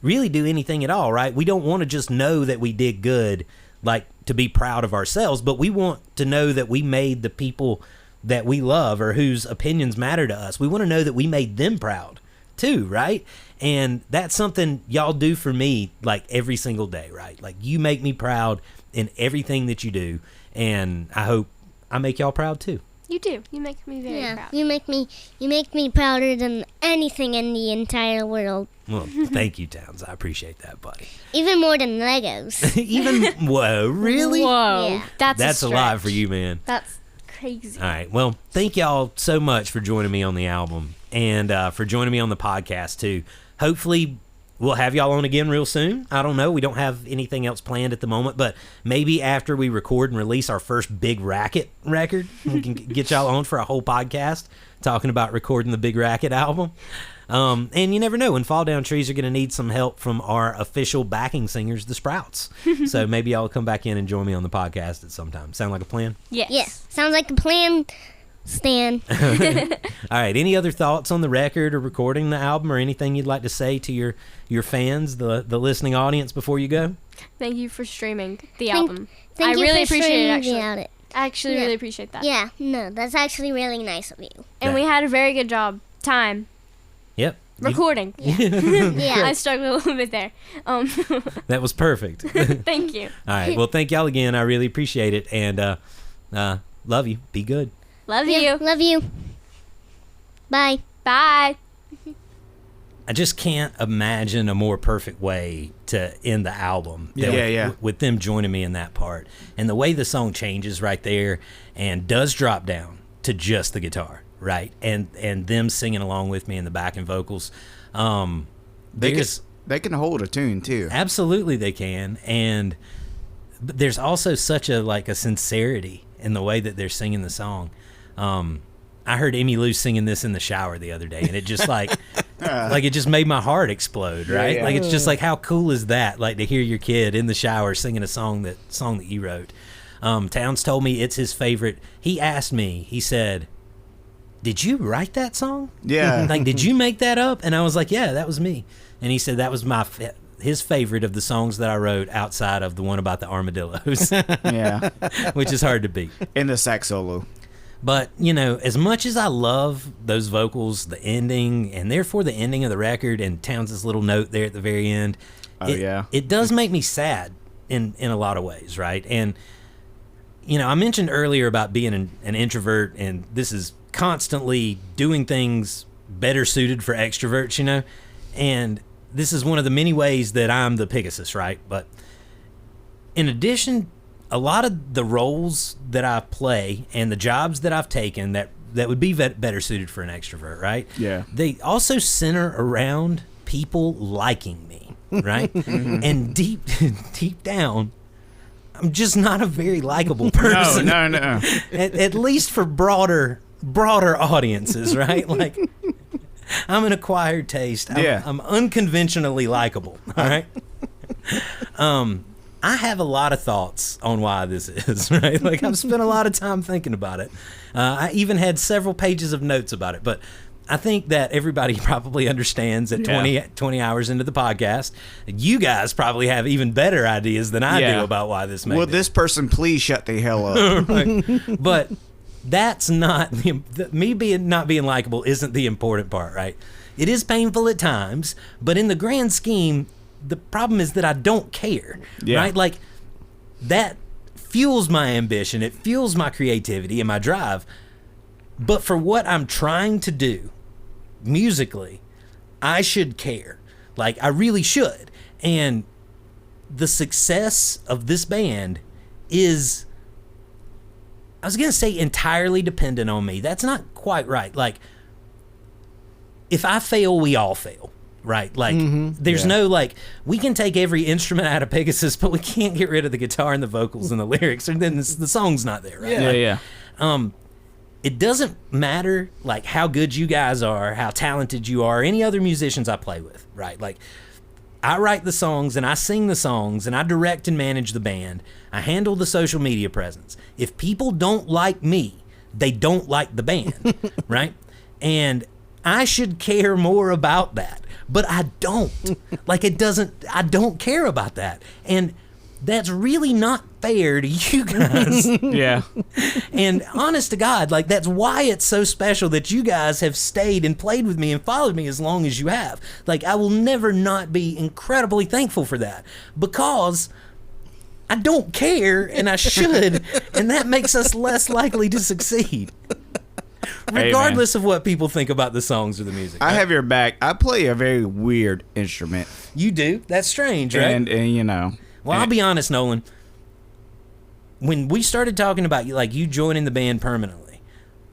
anything at all, right? We don't want to just know that we did good, like, to be proud of ourselves, but we want to know that we made the people that we love, or whose opinions matter to us. We want to know that we made them proud too, right? And that's something y'all do for me, like, every single day, right? Like, you make me proud in everything that you do, and I hope I make y'all proud too. You do. You make me very proud. You make me prouder than anything in the entire world. Well, thank you, Towns. I appreciate that, buddy. Even more than Legos. Whoa, really? Whoa. Yeah. That's a lot for you, man. That's crazy. All right. Well, thank y'all so much for joining me on the album, and for joining me on the podcast too. Hopefully we'll have y'all on again real soon. I don't know. We don't have anything else planned at the moment, but maybe after we record and release our first Big Racket record, we can get y'all on for a whole podcast talking about recording the Big Racket album. And you never know, when Fall Down Trees are going to need some help from our official backing singers, the Sprouts. So maybe y'all will come back in and join me on the podcast at some time. Sound like a plan? Yes. Yeah. Sounds like a plan, Stan. All right. Any other thoughts on the record or recording the album, or anything you'd like to say to your fans, the listening audience, before you go? Thank you for streaming the album. Thank I you really for appreciate it, streaming actually. I actually really appreciate that. Yeah, no, that's actually really nice of you. And we had a very good time Yep. recording. Yeah. I struggled a little bit there. That was perfect. Thank you. All right. Well, thank y'all again. I really appreciate it. And love you. Be good. Love you. Love you. Bye. Bye. I just can't imagine a more perfect way to end the album. With them joining me in that part. And the way the song changes right there and does drop down to just the guitar, right? And them singing along with me in the backing vocals. They can hold a tune too. Absolutely they can. And there's also such a sincerity in the way that they're singing the song. I heard Emmy Lou singing this in the shower the other day, and it just it just made my heart explode, right? Yeah. Like, it's just like, how cool is that? Like, to hear your kid in the shower singing a song that you wrote. Towns told me it's his favorite. He asked me, he said, "Did you write that song?" Yeah. Like, did you make that up? And I was like, yeah, that was me. And he said that was his favorite of the songs that I wrote, outside of the one about the armadillos. Yeah. Which is hard to beat. And the sax solo. But, as much as I love those vocals, the ending, and therefore the ending of the record, and Towns' little note there at the very end, it does make me sad in a lot of ways, right? And, I mentioned earlier about being an introvert, and this is constantly doing things better suited for extroverts, you know? And this is one of the many ways that I'm the Pigasus, right? But in addition, a lot of the roles that I play and the jobs that I've taken that would be better suited for an extrovert, right? Yeah. They also center around people liking me, right? And deep down, I'm just not a very likable person. No. At least for broader audiences, right? Like, I'm an acquired taste. I'm unconventionally likable, all right? I have a lot of thoughts on why this is, right? Like, I've spent a lot of time thinking about it. I even had several pages of notes about it, but I think that everybody probably understands that 20 hours into the podcast, you guys probably have even better ideas than I do about why this may be. Will this person please shut the hell up? Right. But that's not me not being likable isn't the important part, right? It is painful at times, but in the grand scheme, the problem is that I don't care, right? Like, that fuels my ambition, it fuels my creativity and my drive. But for what I'm trying to do musically, I should care. Like, I really should. And the success of this band is, I was going to say entirely dependent on me. That's not quite right. Like, if I fail, we all fail, right? Like, there's no, like, we can take every instrument out of Pigasus, but we can't get rid of the guitar and the vocals and the lyrics, and then the song's not there, right? It doesn't matter, like, how good you guys are, how talented you are, any other musicians I play with, right? Like, I write the songs and I sing the songs and I direct and manage the band. I handle the social media presence. If people don't like me, they don't like the band, right? And I should care more about that, but I don't. Like, I don't care about that. And that's really not fair to you guys. And honest to God, like, that's why it's so special that you guys have stayed and played with me and followed me as long as you have. Like, I will never not be incredibly thankful for that, because I don't care and I should, and that makes us less likely to succeed. Regardless of what people think about the songs or the music. I have your back. I play a very weird instrument. You do? That's strange, right? And you know. Well, I'll be honest, Nolin. When we started talking about you joining the band permanently,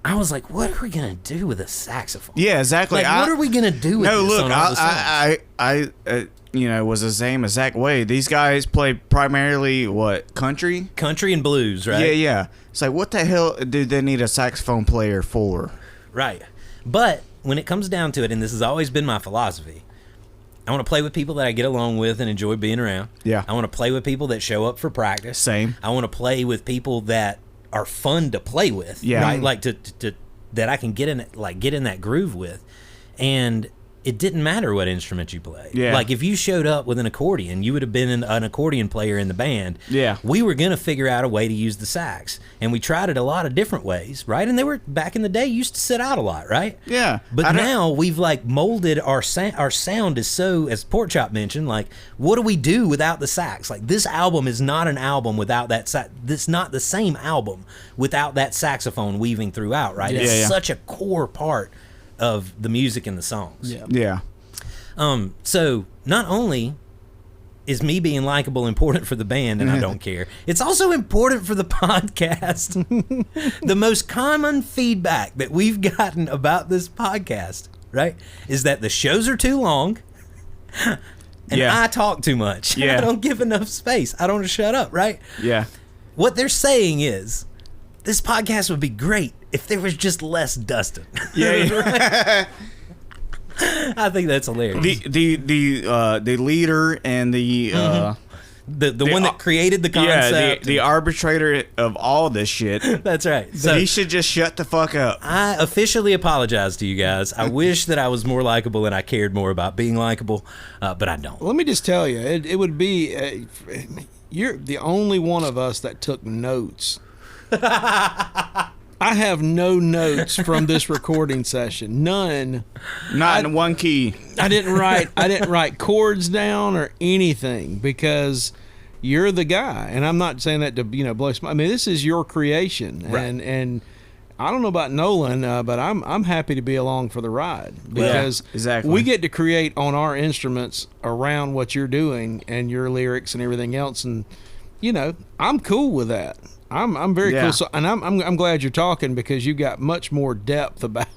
I was like, what are we going to do with a saxophone? Yeah, exactly. Like, what are we going to do with this on all the songs? I was the same exact way. These guys play primarily, what, country? Country and blues, right? Yeah. It's like, what the hell do they need a saxophone player for? Right. But when it comes down to it, and this has always been my philosophy, I want to play with people that I get along with and enjoy being around. Yeah. I want to play with people that show up for practice. Same. I want to play with people that are fun to play with. Yeah. Right? Like, to that I can get in that groove with. And it didn't matter what instrument you played. Yeah. Like, if you showed up with an accordion, you would have been an accordion player in the band. Yeah. We were going to figure out a way to use the sax. And we tried it a lot of different ways, right? And they were, back in the day, used to sit out a lot, right? Yeah. But now we've, like, molded our sound is so, as Porkchop mentioned, like, what do we do without the sax? Like, this album is not an album without that sax. This not the same album without that saxophone weaving throughout, right? It's such a core part of the music and the songs. Yeah. So not only is me being likable important for the band, and I don't care, it's also important for the podcast. The most common feedback that we've gotten about this podcast, right, is that the shows are too long and I talk too much. I don't give enough space. I don't shut up, right? Yeah. What they're saying is, this podcast would be great if there was just less Dustin. Yeah. I think that's hilarious. The leader and the one that created the concept. the arbitrator of all this shit. That's right. So he should just shut the fuck up. I officially apologize to you guys. I wish that I was more likable and I cared more about being likable, but I don't. Let me just tell you, it would be you're the only one of us that took notes. I have no notes from this recording session. None. Not in one key. I didn't write chords down or anything, because you're the guy, and I'm not saying that to blow smoke. I mean, this is your creation, right. and I don't know about Nolin, but I'm happy to be along for the ride because we get to create on our instruments around what you're doing and your lyrics and everything else, and I'm cool with that. I'm very cool. So, and I'm glad you're talking because you got much more depth about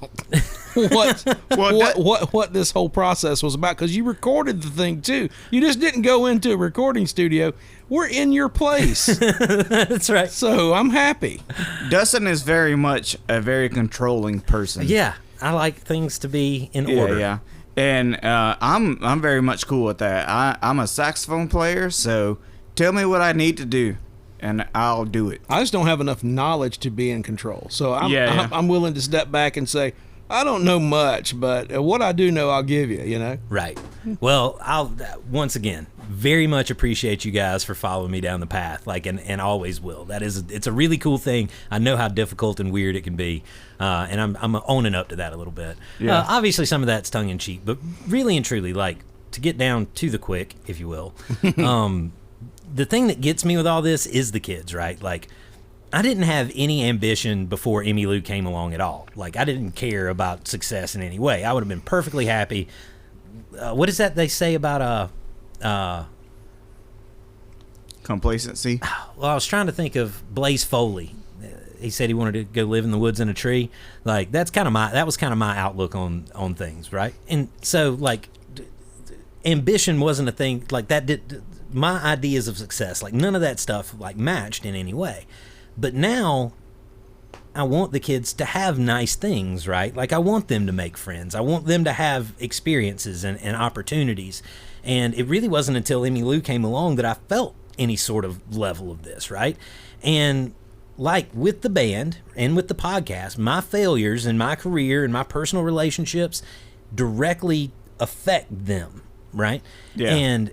what this whole process was about, because you recorded the thing too. You just didn't go into a recording studio. We're in your place. That's right. So I'm happy. Dustin is very much a very controlling person. Yeah, I like things to be in order. Yeah. And I'm very much cool with that. I'm a saxophone player, so tell me what I need to do, and I'll do it. I just don't have enough knowledge to be in control. So I'm willing to step back and say, I don't know much, but what I do know, I'll give you, Right. Well, I'll once again very much appreciate you guys for following me down the path, and always will. It's a really cool thing. I know how difficult and weird it can be, and I'm owning up to that a little bit. Yeah. Obviously, some of that's tongue in cheek, but really and truly, to get down to the quick, if you will, the thing that gets me with all this is the kids, right? I didn't have any ambition before Emmylou came along at all. I didn't care about success in any way. I would have been perfectly happy. What is that they say about complacency? Well, I was trying to think of Blaze Foley. He said he wanted to go live in the woods in a tree. That was kind of my outlook on things, right? And so ambition wasn't a thing that. My ideas of success, none of that stuff matched in any way. But now I want the kids to have nice things, right? I want them to make friends. I want them to have experiences and opportunities. And it really wasn't until Emmylou came along that I felt any sort of level of this, right? And with the band and with the podcast, my failures in my career and my personal relationships directly affect them, right? Yeah. And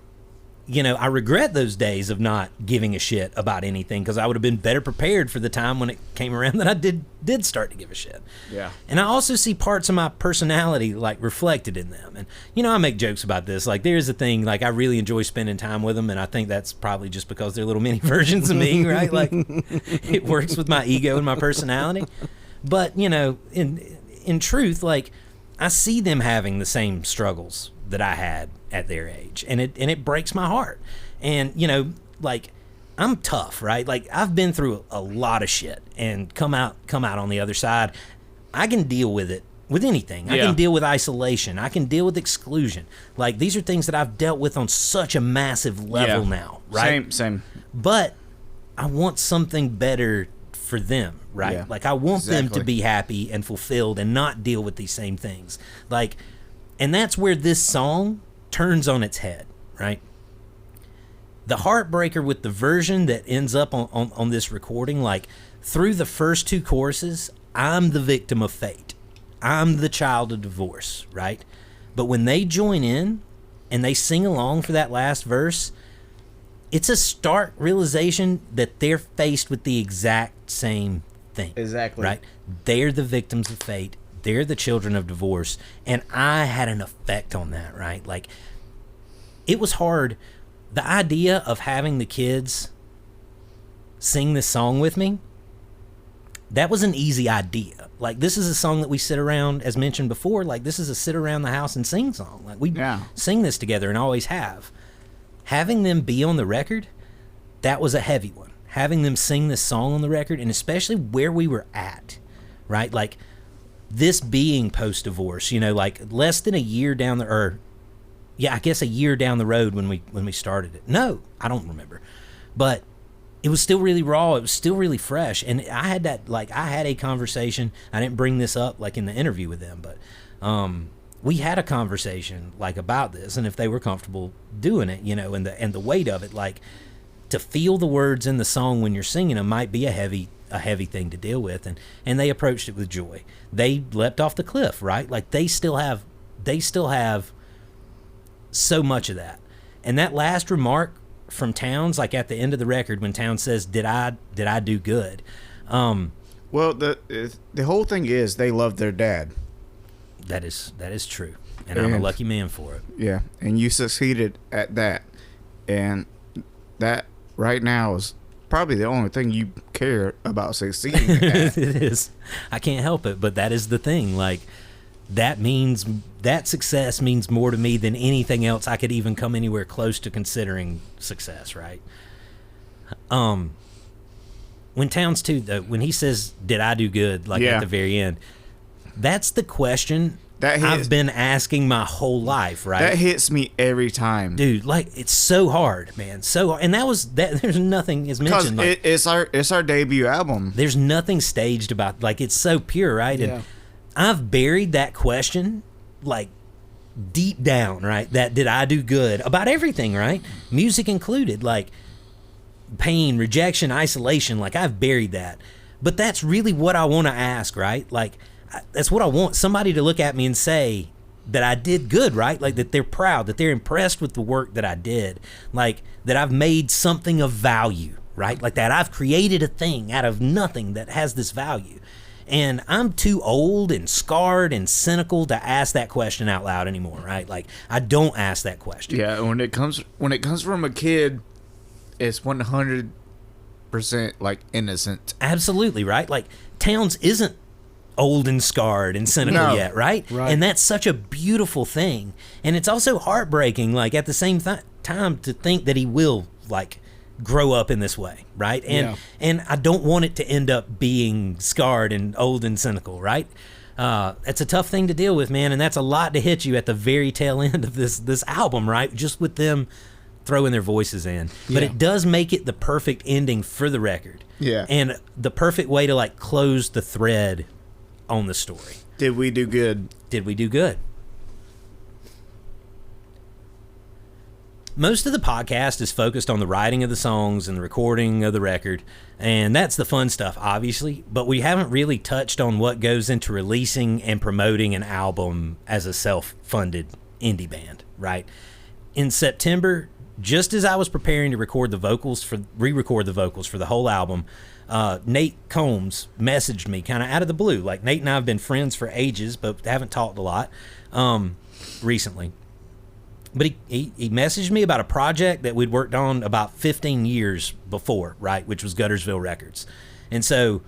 I regret those days of not giving a shit about anything, because I would have been better prepared for the time when it came around that I did start to give a shit. Yeah. And I also see parts of my personality reflected in them. And I make jokes about this. There's a thing, I really enjoy spending time with them, and I think that's probably just because they're little mini versions of me, right? It works with my ego and my personality. But, in truth, I see them having the same struggles that I had at their age, and it breaks my heart. And I'm tough, right? I've been through a lot of shit and come out on the other side. I can deal with it with anything. I can deal with isolation. I can deal with exclusion. These are things that I've dealt with on such a massive level now, right? Same. But I want something better for them, right? Yeah. I want them to be happy and fulfilled and not deal with these same things. And that's where this song turns on its head, right? The heartbreaker with the version that ends up on this recording, through the first two choruses, I'm the victim of fate. I'm the child of divorce, right? But when they join in and they sing along for that last verse, it's a stark realization that they're faced with the exact same thing. Exactly. Right? They're the victims of fate. They're the children of divorce. And I had an effect on that, right? It was hard. The idea of having the kids sing this song with me, that was an easy idea. This is a song that we sit around, as mentioned before, this is a sit around the house and sing song. We sing this together and always have. Having them be on the record, that was a heavy one. Having them sing this song on the record, and especially where we were at, right? This being post-divorce, less than a year down a year down the road when we started it. No, I don't remember. But it was still really raw. It was still really fresh. And I had that, I had a conversation. I didn't bring this up, in the interview with them, but we had a conversation, about this, and if they were comfortable doing it, and the weight of it, to feel the words in the song when you're singing them might be a heavy thing to deal with, and they approached it with joy. They leapt off the cliff, right? They still have so much of that. And that last remark from Towns, at the end of the record, when Towns says, did I do good? Well, the whole thing is they love their dad. That is true, and I'm a lucky man for it. Yeah, and you succeeded at that, and that right now is probably the only thing you care about succeeding at. It is. I can't help it, but that is the thing. Like, that success means more to me than anything else I could even come anywhere close to considering success, right? When Towns too, though, when he says, "Did I do good?" Like at the very end, that's the question I've been asking my whole life, right? That hits me every time, dude. Like, it's so hard, man. So hard. And there's nothing is mentioned. Like, it's our debut album. There's nothing staged about. Like, it's so pure, right? Yeah. And I've buried that question, like, deep down, right? That did I do good about everything, right? Music included, like pain, rejection, isolation. Like, I've buried that, but that's really what I want to ask, right? Like, that's what I want somebody to look at me and say that I did good, right? Like, that they're proud, that they're impressed with the work that I did, like that I've made something of value, right? Like that I've created a thing out of nothing that has this value. And I'm too old and scarred and cynical to ask that question out loud anymore, right? Like, I don't ask that question. Yeah, when it comes from a kid, it's 100% like innocent. Absolutely, right? Like, Towns isn't old and scarred and cynical yet, right? And that's such a beautiful thing. And it's also heartbreaking, like, at the same time, to think that he will, like, grow up in this way, right? And I don't want it to end up being scarred and old and cynical, right? It's a tough thing to deal with, man, and that's a lot to hit you at the very tail end of this album, right? Just with them throwing their voices in. But it does make it the perfect ending for the record. Yeah. And the perfect way to, like, close the thread on the story. Did we do good? Did we do good? Most of the podcast is focused on the writing of the songs and the recording of the record, and that's the fun stuff, obviously, but we haven't really touched on what goes into releasing and promoting an album as a self-funded indie band, right? In September, just as I was preparing to re-record the vocals for the whole album, Nate Combs messaged me kind of out of the blue. Like, Nate and I have been friends for ages, but haven't talked a lot recently. But he messaged me about a project that we'd worked on about 15 years before, right, which was Guttersville Records. And so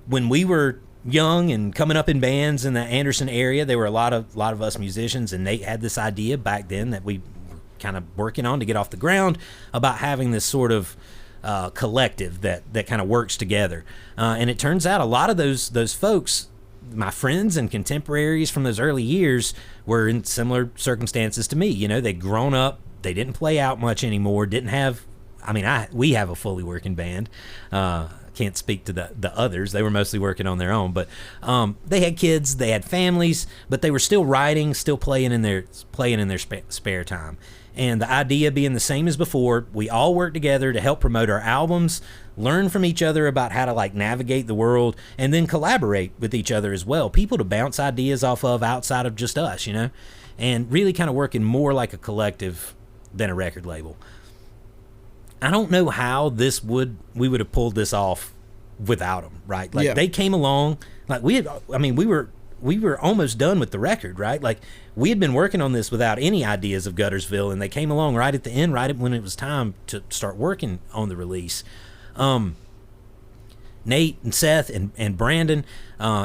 when we were young and coming up in bands in the Anderson area, there were a lot of us musicians, and Nate had this idea back then that we were kind of working on to get off the ground about having this sort of collective that kind of works together. And it turns out a lot of those folks, my friends and contemporaries from those early years, were in similar circumstances to me. You know, they'd grown up, they didn't play out much anymore, we have a fully working band. Can't speak to the others. They were mostly working on their own, but they had kids, they had families, but they were still writing, still playing in their spare time. And the idea being the same as before, we all work together to help promote our albums, learn from each other about how to, like, navigate the world, and then collaborate with each other as well. People to bounce ideas off of outside of just us, you know? And really kind of working more like a collective than a record label. I don't know how we would have pulled this off without them, right? Like, they came along, like, we were almost done with the record, right? Like, we had been working on this without any ideas of Guttersville, and they came along right at the end, right when it was time to start working on the release. Nate and Seth and Brandon,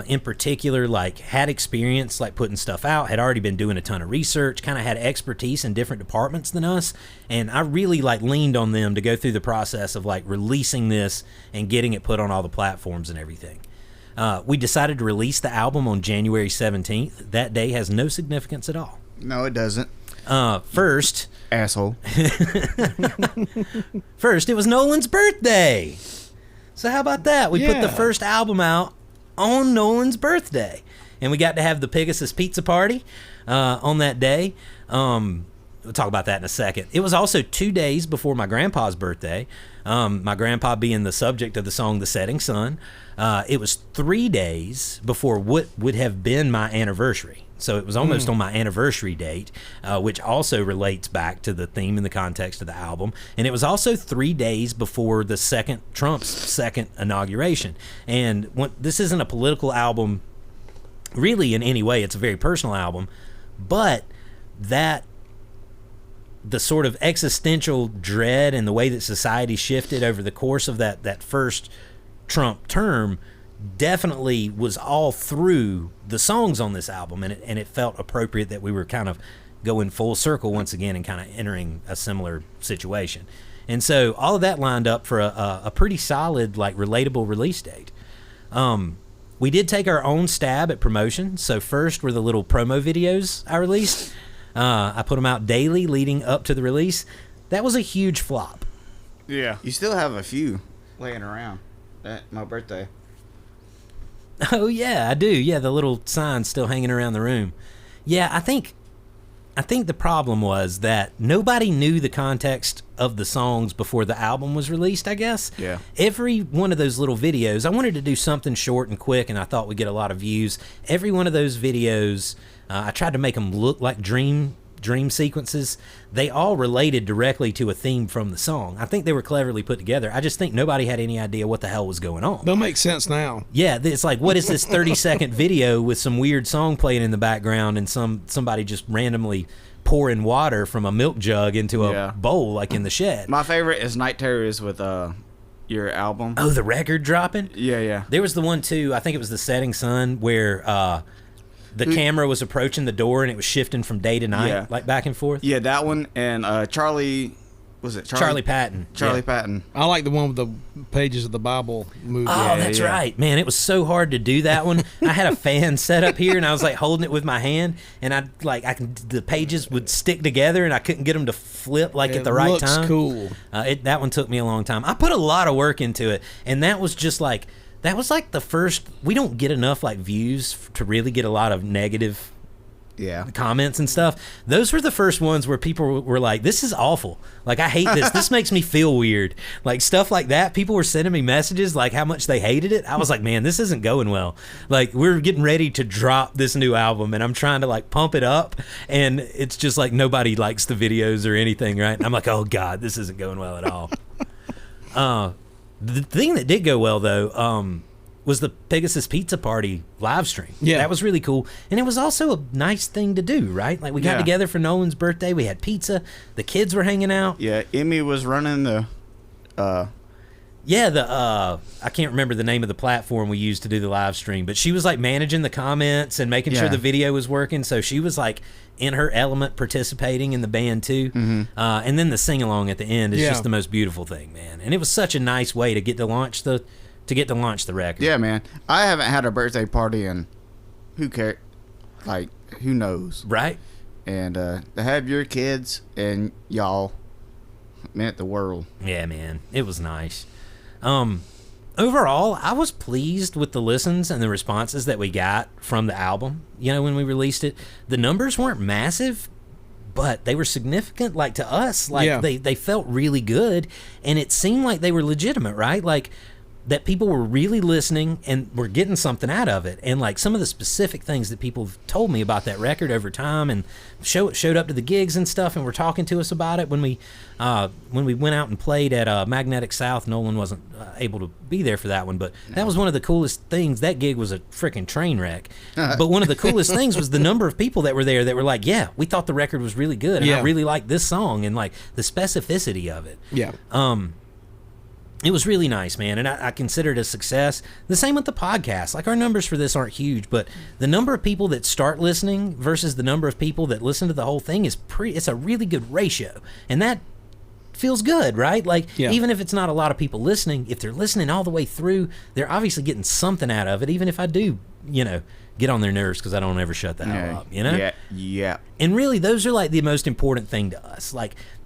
in particular, like, had experience, like, putting stuff out, had already been doing a ton of research, kind of had expertise in different departments than us, and I really, like, leaned on them to go through the process of, like, releasing this and getting it put on all the platforms and everything. We decided to release the album on January 17th. That day has no significance at all. No, it doesn't. First, asshole. First, it was Nolin's birthday. So how about that? We put the first album out on Nolin's birthday, and we got to have the Pigasus pizza party on that day. We'll talk about that in a second. It was also 2 days before my grandpa's birthday, my grandpa being the subject of the song The Setting Sun. It was 3 days before what would have been my anniversary. So it was almost on my anniversary date, which also relates back to the theme and the context of the album. And it was also 3 days before Trump's second inauguration. And this isn't a political album really in any way. It's a very personal album. But that the sort of existential dread and the way that society shifted over the course of that first Trump term definitely was all through the songs on this album, and it felt appropriate that we were kind of going full circle once again and kind of entering a similar situation. And so all of that lined up for a pretty solid, like, relatable release date. We did take our own stab at promotion. So first were the little promo videos I released. I put them out daily leading up to the release. That was a huge flop. Yeah. You still have a few laying around at my birthday. Oh, yeah, I do. Yeah, the little signs still hanging around the room. Yeah, I think the problem was that nobody knew the context of the songs before the album was released, I guess. Yeah. Every one of those little videos, I wanted to do something short and quick, and I thought we'd get a lot of views. Every one of those videos, I tried to make them look like dream sequences. They all related directly to a theme from the song. I think they were cleverly put together. I just think nobody had any idea what the hell was going on. They'll make sense now. Yeah, it's like, what is this 30-second video with some weird song playing in the background and somebody just randomly pouring water from a milk jug into a bowl, like in the shed? My favorite is Night Terrors with your album. Oh, the record dropping? Yeah. There was the one too, I think it was The Setting Sun, where the camera was approaching the door and it was shifting from day to night, like back and forth. Yeah, that one. And Charlie Patton. Charlie Patton. I like the one with the pages of the Bible movie. Oh, that's right. Man, it was so hard to do that one. I had a fan set up here and I was like holding it with my hand, and the pages would stick together and I couldn't get them to flip at the right time. It looks cool. That one took me a long time. I put a lot of work into it, and that was just like the first. We don't get enough views to really get a lot of negative comments and stuff. Those were the first ones where people were like, this is awful. I hate this. This makes me feel weird. Stuff like that. People were sending me messages how much they hated it. I was like, man, this isn't going well. We're getting ready to drop this new album and I'm trying to pump it up, and it's just nobody likes the videos or anything, right? And I'm like, oh God, this isn't going well at all. The thing that did go well, though, was the Pigasus Pizza Party live stream. Yeah. That was really cool. And it was also a nice thing to do, right? We got together for Nolan's birthday. We had pizza. The kids were hanging out. Yeah, Emmy was running the... I can't remember the name of the platform we used to do the live stream, but she was managing the comments and making sure the video was working. So she was in her element, participating in the band too. Mm-hmm. And then the sing-along at the end is just the most beautiful thing, man. And it was such a nice way to get to launch the record. Yeah, man. I haven't had a birthday party in who cares? Who knows? Right. And to have your kids and y'all meant the world. Yeah, man. It was nice. Overall, I was pleased with the listens and the responses that we got from the album. When we released it, the numbers weren't massive, but they were significant. To us, they felt really good, and it seemed like they were legitimate, right? That people were really listening and were getting something out of it. And some of the specific things that people have told me about that record over time, and showed up to the gigs and stuff and were talking to us about it when we went out and played at Magnetic South. Nolin wasn't able to be there for that one, but that was one of the coolest things. That gig was a freaking train wreck. But one of the coolest things was the number of people that were there that were like, yeah, we thought the record was really good, and I really liked this song, and the specificity of it. Yeah. It was really nice, man, and I consider it a success. The same with the podcast. Our numbers for this aren't huge, but the number of people that start listening versus the number of people that listen to the whole thing it's a really good ratio. And that feels good, right? Even if it's not a lot of people listening, if they're listening all the way through, they're obviously getting something out of it, even if I do, get on their nerves because I don't ever shut the hell up, Yeah. And really, those are the most important thing to us.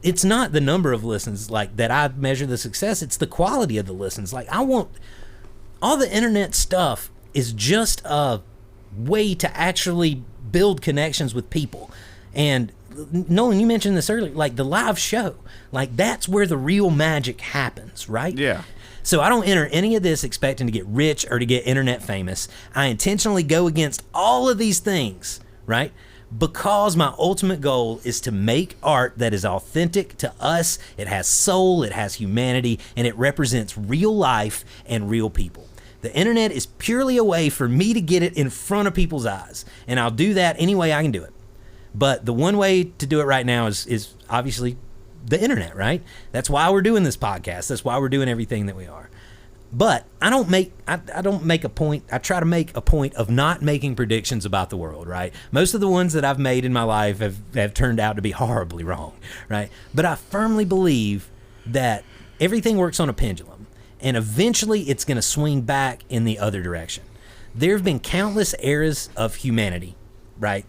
It's not the number of listens that I measure the success. It's the quality of the listens. I want all the internet stuff is just a way to actually build connections with people. And Nolan, you mentioned this earlier, the live show, that's where the real magic happens, right? Yeah. So I don't enter any of this expecting to get rich or to get internet famous. I intentionally go against all of these things, right? Because my ultimate goal is to make art that is authentic to us. It has soul, it has humanity, and it represents real life and real people. The internet is purely a way for me to get it in front of people's eyes, and I'll do that any way I can do it. But the one way to do it right now is obviously the internet, right? That's why we're doing this podcast. That's why we're doing everything that we are. But I don't make a point. I try to make a point of not making predictions about the world, right? Most of the ones that I've made in my life have turned out to be horribly wrong, right? But I firmly believe that everything works on a pendulum, and eventually it's going to swing back in the other direction. There have been countless eras of humanity, right,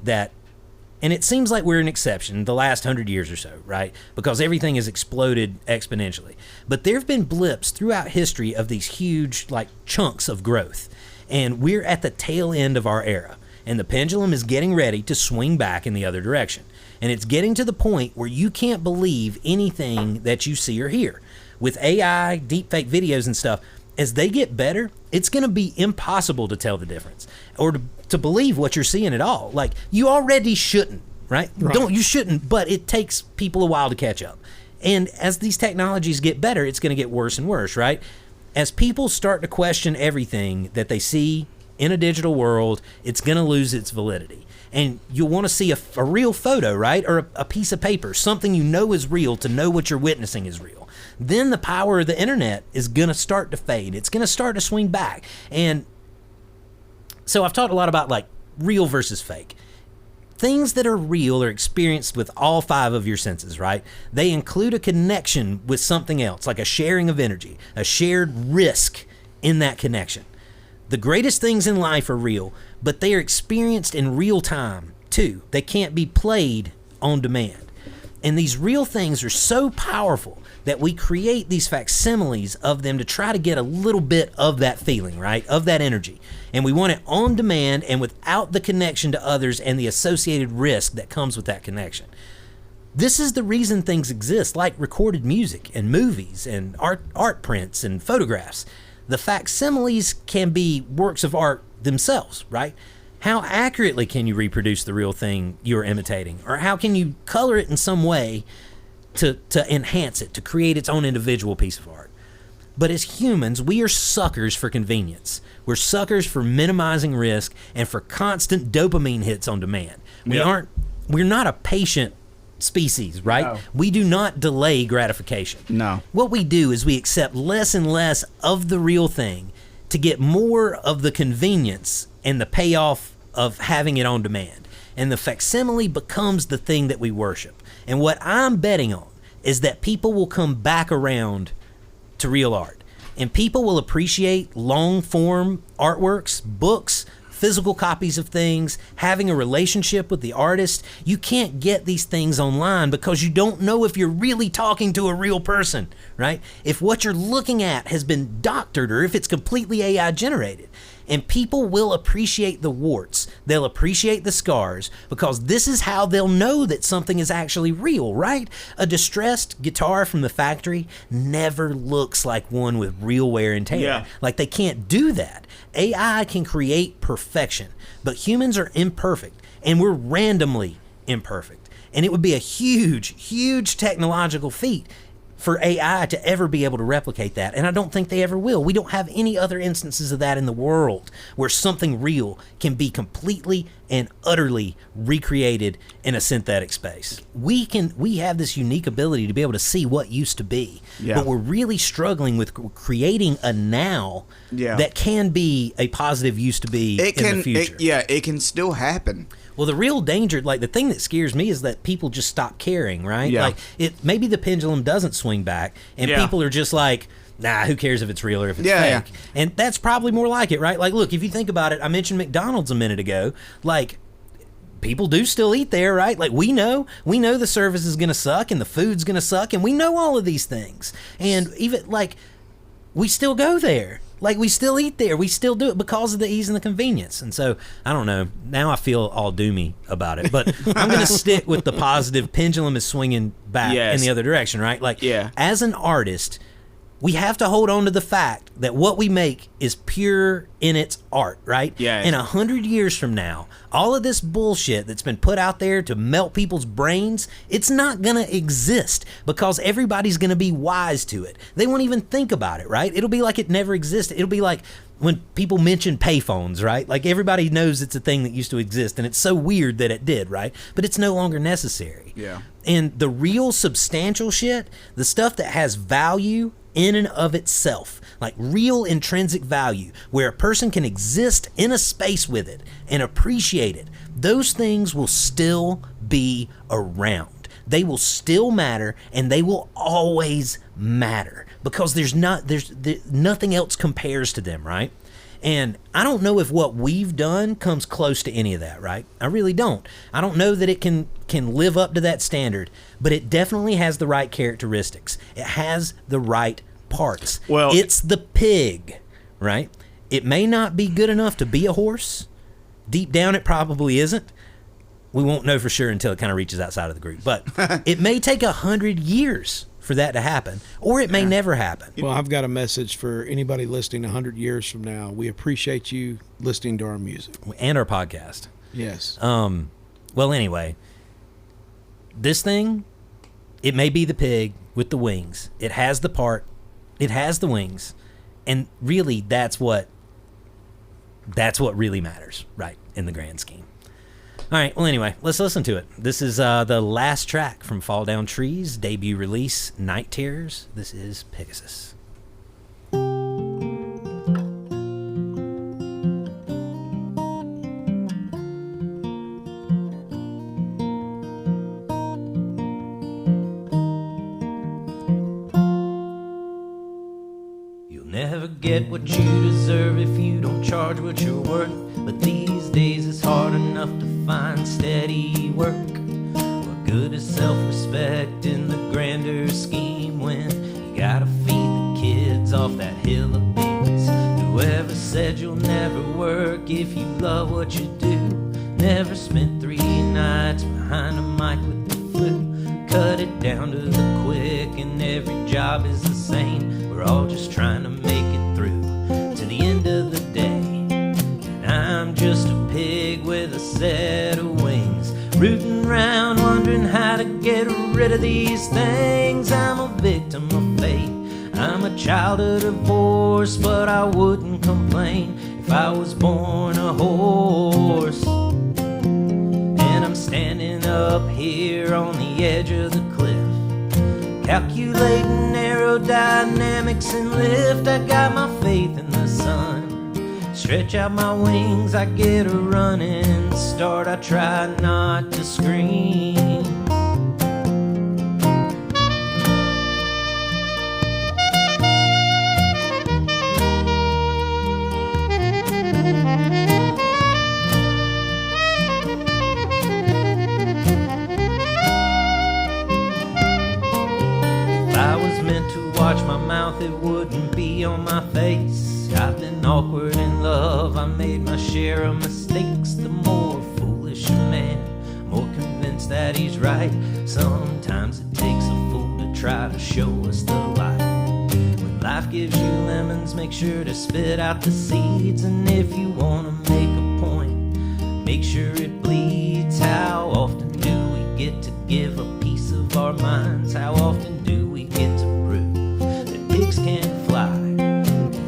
and it seems like we're an exception the last 100 years or so, right? Because everything has exploded exponentially. But there have been blips throughout history of these huge, like, chunks of growth. And we're at the tail end of our era. And the pendulum is getting ready to swing back in the other direction. And it's getting to the point where you can't believe anything that you see or hear. With AI, deepfake videos and stuff, as they get better, it's going to be impossible to tell the difference or to believe what you're seeing at all. Like, you already shouldn't, right? You shouldn't, but it takes people a while to catch up. And as these technologies get better, it's going to get worse and worse, right? As people start to question everything that they see in a digital world, it's going to lose its validity. And you'll want to see a real photo, right? Or a piece of paper, something you know is real, to know what you're witnessing is real. Then the power of the internet is going to start to fade. It's going to start to swing back. And so I've talked a lot about, like, real versus fake. Things that are real are experienced with all 5 of your senses, right? They include a connection with something else, like a sharing of energy, a shared risk in that connection. The greatest things in life are real, but they are experienced in real time, too. They can't be played on demand. And these real things are so powerful that we create these facsimiles of them to try to get a little bit of that feeling, right? Of that energy. And we want it on demand and without the connection to others and the associated risk that comes with that connection. This is the reason things exist, like recorded music and movies and art prints and photographs. The facsimiles can be works of art themselves, right? How accurately can you reproduce the real thing you're imitating? Or how can you color it in some way to enhance it, to create its own individual piece of art? But as humans, we are suckers for convenience. We're suckers for minimizing risk and for constant dopamine hits on demand. We're not a patient species, right? No. We do not delay gratification. No. What we do is we accept less and less of the real thing to get more of the convenience and the payoff of having it on demand. And the facsimile becomes the thing that we worship. And what I'm betting on is that people will come back around to real art. And people will appreciate long-form artworks, books, physical copies of things, having a relationship with the artist. You can't get these things online because you don't know if you're really talking to a real person, right? If what you're looking at has been doctored or if it's completely AI generated. And people will appreciate the warts. They'll appreciate the scars because this is how they'll know that something is actually real, right? A distressed guitar from the factory never looks like one with real wear and tear. Yeah. Like, they can't do that. AI can create perfection, but humans are imperfect, and we're randomly imperfect. And it would be a huge, huge technological feat for AI to ever be able to replicate that. And I don't think they ever will. We don't have any other instances of that in the world where something real can be completely and utterly recreated in a synthetic space. We have this unique ability to be able to see what used to be. Yeah. But we're really struggling with creating a now that can be a positive used to be in the future. It can still happen. Well, the real danger, like the thing that scares me is that people just stop caring, right? Yeah. Like, maybe the pendulum doesn't swing back and people are just like, nah, who cares if it's real or if it's fake? Yeah. And that's probably more like it, right? Like, look, if you think about it, I mentioned McDonald's a minute ago. Like, people do still eat there, right? Like, we know the service is going to suck and the food's going to suck, and we know all of these things. And even, like, we still go there. Like, we still eat there. We still do it because of the ease and the convenience. And so, I don't know. Now I feel all doomy about it. But I'm going to stick with the positive. Pendulum is swinging back in the other direction, right? Like, as an artist, we have to hold on to the fact that what we make is pure in its art, right? Yeah. And 100 years from now, all of this bullshit that's been put out there to melt people's brains, it's not going to exist because everybody's going to be wise to it. They won't even think about it, right? It'll be like it never existed. It'll be like when people mention payphones, right? Like everybody knows it's a thing that used to exist, and it's so weird that it did, right? But it's no longer necessary. Yeah. And the real substantial shit, the stuff that has value in and of itself, like real intrinsic value, where a person can exist in a space with it and appreciate it, those things will still be around. They will still matter, and they will always matter because there's nothing else compares to them, right? And I don't know if what we've done comes close to any of that, right? I really don't. I don't know that it can live up to that standard, but it definitely has the right characteristics. It has the right parts. Well, it's the pig, right? It may not be good enough to be a horse. Deep down, it probably isn't. We won't know for sure until it kind of reaches outside of the group. But it may take 100 years for that to happen, or it may never happen. Well, I've got a message for anybody listening 100 years from now. We appreciate you listening to our music. And our podcast. Yes. Well, anyway, this thing, it may be the pig with the wings. It has the part. It has the wings. And really, that's what really matters, right, in the grand scheme. All right, well, anyway, let's listen to it. This is the last track from Fall Down Trees' debut release, Night Terrors. This is Pigasus. You'll never get what you deserve if you don't charge what you're worth. But these days it's hard enough to find steady work. What good is self-respect in the grander scheme when you gotta feed the kids off that hill of beans? Whoever said you'll never work if you love what you do never spent 3 nights behind a mic with the flu. Cut it down to the quick and every job is the same. We're all just trying to make it through to the end of the day. I'm just a pig with a set of wings, rooting around wondering how to get rid of these things. I'm a victim of fate, I'm a child of divorce, but I wouldn't complain if I was born a horse. And I'm standing up here on the edge of the cliff, calculating aerodynamics and lift. I got my faith in the sun, stretch out my wings, I get a running start. I try not to scream. If I was meant to watch my mouth, it wouldn't be on my face. I've been awkward in love, I made my share of mistakes. The more foolish a man, more convinced that he's right. Sometimes it takes a fool to try to show us the light. When life gives you lemons, make sure to spit out the seeds. And if you want to make a point, make sure it bleeds. How often do we get to give a piece of our minds? How often do we get to prove that pigs can't fly?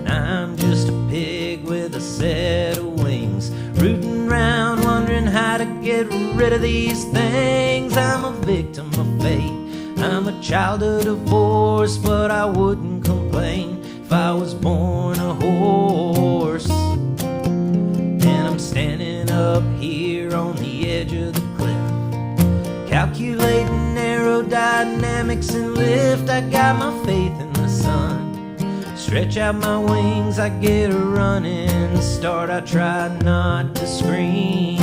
I'm just a pig with a set of wings, rooting around wondering how to get rid of these things. I'm a victim of fate, I'm a child of divorce, but I wouldn't complain if I was born a horse. And I'm standing up here on the edge of the cliff, calculating aerodynamics and lift. I got my faith in the sun, stretch out my wings, I get a running start. I try not to scream.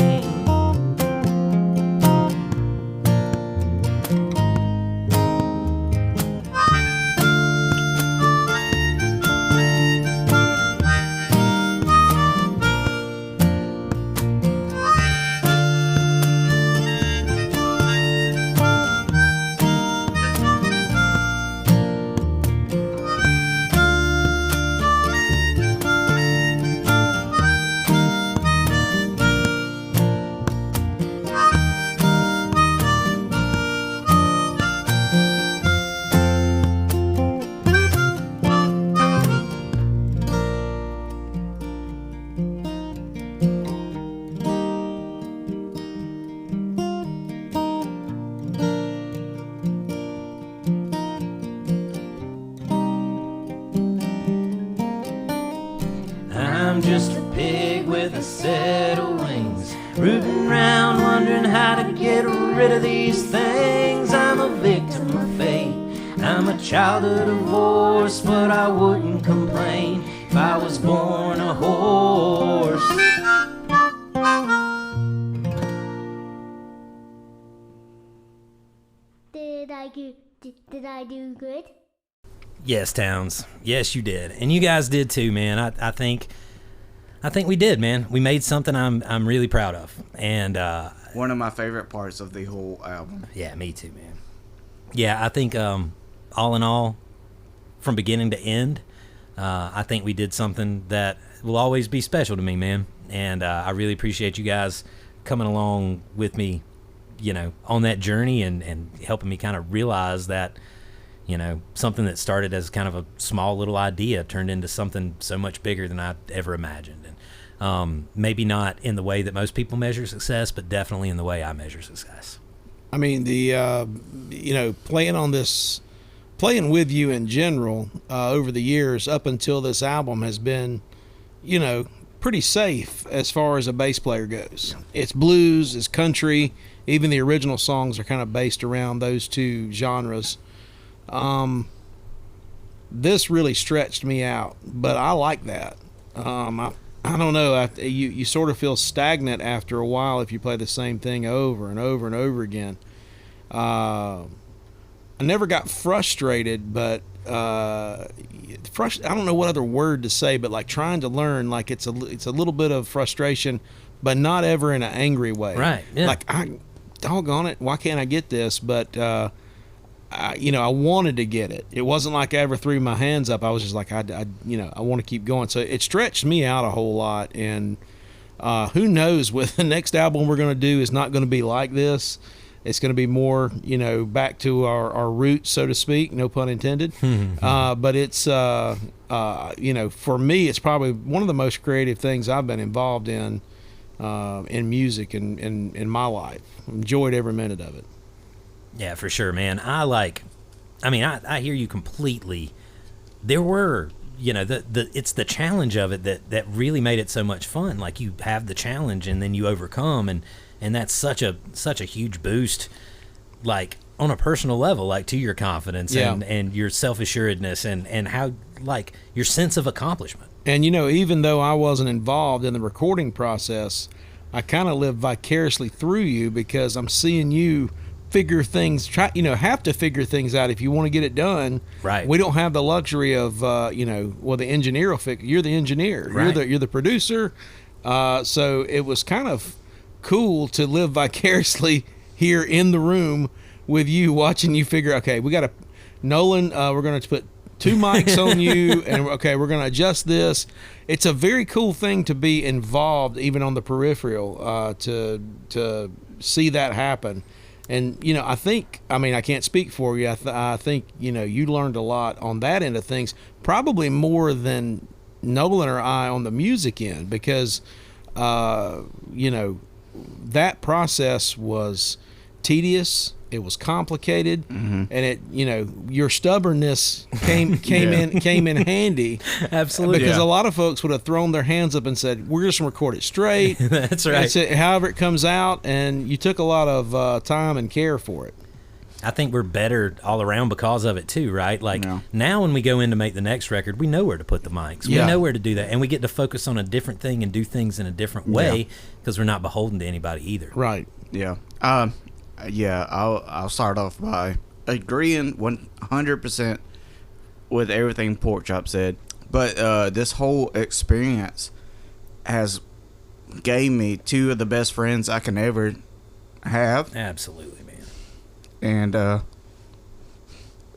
I'm just a pig with a set of wings, rooting around wondering how to get rid of these things. I'm a victim of fate, I'm a child of divorce, but I wouldn't complain if I was born a horse. Did I do good? Yes, Towns. Yes, you did, and you guys did too, man. I think we did, man. We made something I'm really proud of, and one of my favorite parts of the whole album. Yeah, me too, man. Yeah, I think all in all, from beginning to end, I think we did something that will always be special to me, man. And I really appreciate you guys coming along with me, you know, on that journey and helping me kind of realize that, you know, something that started as kind of a small little idea turned into something so much bigger than I ever imagined. And maybe not in the way that most people measure success, but definitely in the way I measure success. I mean, the you know, playing with you in general over the years up until this album has been, you know, pretty safe as far as a bass player goes. It's blues, it's country. Even the original songs are kind of based around those two genres. This really stretched me out, but I like that. I don't know. You sort of feel stagnant after a while if you play the same thing over and over and over again. I never got frustrated, but I don't know what other word to say, but like trying to learn, like it's a little bit of frustration, but not ever in an angry way. Right. Yeah. Like, doggone it, why can't I get this? But I wanted to get it. It wasn't like I ever threw my hands up. I was just like, I want to keep going. So it stretched me out a whole lot. And who knows what the next album we're going to do is not going to be like this. It's going to be more, you know, back to our roots, so to speak. No pun intended. But it's, for me, it's probably one of the most creative things I've been involved in music and in my life. Enjoyed every minute of it. Yeah, for sure, man. I hear you completely. There were, you know, it's the challenge of it that really made it so much fun. Like, you have the challenge and then you overcome, and that's such a huge boost, like on a personal level, like to your confidence and your self-assuredness and how, like, your sense of accomplishment. And, you know, even though I wasn't involved in the recording process, I kind of live vicariously through you because I'm seeing you figure things, have to figure things out if you want to get it done. Right. We don't have the luxury of, the engineer will figure. You're the engineer. Right. You're the producer. So it was kind of cool to live vicariously here in the room with you, watching you figure, okay, we got to, Nolin, we're going to put 2 mics on you, and okay, we're going to adjust this. It's a very cool thing to be involved, even on the peripheral, to see that happen. And, you know, I can't speak for you. I think, you know, you learned a lot on that end of things, probably more than Nolin or I on the music end, because, that process was tedious. It was complicated, and it, your stubbornness came in handy. Absolutely, because a lot of folks would have thrown their hands up and said, "We're just gonna record it straight." That's right. However it comes out, and you took a lot of time and care for it. I think we're better all around because of it too, right? Like now when we go in to make the next record, we know where to put the mics. We know where to do that, and we get to focus on a different thing and do things in a different way because we're not beholden to anybody either. Right. Yeah. I'll start off by agreeing 100% with everything Porkchop said. But this whole experience has gave me 2 of the best friends I can ever have. Absolutely, man. And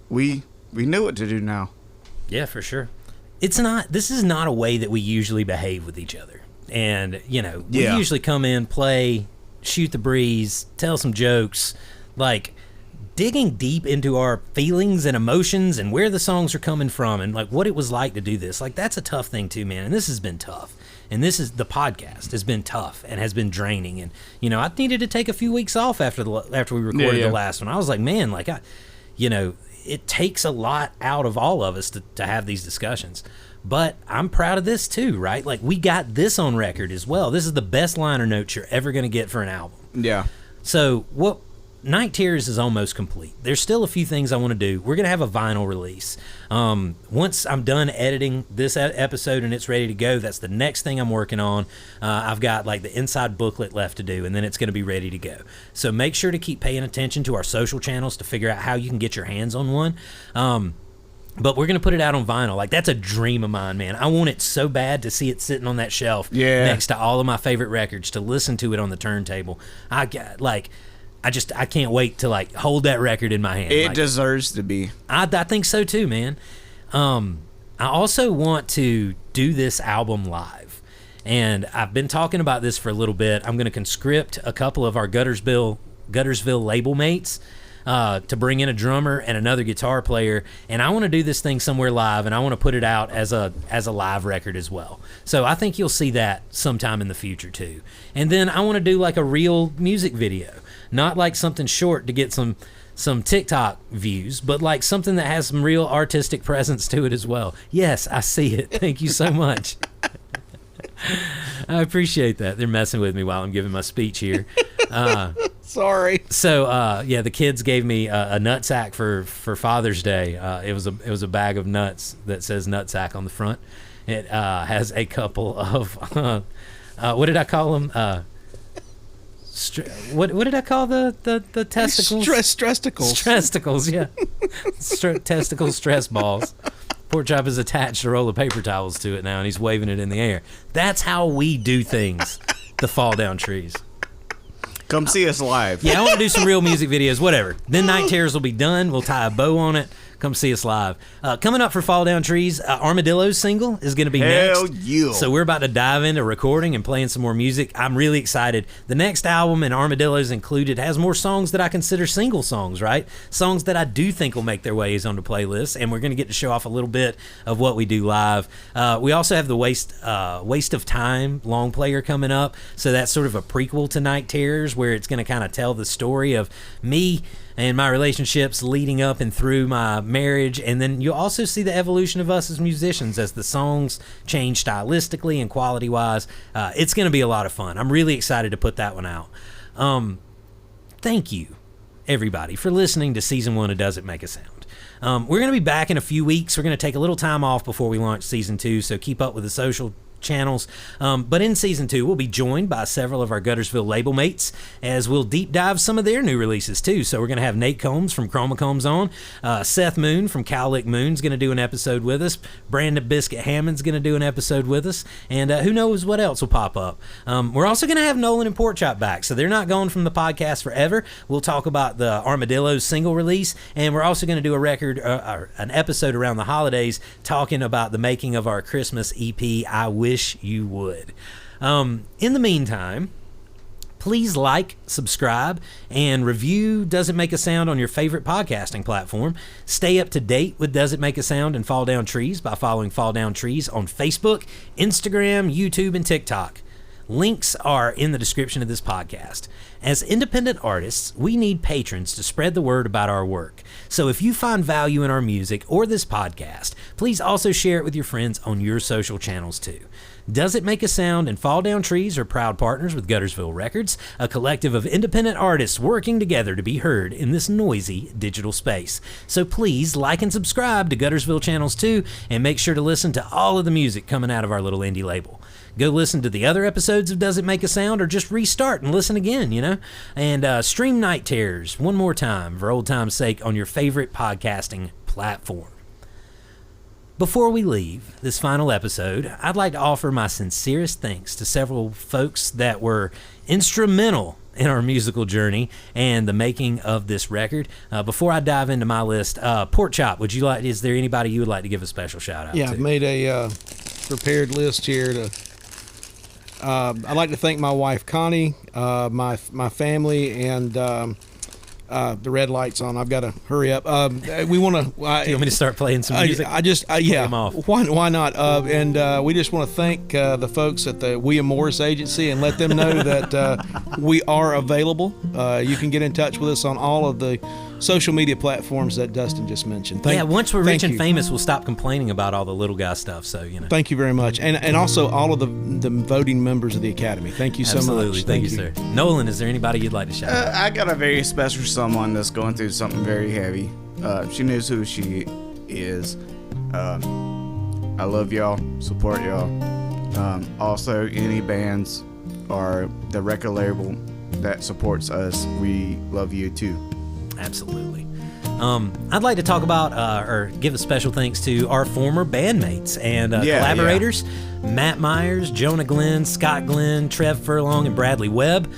we know what to do now. Yeah, for sure. This is not a way that we usually behave with each other. And, we usually come in, play, shoot the breeze, tell some jokes, like digging deep into our feelings and emotions and where the songs are coming from and like what it was like to do this. Like, that's a tough thing too, man. And this has been tough. And the podcast has been tough and has been draining. And, I needed to take a few weeks off after we recorded the last one. I was like, man, like it takes a lot out of all of us to have these discussions. But I'm proud of this too, right? Like, we got this on record as well. This is the best liner notes you're ever going to get for an album. Yeah. So what Night Terrors is almost complete. There's still a few things I want to do. We're going to have a vinyl release. Once I'm done editing this episode and it's ready to go, that's the next thing I'm working on. I've got like the inside booklet left to do, and then it's going to be ready to go. So make sure to keep paying attention to our social channels to figure out how you can get your hands on one. But we're going to put it out on vinyl. Like, that's a dream of mine, man. I want it so bad to see it sitting on that shelf next to all of my favorite records, to listen to it on the turntable. I can't wait to, like, hold that record in my hand. It deserves to be. I think so too, man. I also want to do this album live. And I've been talking about this for a little bit. I'm going to conscript a couple of our Guttersville label mates to bring in a drummer and another guitar player, and I want to do this thing somewhere live, and I want to put it out as a live record as well. So I think you'll see that sometime in the future too. And then I want to do like a real music video, not like something short to get some TikTok views, but like something that has some real artistic presence to it as well. Yes, I see it. Thank you so much. I appreciate that. They're messing with me while I'm giving my speech here. Sorry. So, the kids gave me a nut sack for Father's Day. It was a bag of nuts that says nut sack on the front. It has a couple of what did I call them? What did I call the testicles? Stressticles. Stressticles, yeah. Testicle stress balls. Porkchop has attached a roll of paper towels to it now, and he's waving it in the air. That's how we do things. The fall down trees. Come see us live. Yeah, I want to do some real music videos, whatever. Then Night Terrors will be done. We'll tie a bow on it. Come see us live. Coming up for Fall Down Trees, Armadillo's single is going to be next. Hell yeah. So we're about to dive into recording and playing some more music. I'm really excited. The next album, and Armadillo's included, has more songs that I consider single songs, right? Songs that I do think will make their ways onto playlists, and we're going to get to show off a little bit of what we do live. We also have the Waste of Time long player coming up, so that's sort of a prequel to Night Terrors, where it's going to kind of tell the story of me and my relationships leading up and through my marriage. And then you'll also see the evolution of us as musicians as the songs change stylistically and quality-wise. It's going to be a lot of fun. I'm really excited to put that one out. Thank you, everybody, for listening to Season 1 of Does It Make a Sound? We're going to be back in a few weeks. We're going to take a little time off before we launch Season 2, so keep up with the social channels. But in Season 2, we'll be joined by several of our Guttersville label mates as we'll deep dive some of their new releases too. So we're going to have Nate Combs from Chroma Combs on. Seth Moon from Cowlick Moon's going to do an episode with us. Brandon Biscuit Hammond's going to do an episode with us. And who knows what else will pop up. We're also going to have Nolin and Porkchop back. So they're not going from the podcast forever. We'll talk about the Armadillo's single release. And we're also going to do a record, an episode around the holidays talking about the making of our Christmas EP, I Wish You Would. In the meantime, please like, subscribe, and review Does It Make a Sound on your favorite podcasting platform. Stay up to date with Does It Make a Sound and Fall Down Trees by following Fall Down Trees on Facebook, Instagram, YouTube, and TikTok. Links are in the description of this podcast. As independent artists, we need patrons to spread the word about our work. So if you find value in our music or this podcast, please also share it with your friends on your social channels too. Does It Make a Sound and Fall Down Trees are proud partners with Guttersville Records, a collective of independent artists working together to be heard in this noisy digital space. So please like and subscribe to Guttersville channels too, and make sure to listen to all of the music coming out of our little indie label. Go listen to the other episodes of Does It Make a Sound, or just restart and listen again, you know? And stream Night Terrors one more time for old time's sake on your favorite podcasting platform. Before we leave this final episode, I'd like to offer my sincerest thanks to several folks that were instrumental in our musical journey and the making of this record. Before I dive into my list, Porkchop, is there anybody you would like to give a special shout out to? Yeah, I've made a prepared list here to I'd like to thank my wife Connie, my family, and the red light's on. I've got to hurry up. We want to. Do you want me to start playing some music? Yeah. Why not? And we just want to thank the folks at the William Morris Agency and let them know that we are available. You can get in touch with us on all of the social media platforms that Dustin just mentioned. Once we're rich and famous, we'll stop complaining about all the little guy stuff. So, Thank you very much. And also all of the voting members of the Academy. Thank you so much. Absolutely. Thank you, sir. Nolin, is there anybody you'd like to shout out? I got a very special someone that's going through something very heavy. She knows who she is. I love y'all. Support y'all. Also, any bands or the record label that supports us, we love you too. Absolutely. I'd like to talk about or give a special thanks to our former bandmates and collaborators, Matt Myers, Jonah Glenn, Scott Glenn, Trev Furlong, and Bradley Webb.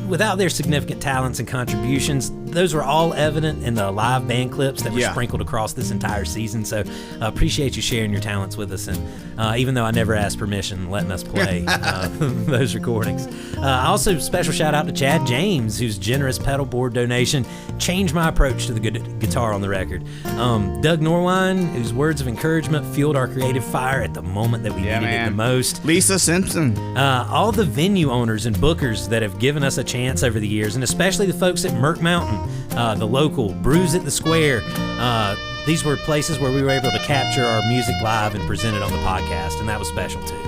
Without their significant talents and contributions, those were all evident in the live band clips that were sprinkled across this entire season. So appreciate you sharing your talents with us. And even though I never asked permission, letting us play those recordings. Also, special shout out to Chad James, whose generous pedal board donation changed my approach to the guitar on the record. Doug Norwine, whose words of encouragement fueled our creative fire at the moment that we needed it the most. Lisa Simpson. All the venue owners and bookers that have given us a chance over the years, and especially the folks at Merc Mountain, the local Brews at the Square. These were places where we were able to capture our music live and present it on the podcast, and that was special too.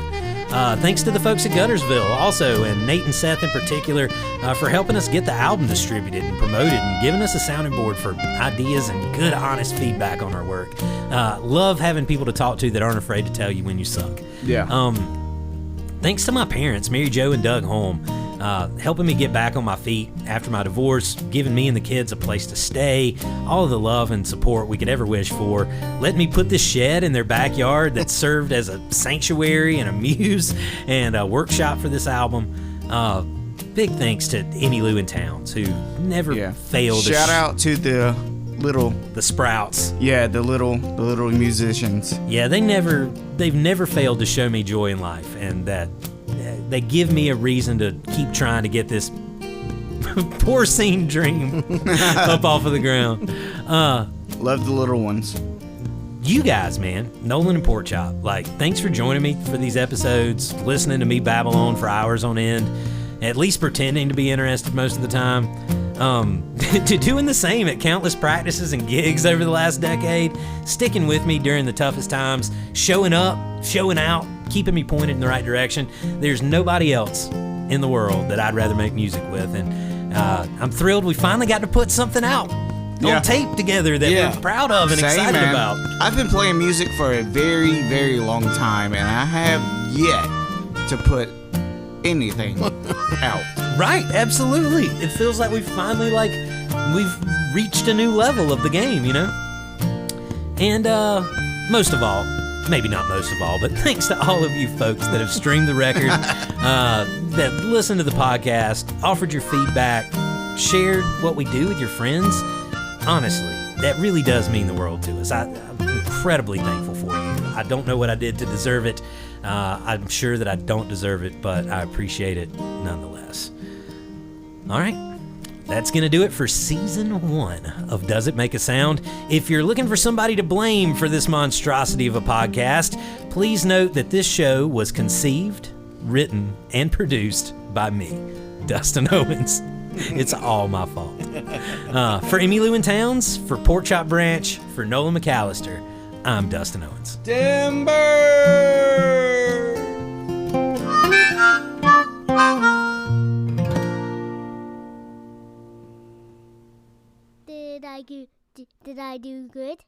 Thanks to the folks at Guttersville also, and Nate and Seth in particular, for helping us get the album distributed and promoted and giving us a sounding board for ideas and good, honest feedback on our work. Love having people to talk to that aren't afraid to tell you when you suck. Yeah. Thanks to my parents, Mary Jo and Doug Holm, helping me get back on my feet after my divorce, giving me and the kids a place to stay, all of the love and support we could ever wish for, letting me put this shed in their backyard that served as a sanctuary and a muse and a workshop for this album. Big thanks to Emmylou and Towns, who never failed to shout out to the Sprouts. Yeah, the little musicians. Yeah, they've never failed to show me joy in life, and that they give me a reason to keep trying to get this porcine dream up off of the ground. Love the little ones. You guys, man, Nolin and Porkchop, thanks for joining me for these episodes, listening to me babble on for hours on end, at least pretending to be interested most of the time. To doing the same at countless practices and gigs over the last decade, sticking with me during the toughest times, showing up, showing out, keeping me pointed in the right direction. There's nobody else in the world that I'd rather make music with, and I'm thrilled we finally got to put something out on tape together that we're proud of and excited about. I've been playing music for a very, very long time, and I have yet to put anything out. Right, absolutely. It feels like we've finally, we've reached a new level of the game, And most of all, maybe not most of all, but thanks to all of you folks that have streamed the record, that listened to the podcast, offered your feedback, shared what we do with your friends. Honestly, that really does mean the world to us. I'm incredibly thankful for you. I don't know what I did to deserve it. I'm sure that I don't deserve it, but I appreciate it nonetheless. All right. That's going to do it for Season 1 of Does It Make a Sound? If you're looking for somebody to blame for this monstrosity of a podcast, please note that this show was conceived, written, and produced by me, Dustin Owens. It's all my fault. For Emmylou and Towns, for Porkchop Branch, for Nolin McAlister, I'm Dustin Owens. Timber! Did I do good?